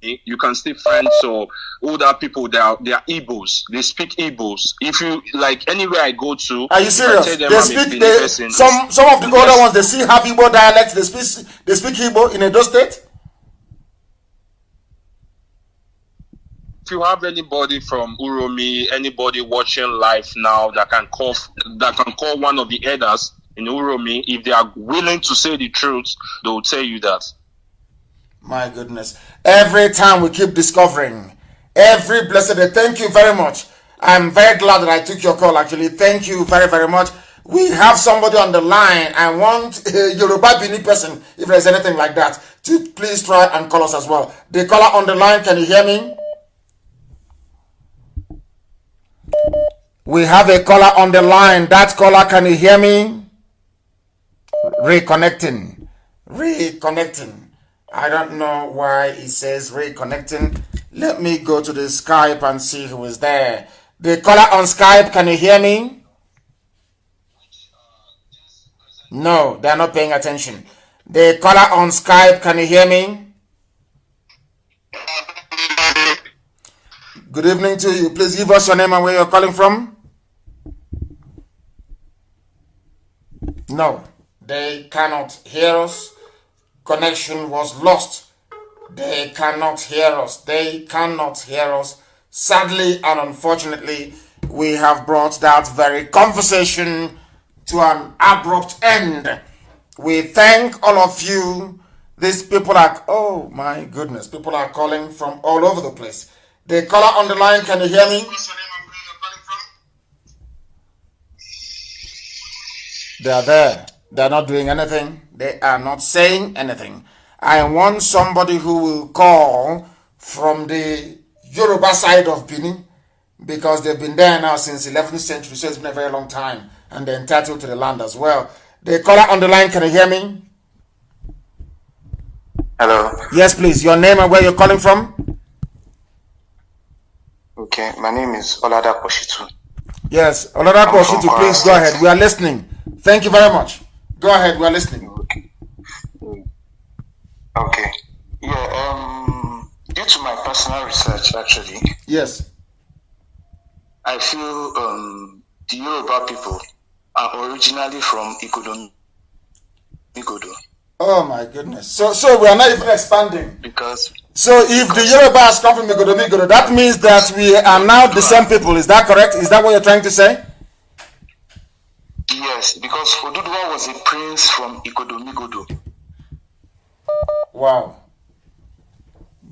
you can still find so older people. They are Igbos. They speak Igbos. If you like anywhere I go to, are you serious? I tell them They I'm speak a Benin person. some of the older ones. They still have Igbo dialects. They speak Igbo in Edo State. If you have anybody from Uromi, anybody watching live now that can call one of the elders in Uromi, if they are willing to say the truth, they will tell you that. My goodness. Every time we keep discovering, every blessed day. Thank you very much. I'm very glad that I took your call, actually. Thank you very, very much. We have somebody on the line. I want a Yoruba Bini person, if there's anything like that, to please try and call us as well. The caller on the line, can you hear me? We have a caller on the line. That caller, can you hear me? Reconnecting. I don't know why it says reconnecting. Let me go to the Skype and see who is there. The caller on Skype, can you hear me? No, they're not paying attention. The caller on Skype, can you hear me? Good evening to you. Please give us your name and where you're calling from. No, they cannot hear us. Connection was lost. They cannot hear us. Sadly and unfortunately, we have brought that very conversation to an abrupt end. We thank all of you. These people are, oh my goodness, people are calling from all over the place. The caller on the line, can you hear me? They are there. They are not doing anything. They are not saying anything. I want somebody who will call from the Yoruba side of Benin, because they've been there now since 11th century, so it's been a very long time, and they're entitled to the land as well. The caller on the line, can you hear me? Hello. Yes, please. Your name and where you're calling from? Okay, my name is Olada Poshitu. Yes, Olada Poshitu, please go ahead. We are listening. Thank you very much. Go ahead, we are listening. Okay. Yeah, due to my personal research, actually. Yes. I feel the Yoruba people are originally from Igodo. Oh my goodness. So we are not even expanding. So if the Yorubas come from Igodo, that means that we are now the same people. Is that correct? Is that what you're trying to say? Yes, because Oduduwa was a prince from Igodo. Wow.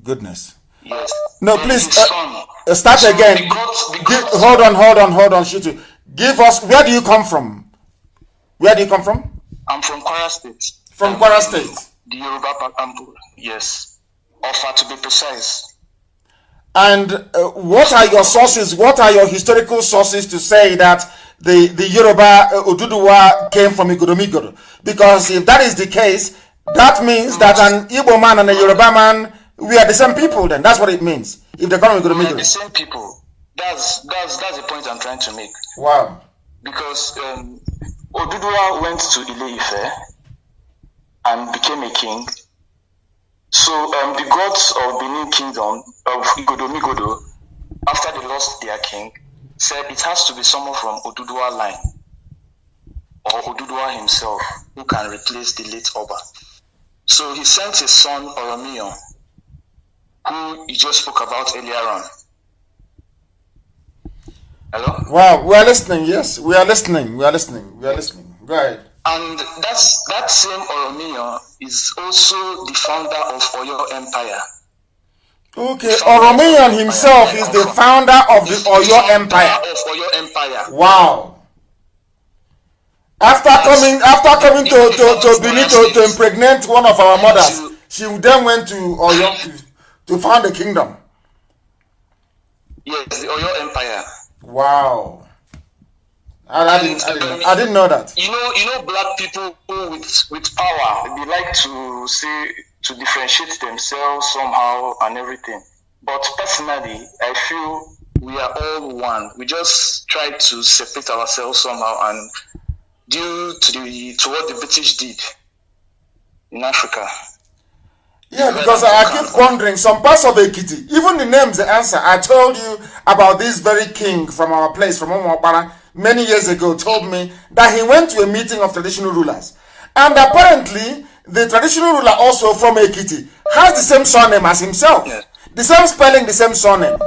Goodness. Yes. No, please start again. Hold on, Shitu. Give us, where do you come from? I'm from Kwara State. From Kwara State. The Yoruba Pampu, yes. Ofa, to be precise. And what are your sources? What are your historical sources to say that the Yoruba Oduduwa came from Igodo? Because if that is the case, that means that an Igbo man and a Yoruba man, we are the same people then. That's what it means. If they come from Igodo. We are the same people. That's the point I'm trying to make. Wow. Because Oduduwa went to Ile-Ife and became a king. So the gods of Benin Kingdom, of Igodo, after they lost their king, said it has to be someone from Oduduwa line, or Oduduwa himself, who can replace the late Oba. So he sent his son Oromiyan, who he just spoke about earlier on. Hello? Wow, we are listening. Yes, we are listening. Go ahead. And that same Oromiyan is also the founder of Oyo Empire. Okay, Oromiyan himself is the founder of the Oyo Empire. Wow. After coming to Benin to impregnate one of our mothers, she then went to Oyo to found a kingdom. Yes, the Oyo Empire. Wow. I didn't know that. You know, black people with power, they like to differentiate themselves somehow and everything. But personally, I feel we are all one. We just try to separate ourselves somehow, and due to what the British did in Africa. Yeah, because I keep wondering, some parts of Ekiti, even the names, the answer. I told you about this very king from our place, from Omopara, many years ago, told me that he went to a meeting of traditional rulers. And apparently, the traditional ruler also from Ekiti has the same surname as himself. Yes. The same spelling, the same surname.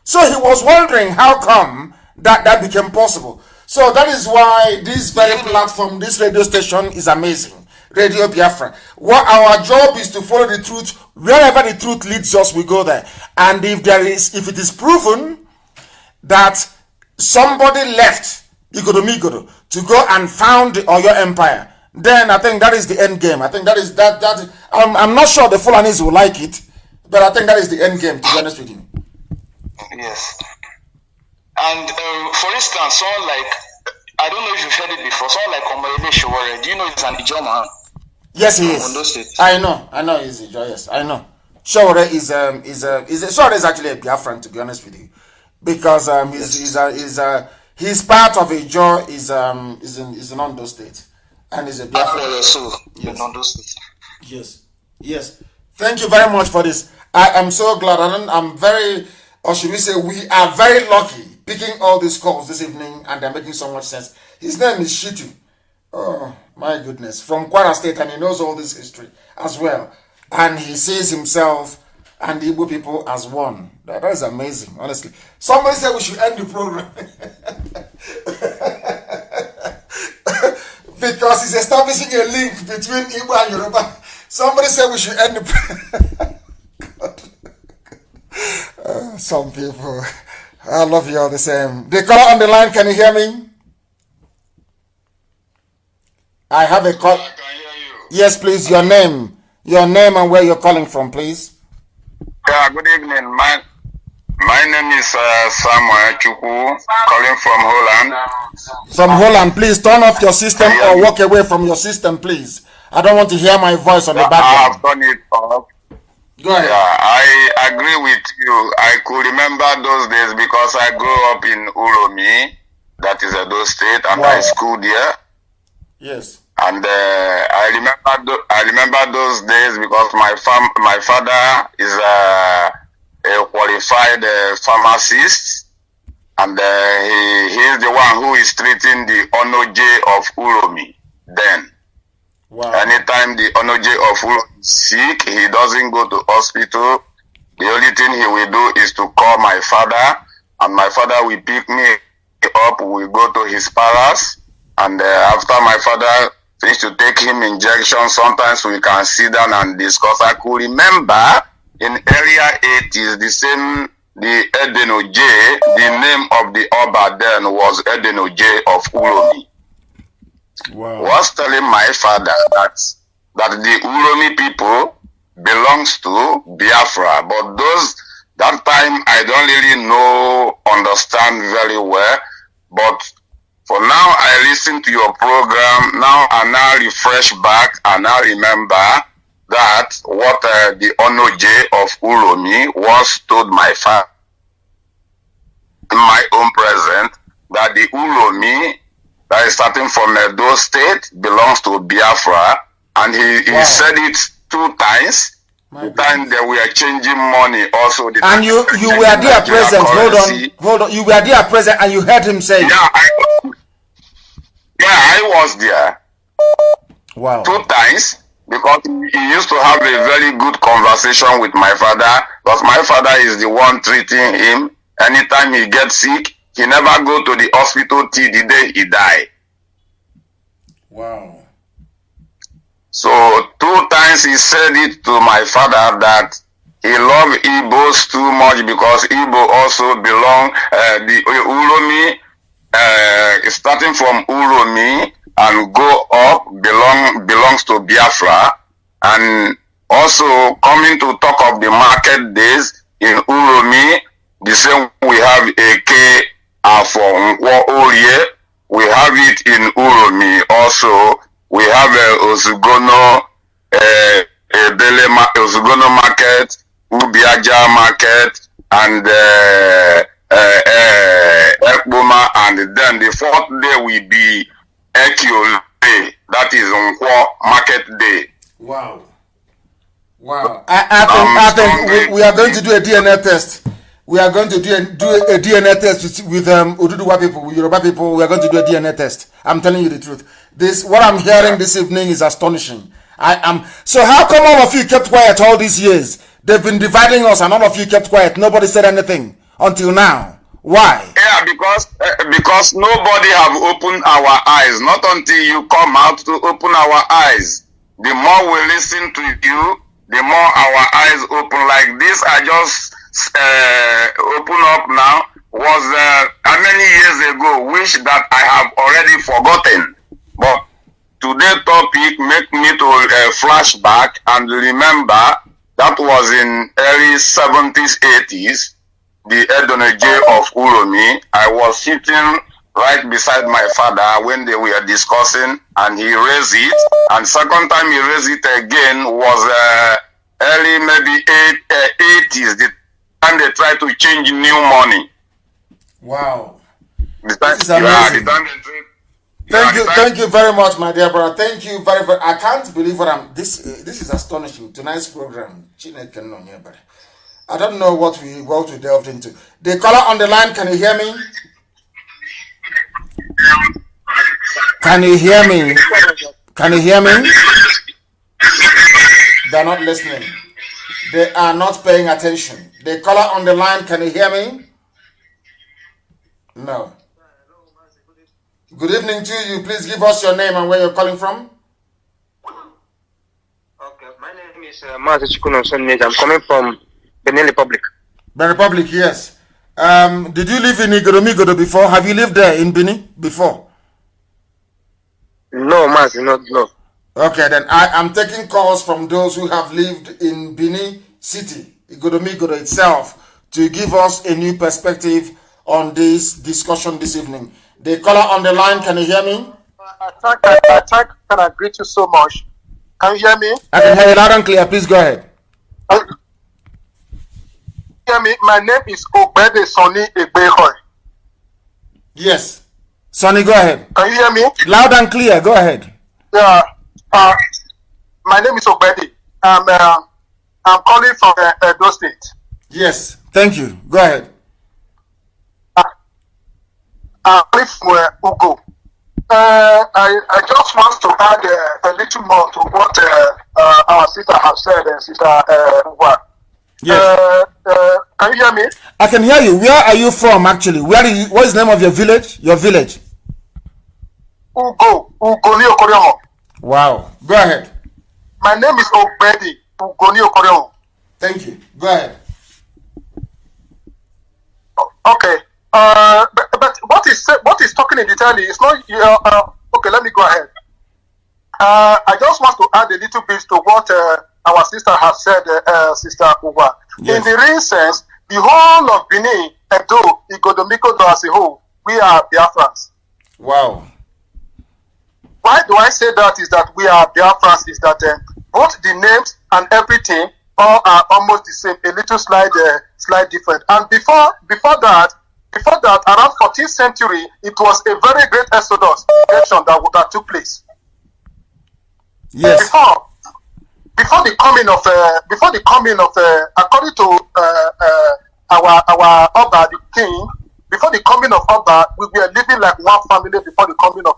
So he was wondering how come that became possible. So that is why this very platform, this radio station is amazing. Radio Biafra. What our job is to follow the truth. Wherever the truth leads us, we go there. And if it is proven that somebody left Igodo to go and found the Oyo Empire, then I think that is the end game. I think that is that. I'm not sure the Fulanis will like it, but I think that is the end game, to be honest with you. Yes. And for instance, someone like, I don't know if you've heard it before, someone like Omoyele Sowore, do you know he's an Ijaw man? Yes, he is. I know he's Ijaw, yes, I know. Sowore Sowore is actually a Biafran, to be honest with you. Because he's part of Ijaw, is in Ondo State. And he's a Biafran. Yes. In Ondo State. Yes. Thank you very much for this. I am so glad, and I'm very, or should we say, we are very lucky picking all these calls this evening, and they're making so much sense. His name is Shitu. Oh, my goodness. From Kwara State, and he knows all this history as well. And he sees himself and the Igbo people as one. That is amazing, honestly. Somebody said we should end the program. Because he's establishing a link between Igbo and Yoruba. Somebody said we should end the program. Some people. I love you all the same. The caller on the line, can you hear me? I have a call. I can hear you. Yes, please, your name and where you're calling from, please. Yeah, good evening. My name is Samuel Chukwu, calling from Holland. From Holland, please turn off your system or walk away from your system, please. I don't want to hear my voice on the background. I have done it off. Go ahead. Yeah, I agree with you. I could remember those days because I grew up in Uromi, that is Edo State, and I schooled there. Yes. And I remember those days because my father is a qualified pharmacist, and he is the one who is treating the Onoje of Uromi then. Wow. Anytime the Onoje of Uromi is sick, he doesn't go to hospital. The only thing he will do is to call my father, and my father will pick me up. We go to his palace, and after my father finished to take him injections, sometimes we can sit down and discuss. I could remember in area 80s, the Edenoje, the name of the Oba then was Edenoje of Uromi. Wow. Was telling my father that the Uromi people belongs to Biafra, but that time I don't really understand very well, but for now I listen to your program, now I now refresh back and I remember that what the Onoje of Uromi was told my father in my own present, that the Uromi that is starting from Edo State belongs to Biafra, and he said it 2 times. The time they were changing money also. And you were there present. Hold on. You were there present and you heard him say. Yeah, I was there. Wow. 2 times, because he used to have a very good conversation with my father, because my father is the one treating him. Anytime he gets sick, he never go to the hospital till the day he die. Wow. So 2 times he said it to my father that he loved Igbos too much, because Igbo also belong, the Uromi, starting from Uromi and go up belongs to Biafra. And also coming to talk of the market days in Uromi, the same we have AK for Nkwo Orie, we have it in Uromi also. We have Ozugono, Ozugono market, Ubiaja market, and Ekboma, and then the 4th day will be Ekio Day, that is Nkwo market day. Wow. Wow. I think we are going to do a DNA test. We are going to do a DNA test with Oduduwa people, with Yoruba people. We are going to do a DNA test. I'm telling you the truth. What I'm hearing this evening is astonishing. So how come all of you kept quiet all these years? They've been dividing us, and all of you kept quiet. Nobody said anything until now. Why? Yeah, because nobody have opened our eyes. Not until you come out to open our eyes. The more we listen to you, the more our eyes open. Like this, I just open up now. Was how many years ago? Wish that I have already forgotten. But today's topic make me to flash back and remember that was in early 70s, 80s. The Edoneje of Uromi. I was sitting right beside my father when they were discussing, and he raised it. And second time he raised it again was early maybe 80s. The time they tried to change new money. Wow. The time, this is amazing. Thank you very much, my dear brother. Thank you very, very. I can't believe what I'm. This is astonishing. Tonight's program. I don't know what we delved into. The caller on the line, can you hear me? Can you hear me? Can you hear me? They're not listening. They are not paying attention. The caller on the line, can you hear me? No. Good evening to you. Please give us your name and where you're calling from. Okay, my name is Mazi Nnamdi. I'm coming from Benin Republic. Benin Republic, yes. Did you live in Igoromigodo before? Have you lived there in Benin before? No, Mazi, no. Okay, then I am taking calls from those who have lived in Benin City, Igoromigodo itself, to give us a new perspective on this discussion this evening. The caller on the line, can you hear me? Can I greet you so much? Can you hear me? I can hear you loud and clear. Please go ahead. Hear me? My name is Obede Sonny Egbehoy. Yes. Sonny, go ahead. Can you hear me? Loud and clear. Go ahead. Yeah. My name is Obede. I'm calling from Edo State. Yes. Thank you. Go ahead. I'm calling from Ugo. I just want to add a little more to what our sister has said, Sister Uwa. Yes. Can you hear me? I can hear you. Where are you from, actually? What is the name of your village? Your village? Ugo Okoriomo. Wow. Go ahead. My name is Obedi Ugoni Okoriomo. Thank you. Go ahead. Okay. But what is talking in detail is not. Okay, let me go ahead. I just want to add a little bit to what our sister has said, Sister Uwa. Yes. In the real sense, the whole of Benin, Edo, Igodomikodo as a whole, we are Biafrans. Wow. Why do I say that? Is that we are Biafrans? Is that both the names and everything all are almost the same, a little slight different. And before that, around 14th century, it was a very great exodus that took place. Yes. Before the coming of according to our Oba, the king, before the coming of Oba, we were living like one family before the coming of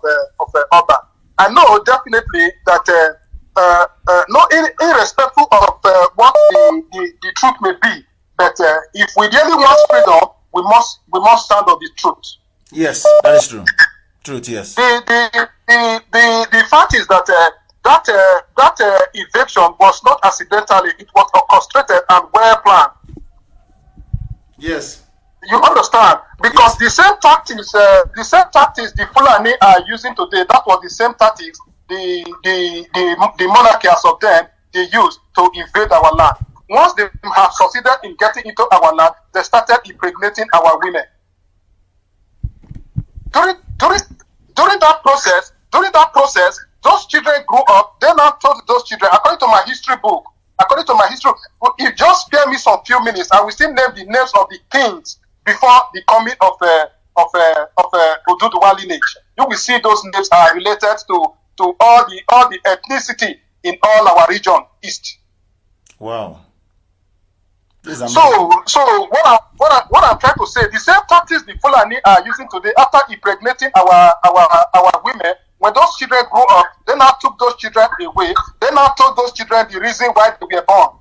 Oba. I know definitely that irrespective of what the truth may be, but if we really want freedom, we must stand on the truth. Yes, that is true. Truth, yes. The fact is that that eviction was not accidentally; it was orchestrated and well planned. Yes. You understand? Because yes. the same tactics the Fulani are using today, that was the same tactics the monarchies of them they used to invade our land. Once they have succeeded in getting into our land, they started impregnating our women. During that process, those children grew up. They now told those children, according to my history book, if you just spare me some few minutes, I will still name the names of the kings before the coming of Oduduwa lineage. You will see those names are related to all the ethnicity in all our region east. Wow. So what I'm trying to say, the same tactics the Fulani are using today after impregnating our women, when those children grow up, they now took those children away. They now told those children the reason why they were born.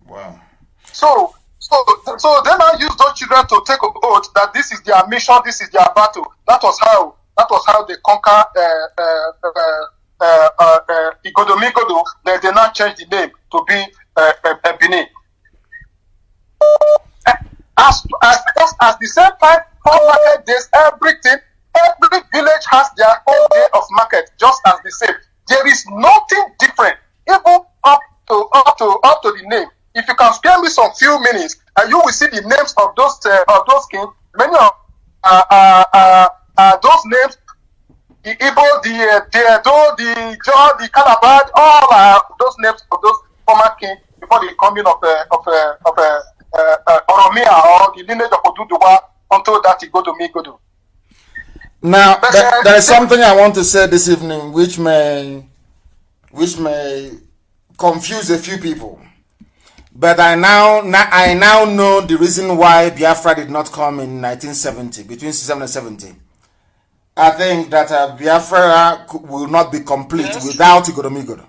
Wow. So they now use those children to take an oath that this is their mission, this is their battle. That was how they conquer Igodo. They now change the name to be Benin. As the same time, for market days, every village has their own day of market, just as the same. There is nothing different, even up to the name. If you can spare me some few minutes, and you will see the names of those kings. Many of those names, the Igbo, the Edo, the Jaw, the Calabar, all those names of those former kings before the coming of Oromia or the lineage of Oduduwa until that Igodo. Now, there is something I want to say this evening, which may confuse a few people. But I now know the reason why Biafra did not come in 1970, between 67 and 70. I think that Biafra will not be complete without Igodo.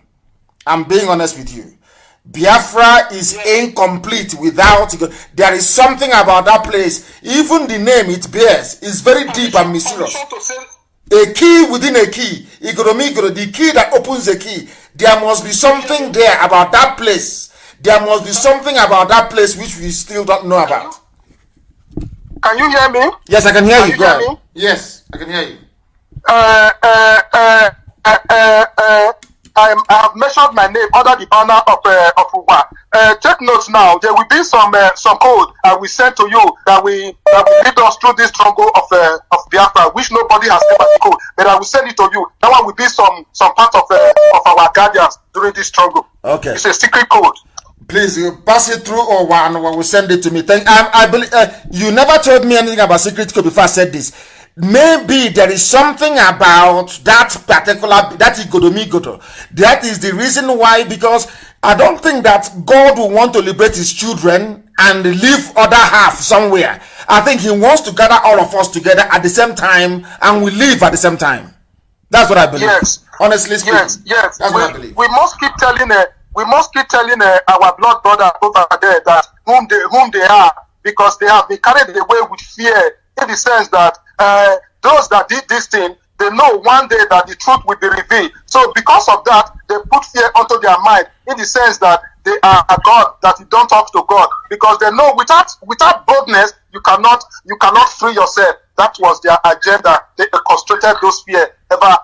I'm being honest with you. Biafra is incomplete without Igodo. There is something about that place. Even the name it bears is very deep and mysterious. A key within a key. Igodo, the key that opens the key. There must be something there about that place. There must be something about that place which we still don't know about. Can you hear me? Yes, I can hear you. Go ahead. Yes, I can hear you. I have mentioned my name under the banner of Uwa. Take notes now. There will be some code I will send to you that will lead us through this struggle of Biafra, which nobody has ever decoded. But I will send it to you. That one will be some part of our guardians during this struggle. Okay. It's a secret code. Please, you pass it through or one will send it to me. I believe you never told me anything about secret code before I said this. Maybe there is something about that particular, that Igodo. That is the reason why, because I don't think that God will want to liberate his children and leave other half somewhere. I think he wants to gather all of us together at the same time and we live at the same time. That's what I believe. Yes. Honestly speaking. Yes. That's what I believe. We must keep telling our blood brothers over there that whom they are, because they have been carried away with fear, in the sense that those that did this thing, they know one day that the truth will be revealed. So because of that, they put fear onto their mind, in the sense that they are a God, that you don't talk to God, because they know without boldness you cannot free yourself. That was their agenda. They concentrated those fear ever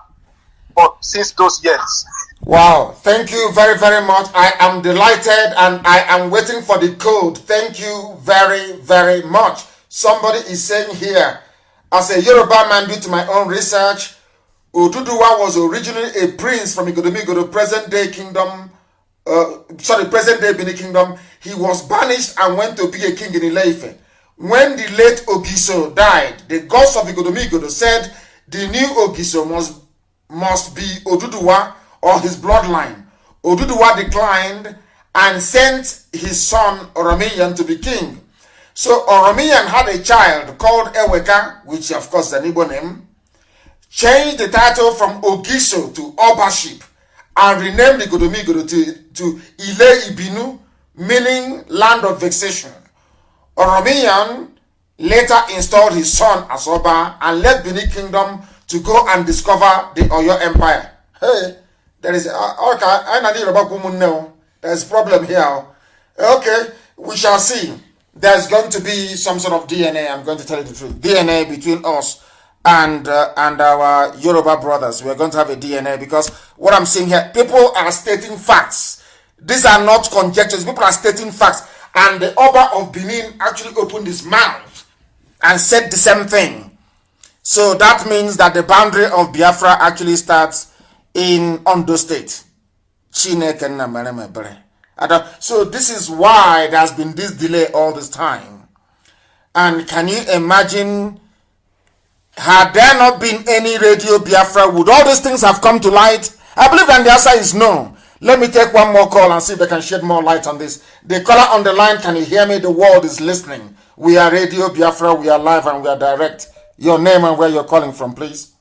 since those years. Wow, thank you very, very much. I am delighted and I am waiting for the code. Thank you very, very much. Somebody is saying here, as a Yoruba man, due to my own research, Oduduwa was originally a prince from Igodo, present day Benin Kingdom. He was banished and went to be a king in Ile-Ife. When the late Ogiso died, the gods of Igodo said the new Ogiso must be Oduduwa or his bloodline. Oduduwa declined and sent his son Oromiyan to be king. So Oromiyan had a child called Eweka, which of course is an Igbo name, changed the title from Ogiso to Obaship, and renamed Igodo to Ile Ibinu, meaning land of vexation. Oromiyan later installed his son as Oba and led Benin Kingdom to go and discover the Oyo Empire. Hey, there is there's a problem here. Okay, we shall see. There's going to be some sort of DNA. I'm going to tell you the truth. DNA between us and our Yoruba brothers. We're going to have a DNA, because what I'm seeing here, people are stating facts. These are not conjectures. People are stating facts. And the Oba of Benin actually opened his mouth and said the same thing. So that means that the boundary of Biafra actually starts in Ondo State. So this is why there has been this delay all this time. And can you imagine, had there not been any Radio Biafra, would all these things have come to light? I believe that the answer is no. Let me take one more call and see if they can shed more light on this. The caller on the line, can you hear me? The world is listening. We are Radio Biafra, we are live and we are direct. Your name and where you're calling from, please.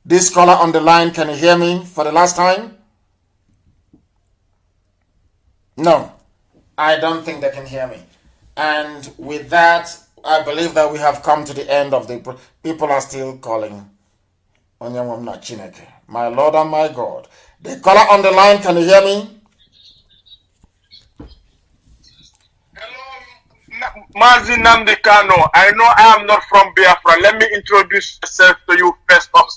This caller on the line, can you hear me for the last time? No, I don't think they can hear me. And with that, I believe that we have come to the end of the... People are still calling. My Lord and my God. The caller on the line, can you hear me? Mazi Nnamdi Kanu, I know I am not from Biafra. Let me introduce myself to you first off.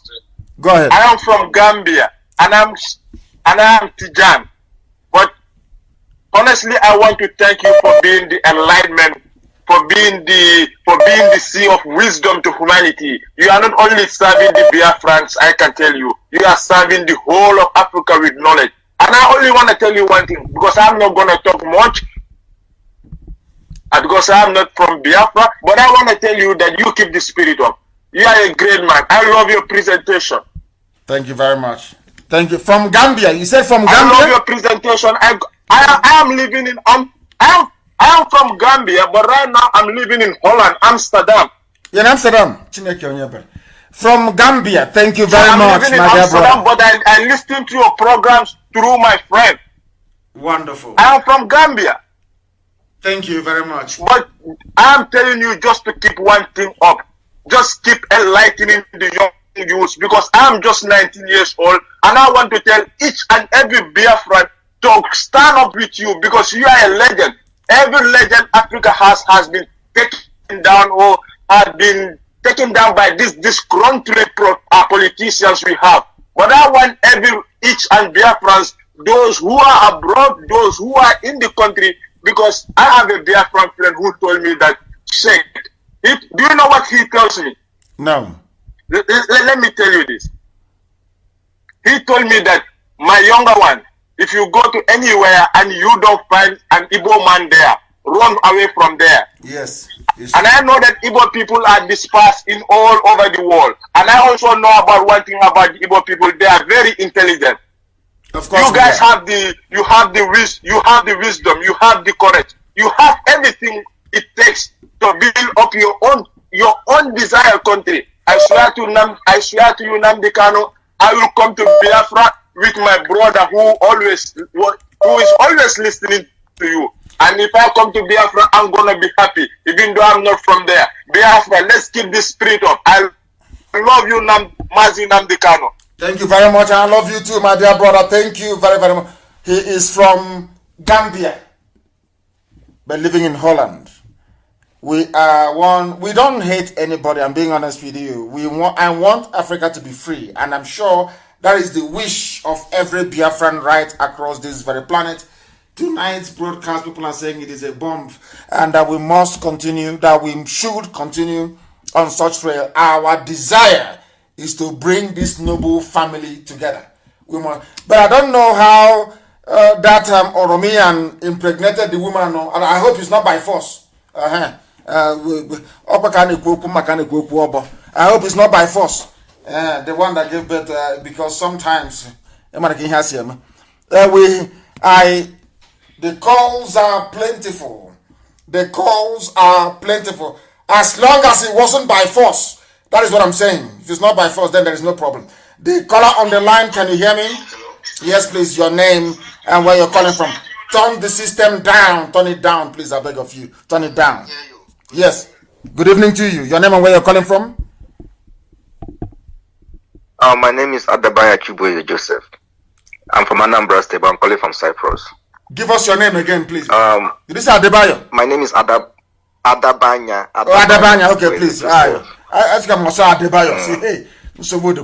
Go ahead. I am from Gambia, and I am Tijan. But honestly, I want to thank you for being the enlightenment, for being the sea of wisdom to humanity. You are not only serving the Biafrans, I can tell you, you are serving the whole of Africa with knowledge. And I only want to tell you one thing, because I'm not going to talk much, because I'm not from Biafra, but I want to tell you that you keep the spirit up. You are a great man. I love your presentation. Thank you very much. Thank you. From Gambia. You said from Gambia? I love your presentation. I am living in I am from Gambia, but right now I'm living in Holland, Amsterdam. In Amsterdam. From Gambia. Thank you very much, living in my dear Amsterdam, brother. but I listen to your programs through my friend. Wonderful. I am from Gambia. Thank you very much. But I am telling you just to keep one thing up. Just keep enlightening the young youths, because I am just 19 years old, and I want to tell each and every Biafran to stand up with you, because you are a legend. Every legend Africa has been taken down, or has been taken down by this disgruntled politicians we have. But I want each and Biafrans, those who are abroad, those who are in the country, because I have a Biafran friend who told me that, Sheikh, do you know what he tells me? No. Let me tell you this. He told me that, my younger one, if you go to anywhere and you don't find an Igbo man there, run away from there. Yes. And I know that Igbo people are dispersed in all over the world. And I also know about one thing about the Igbo people. They are very intelligent. Of course, you guys have the wisdom, you have the courage, you have everything it takes to build up your own desired country. I swear to you, Nnamdi Kanu, I will come to Biafra with my brother who is always listening to you. And if I come to Biafra, I'm gonna be happy, even though I'm not from there. Biafra, let's keep this spirit up. I love you, Mazi Nnamdi Kanu. Thank you very much. I love you too, my dear brother. Thank you very, very much. He is from Gambia, but living in Holland. We are one. We don't hate anybody. I'm being honest with you. I want Africa to be free, and I'm sure that is the wish of every Biafran right across this very planet. Tonight's broadcast, people are saying it is a bomb, and that we must continue. That we should continue on such trail. Our desire is to bring this noble family together. But I don't know how that Oromian impregnated the woman, and I hope it's not by force. I hope it's not by force. The one that gave birth, because sometimes the calls are plentiful. The calls are plentiful. As long as it wasn't by force. That is what I'm saying. If it's not by force, then there is no problem. The caller on the line, can you hear me? Yes, please, your name and where you're calling from. Turn the system down. Turn it down, please, I beg of you. Turn it down. Yes. Good evening to you. Your name and where you're calling from? My name is Adabaya Chuboye Joseph. I'm from Anambra State, but I'm calling from Cyprus. Give us your name again, please. This is Adebayo. My name is Adabanya. Adabanya. Okay, please. I think I'm also Adebayo. Say, hey, so good.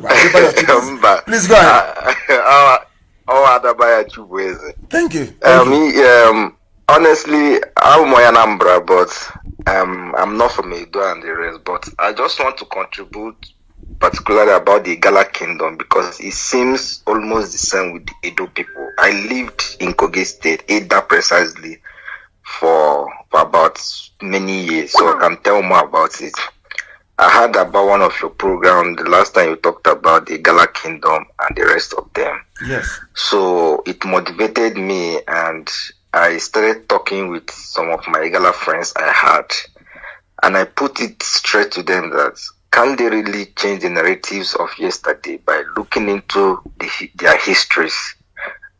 Please go ahead. Adabaya Chuboye. Thank you. Honestly, I'm Anambra, but I'm not from Edo and the rest. But I just want to contribute particularly about the Igala Kingdom, because it seems almost the same with the Edo people. I lived in Kogi State, Eda precisely, for about many years, so I can tell more about it. I heard about one of your programs the last time you talked about the Gala Kingdom and the rest of them. Yes. So it motivated me, and I started talking with some of my Gala friends I had, and I put it straight to them that can they really change the narratives of yesterday by looking into their histories?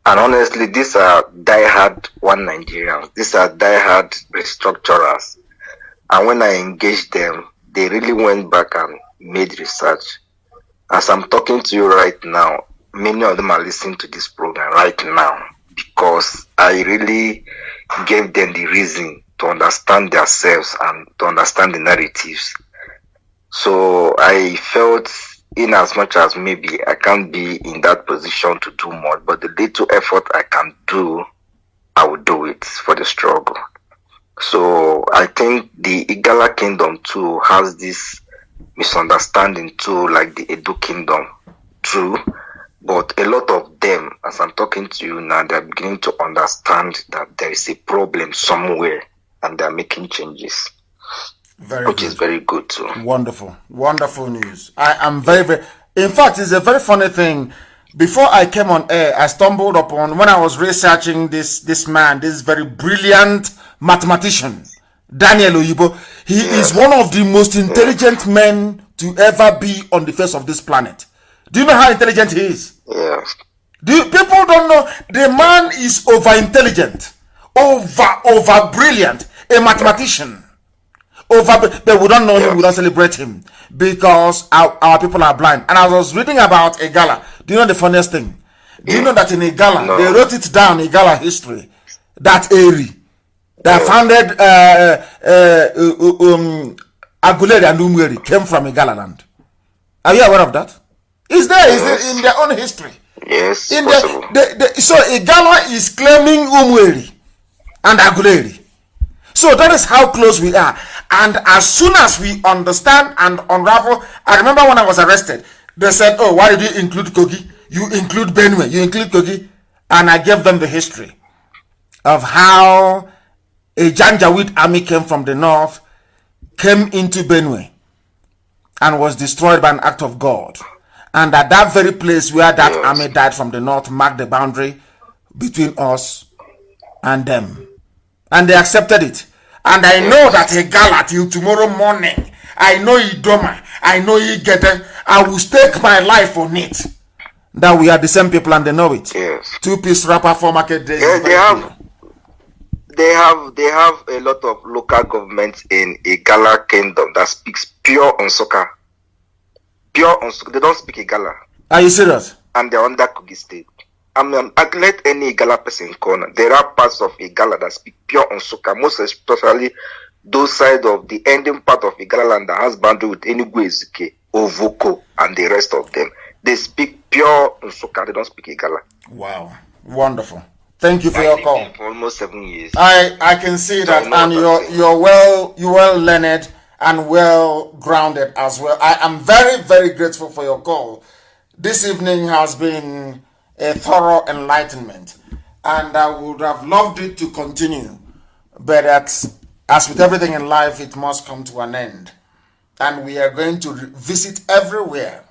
And honestly, these are diehard one Nigerians. These are diehard restructurers. And when I engaged them, they really went back and made research. As I'm talking to you right now, many of them are listening to this program right now because I really gave them the reason to understand themselves and to understand the narratives. So I felt, in as much as maybe I can't be in that position to do more, but the little effort I can do, I will do it for the struggle. So I think the Igala Kingdom too has this misunderstanding too, like the Edo Kingdom too. But a lot of them, as I'm talking to you now, they're beginning to understand that there is a problem somewhere and they're making changes. Which is very good too. Wonderful. Wonderful news. I am very, in fact, it's a very funny thing. Before I came on air, I stumbled upon, when I was researching this man, this very brilliant mathematician, Daniel Oyibo. He is one of the most intelligent men to ever be on the face of this planet. Do you know how intelligent he is? Yes. People don't know. The man is over intelligent, over brilliant, a mathematician. But we don't know him, we don't celebrate him because our people are blind. And I was reading about Igala. Do you know the funniest thing? Do you know that in Igala, they wrote it down, Igala history, that area that founded Aguleri and Umweri came from Igala land. Are you aware of that? It's there, it's in their own history. Yes, so Igala is claiming Umweri and Aguleri. So that is how close we are. And as soon as we understand and unravel, I remember when I was arrested, they said, oh, why did you include Kogi? You include Benue, you include Kogi. And I gave them the history of how a Janjaweed army came from the north, came into Benue, and was destroyed by an act of God. And at that very place where that army died from the north marked the boundary between us and them. And they accepted it. And I know that a gala till tomorrow morning. I know Idoma. I know Igete. I will stake my life on it. That we are the same people and they know it. Yes. Two-piece rapper for market days. Yeah, they have a lot of local governments in Igala Kingdom that speaks pure Nsukka. Pure Nsukka. They don't speak Igala. Are you serious? And they're under Kogi State. I let any Igala person corner. There are parts of Igala that speak pure Nsukka, most especially those side of the ending part of Igala land that has boundary with Enugu Ezike, Ovoko, and the rest of them. They speak pure Nsukka, they don't speak Igala. Wow. Wonderful. Thank you for your call. For almost 7 years. I can see that, and you're well learned and well grounded as well. I am very, very grateful for your call. This evening has been a thorough enlightenment, and I would have loved it to continue, but as with everything in life, it must come to an end, and we are going to visit everywhere.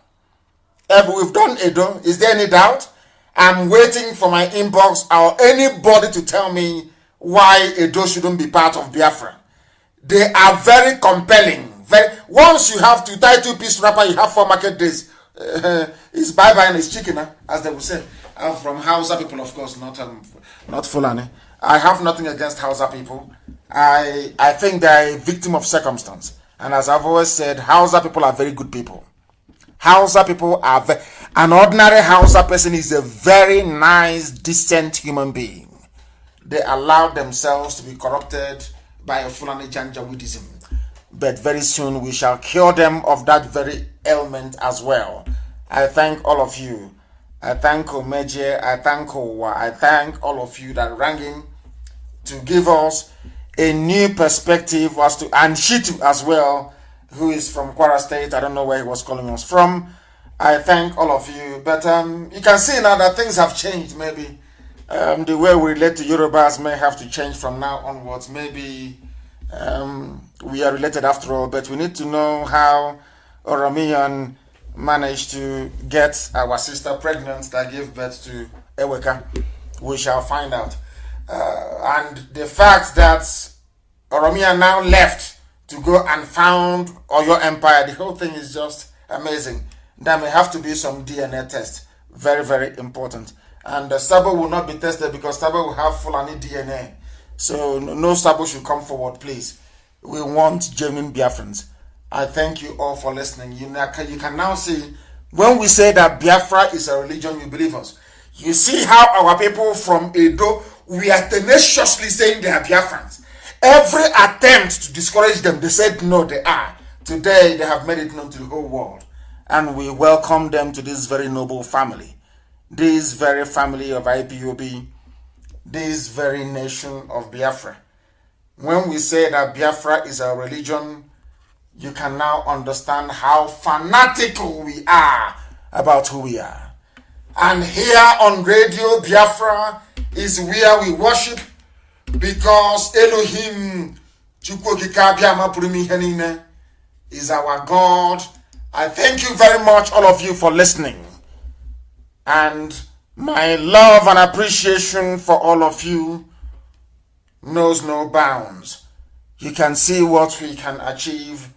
We've done Edo. Is there any doubt? I'm waiting for my inbox or anybody to tell me why Edo shouldn't be part of Biafra. They are very compelling. Once you have to tie two-piece wrapper, you have 4 market days. It's bye-bye and it's chicken, as they would say. I'm from Hausa people, of course, not Fulani. I have nothing against Hausa people. I think they're a victim of circumstance. And as I've always said, Hausa people are very good people. Hausa people are an ordinary Hausa person is a very nice, decent human being. They allow themselves to be corrupted by a Fulani Janjaweedism. But very soon we shall cure them of that very ailment as well. I thank all of you. I thank Omeje, I thank Owa, I thank all of you that rang in to give us a new perspective as to, and Shitu as well, who is from Kwara State. I don't know where he was calling us from. I thank all of you. But you can see now that things have changed. Maybe the way we relate to Yorubas may have to change from now onwards. Maybe We are related after all, but we need to know how Oromiyan managed to get our sister pregnant that gave birth to Eweka. We shall find out. And the fact that Oromiyan now left to go and found Oyo Empire, the whole thing is just amazing. There may have to be some DNA test. Very, very important. And Sabo will not be tested because Sabo will have Fulani DNA. So no Sabo should come forward, please. We want genuine Biafrans. I thank you all for listening. You can now see, when we say that Biafra is a religion, you believe us. You see how our people from Edo, we are tenaciously saying they are Biafrans. Every attempt to discourage them, they said no, they are. Today, they have made it known to the whole world. And we welcome them to this very noble family. This very family of IPOB. This very nation of Biafra. When we say that Biafra is a religion, you can now understand how fanatical we are about who we are. And here on Radio Biafra is where we worship, because Elohim is our God. I thank you very much, all of you, for listening. And my love and appreciation for all of you knows no bounds. You can see what we can achieve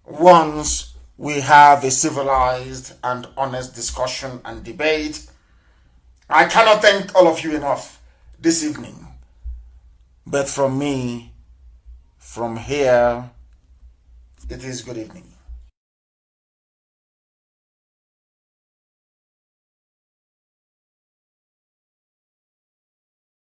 once we have a civilized and honest discussion and debate. I cannot thank all of you enough this evening. But from me, from here, it is good evening.